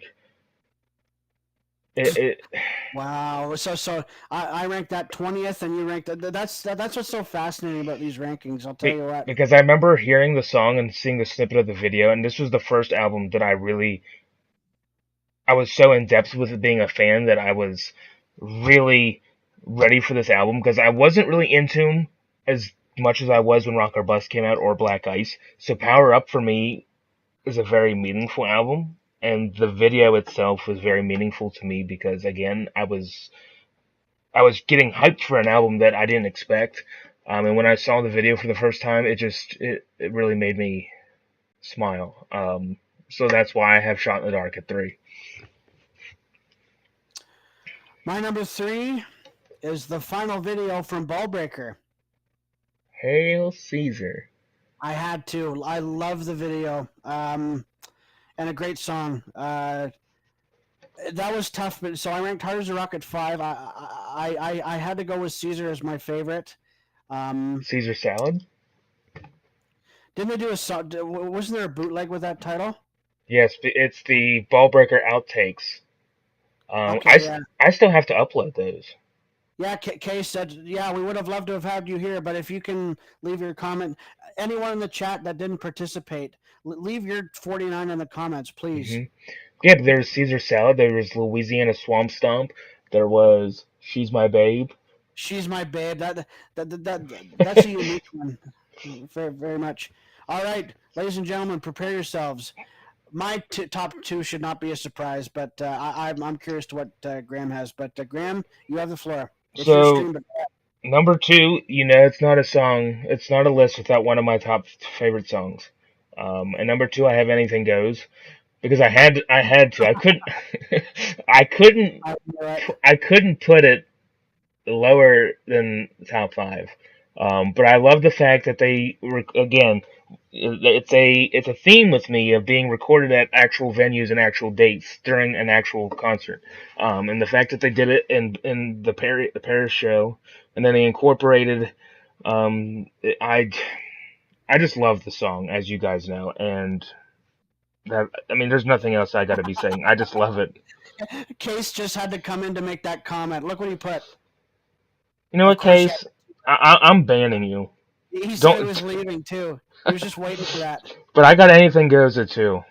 Wow. So I ranked that 20th, and you ranked that's what's so fascinating about these rankings. I'll tell you what. Because I remember hearing the song and seeing the snippet of the video, and this was the first album that I was so in depth with it, being a fan, that I was really ready for this album, because I wasn't really into him as much as I was when Rock or Bust came out or Black Ice. So Power Up for me is a very meaningful album. And the video itself was very meaningful to me because, again, I was getting hyped for an album that I didn't expect. And when I saw the video for the first time, it really made me smile. So that's why I have Shot in the Dark at 3. My number 3 is the final video from Ballbreaker. Hail Caesar. I had to. I love the video. And a great song. That was tough, but so I ranked Hard as a Rock at 5. I had to go with Caesar as my favorite. Caesar Salad? Didn't they do wasn't there a bootleg with that title? Yes, it's the Ballbreaker outtakes. I still have to upload those. Yeah, Kay said, yeah, we would have loved to have had you here, but if you can leave your comment, anyone in the chat that didn't participate, leave your 49 in the comments, please. Mm-hmm. Yeah, but there's Caesar Salad, there was Louisiana Swamp Stomp, there was She's My Babe. She's My Babe, that's a unique one, very, very much. All right, ladies and gentlemen, prepare yourselves. My top two should not be a surprise, but I'm curious to what Graham has. But Graham, you have the floor. It's your So stream. But number two, it's not a song. It's not a list without one of my top favorite songs. And number two, I have Anything Goes because I had to. I couldn't. I couldn't. I know that. I couldn't put it lower than top five. But I love the fact that again, it's a theme with me of being recorded at actual venues and actual dates during an actual concert. And the fact that they did it in the Paris show, and then they incorporated. Um, I I just love the song, as you guys know, and there's nothing else I got to be saying. I just love it. Case just had to come in to make that comment. Look what he put. You know Of what, course, yeah. Case? I'm banning you. He said he Don't. was leaving too. He was just waiting for that. But I got Anything Goes at two.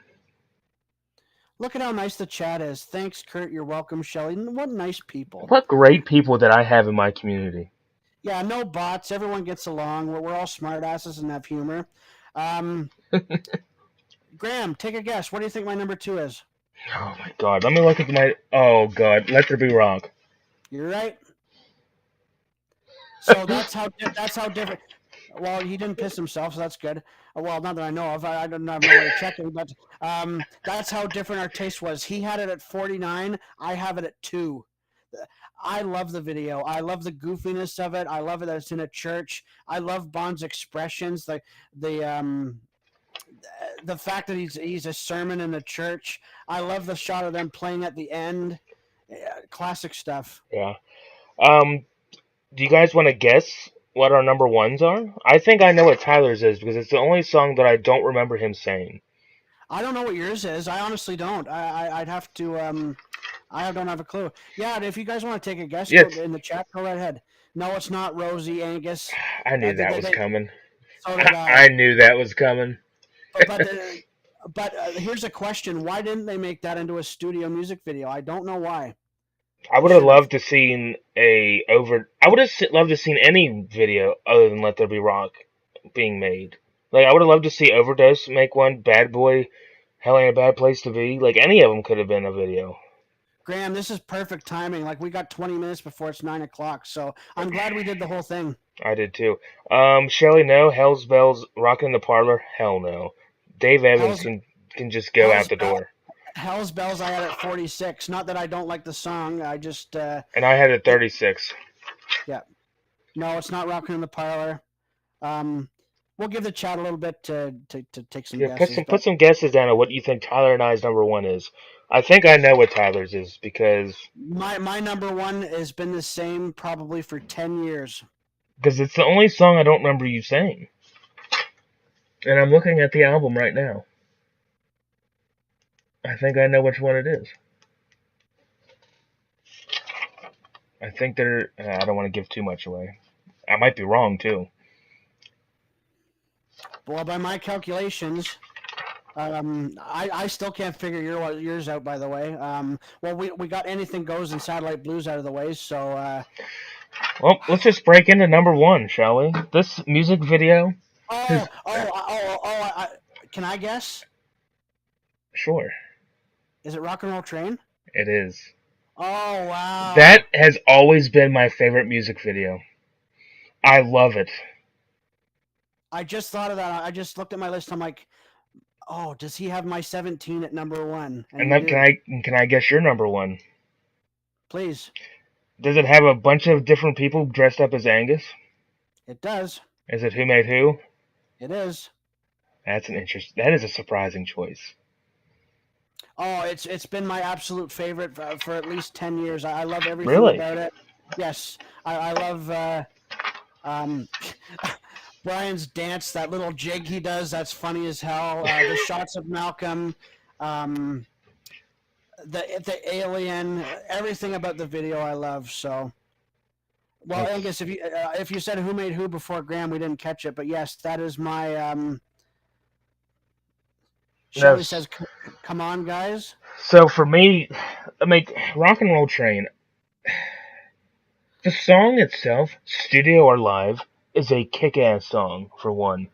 Look at how nice the chat is. Thanks, Kurt. You're welcome, Shelly. What nice people. What great people that I have in my community. Yeah, no bots. Everyone gets along. We're all smartasses and have humor. Graham, take a guess. What do you think my number two is? Oh my God. Let me look at my. Oh God. Let There Be Rock. You're right. So that's how different. Well, he didn't piss himself, so that's good. Well, not that I know of. I don't have no way of checking, but that's how different our taste was. He had it at 49. I have it at 2. I love the video. I love the goofiness of it. I love it that it's in a church. I love Bond's expressions, the fact that he's a sermon in a church. I love the shot of them playing at the end. Yeah, classic stuff. Yeah. Um. Do you guys want to guess what our number ones are? I think I know what Tyler's is because it's the only song that I don't remember him saying. I don't know what yours is. I honestly don't. I'd have to. I don't have a clue. Yeah, if you guys want to take a guess, go Yes. in the chat. Go right ahead. No, it's not Rosie Angus. I knew that was coming. So did I knew that was coming. But here's a question: why didn't they make that into a studio music video? I don't know why. I would have loved to seen I would have loved to seen any video other than Let There Be Rock being made. Like I would have loved to see Overdose make one. Bad Boy, Hell Ain't a Bad Place to Be. Like any of them could have been a video. Graham, this is perfect timing. Like we got 20 minutes before it's 9 o'clock, so I'm glad we did the whole thing. I did too. Shelly, no. Hell's Bells, Rockin' the Parlor, hell no. Dave Evans can just go out the door. Hell's Bells, I had at 46. Not that I don't like the song. I just. And I had it 36. Yeah. No, it's not Rockin' in the Parlor. We'll give the chat a little bit to take some guesses. Put some guesses down on what you think Tyler and I's number one is. I think I know what Tyler's is because my number one has been the same probably for 10 years. Because it's the only song I don't remember you saying. And I'm looking at the album right now. I think I know which one it is. I think I don't want to give too much away. I might be wrong too. Well, by my calculations, I still can't figure yours out. By the way, well, we got Anything Goes and Satellite Blues out of the way, so. Well, let's just break into number one, shall we? This music video. Can I guess? Sure. Is it Rock and Roll Train? It is. Oh, wow. That has always been my favorite music video. I love it. I just thought of that. I just looked at my list. I'm like, oh, does he have my 17 at number one? And then can I guess your number one? Please. Does it have a bunch of different people dressed up as Angus? It does. Is it Who Made Who? It is. That is a surprising choice. Oh, it's been my absolute favorite for at least 10 years. I love everything about it. Yes, I love Brian's dance, that little jig he does. That's funny as hell. The shots of Malcolm, the alien, everything about the video I love. So, well, Angus, if you said Who Made Who before Graham, we didn't catch it, but yes, that is my. Shelley says, "Come on, guys." So for me, Rock and Roll Train. The song itself, studio or live, is a kick-ass song. For one,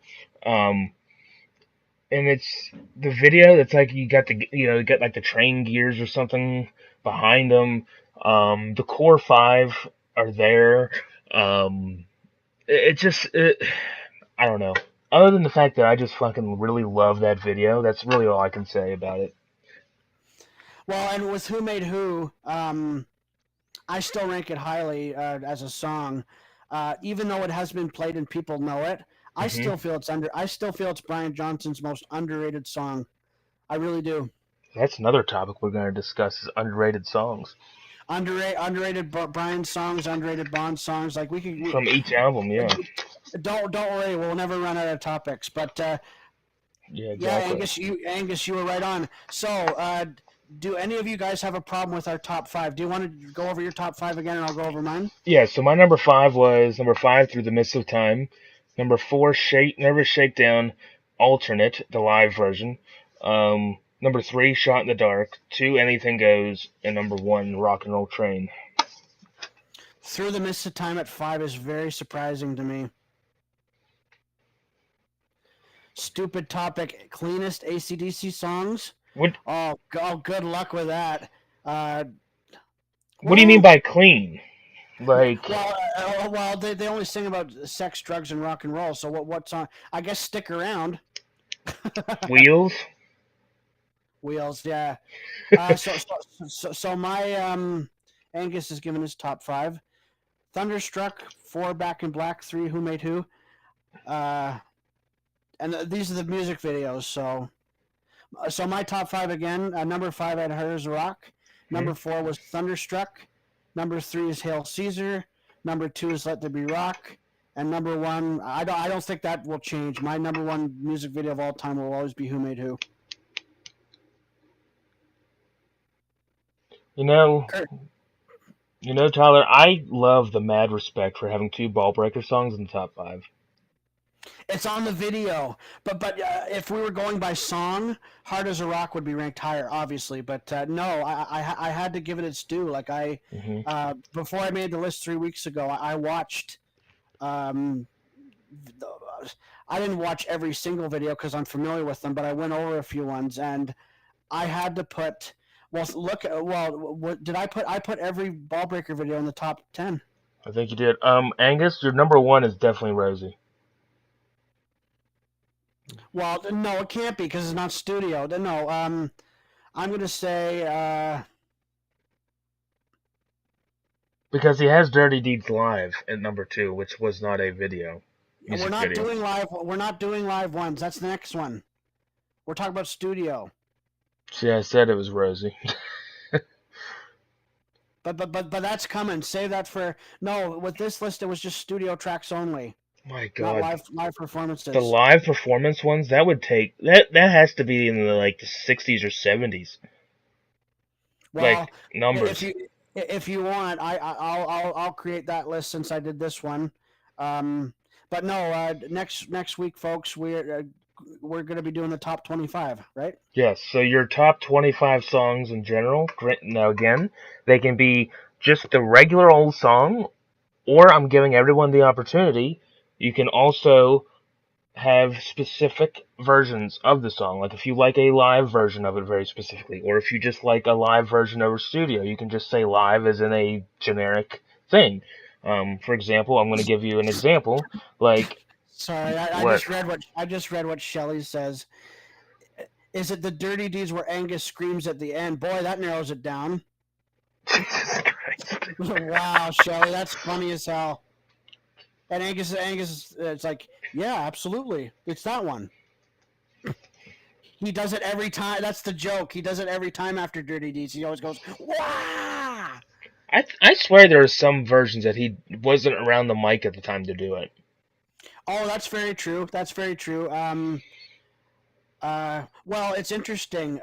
and it's the video. It's like you got you got like the train gears or something behind them. The core five are there. Um, it just, I don't know. Other than the fact that I just fucking really love that video, that's really all I can say about it. Well, and with Who Made Who, I still rank it highly as a song, even though it has been played and people know it. I Hmm. still feel it's under. I still feel it's Brian Johnson's most underrated song. I really do. That's another topic we're going to discuss is underrated songs Underrated Brian songs, underrated Bond songs. Like from each album. Yeah, don't worry, we'll never run out of topics. But yeah, yeah, exactly. Angus, you were right on. So, do any of you guys have a problem with our top five? Do you want to go over your top five again, and I'll go over mine? Yeah, so my number five was number five, Through the Mist of Time. Number four, Nervous Shakedown, alternate, the live version. Number three, Shot in the Dark. Two, Anything Goes, and number one, Rock and Roll Train. Through the Mist of Time at five is very surprising to me. Stupid topic. Cleanest AC/DC songs. What Good luck with that. What do you mean by clean? Like They only sing about sex, drugs, and rock and roll. So what song? I guess Stick Around. Wheels? Wheels, yeah. So my Angus is giving his top five. Thunderstruck, 4, Back in Black, 3, Who Made Who. And these are the music videos. So my top five again. Number 5 I had Hard as a Rock. Number 4 was Thunderstruck. Number 3 is Hail Caesar. Number 2 is Let There Be Rock. And number 1, I don't think that will change. My number 1 music video of all time will always be Who Made Who. You know, Kurt. Tyler, I love the Mad Respect for having two Ball Breaker songs in the top five. It's on the video, but if we were going by song, "Hard as a Rock" would be ranked higher, obviously. But no, I had to give it its due. Like before I made the list 3 weeks ago, I watched. I didn't watch every single video because I'm familiar with them, but I went over a few ones, and I had to put. Well, look. Well, what did I put? I put every Ball Breaker video in the top 10. I think you did. Angus, your number one is definitely Rosie. Well, no, it can't be because it's not studio. No, I'm gonna say. Because he has Dirty Deeds Live at number two, which was not a video. We're not doing live. We're not doing live ones. That's the next one. We're talking about studio. See, I said it was Rosie. But that's coming. Save that for no. With this list, it was just studio tracks only. My God, not live performances. The live performance ones that would take that has to be in the the 60s or 70s. Well, like numbers. If you want, I'll create that list since I did this one. But no, next week, folks, we're going to be doing the top 25, right? Yes. So your top 25 songs in general. Now again, they can be just the regular old song, or I'm giving everyone the opportunity. You can also have specific versions of the song. Like if you like a live version of it very specifically, or if you just like a live version over studio, you can just say live as in a generic thing. For example, I'm going to give you an example. Like, sorry, I just read what Shelley says. Is it the Dirty Deeds where Angus screams at the end? Boy, that narrows it down. Jesus Christ! Wow, Shelley, that's funny as hell. And Angus, it's like, yeah, absolutely, it's that one. He does it every time. That's the joke. He does it every time after Dirty Deeds. He always goes, "Wah!" I swear there are some versions that he wasn't around the mic at the time to do it. Oh, that's very true. That's very true. Well, it's interesting.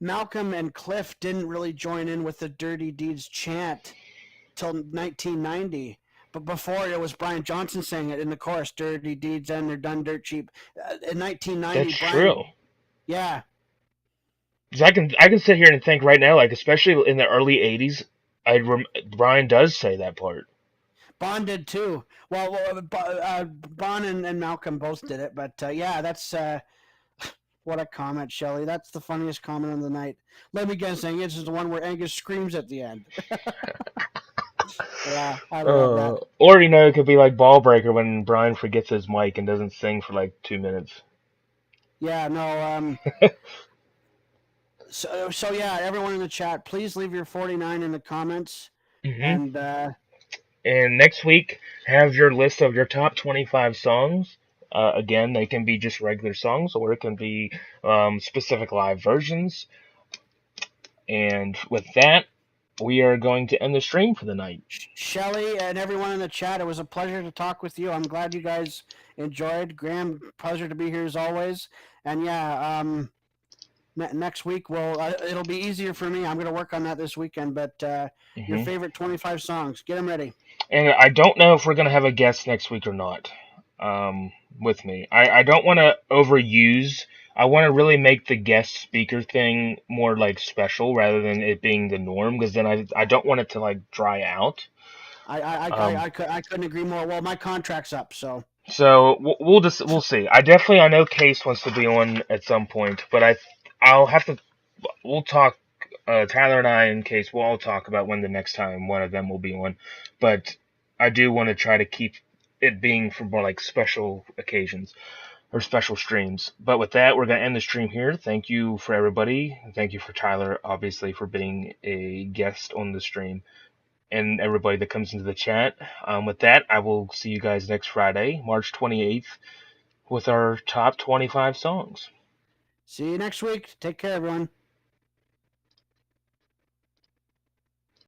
Malcolm and Cliff didn't really join in with the Dirty Deeds chant till 1990. But before it was Brian Johnson saying it in the chorus, "Dirty Deeds and they're done dirt cheap." In 1990, that's true. Yeah. Because I can sit here and think right now, like especially in the early '80s, Brian does say that part. Bon did too. Well, Bon and Malcolm both did it, but yeah, that's what a comment, Shelley. That's the funniest comment of the night. Let me guess, Angus is the one where Angus screams at the end. Yeah, I love that. Or it could be like Ball Breaker when Brian forgets his mic and doesn't sing for like 2 minutes. Yeah, no. So yeah, everyone in the chat, please leave your 49 in the comments, hmm and And next week, have your list of your top 25 songs. Again, they can be just regular songs, or it can be specific live versions. And with that, we are going to end the stream for the night. Shelly and everyone in the chat, it was a pleasure to talk with you. I'm glad you guys enjoyed. Graham, pleasure to be here as always. And yeah, next week it'll be easier for me. I'm going to work on that this weekend. But your hmm favorite 25 songs, get them ready. And I don't know if we're going to have a guest next week or not with me. I don't want to overuse. I want to really make the guest speaker thing more like special rather than it being the norm, because then I don't want it to like dry out. Um, I couldn't agree more. Well, my contract's up, so. so we'll see. I know Case wants to be on at some point, but I'll have to. We'll talk. Tyler and I, in Case, we'll all talk about when the next time one of them will be on. But I do want to try to keep it being for more like special occasions or special streams. But with that, we're gonna end the stream here. Thank you for everybody. Thank you for Tyler, obviously, for being a guest on the stream, and everybody that comes into the chat. With that, I will see you guys next Friday, March 28th, with our top 25 songs. See you next week. Take care, everyone.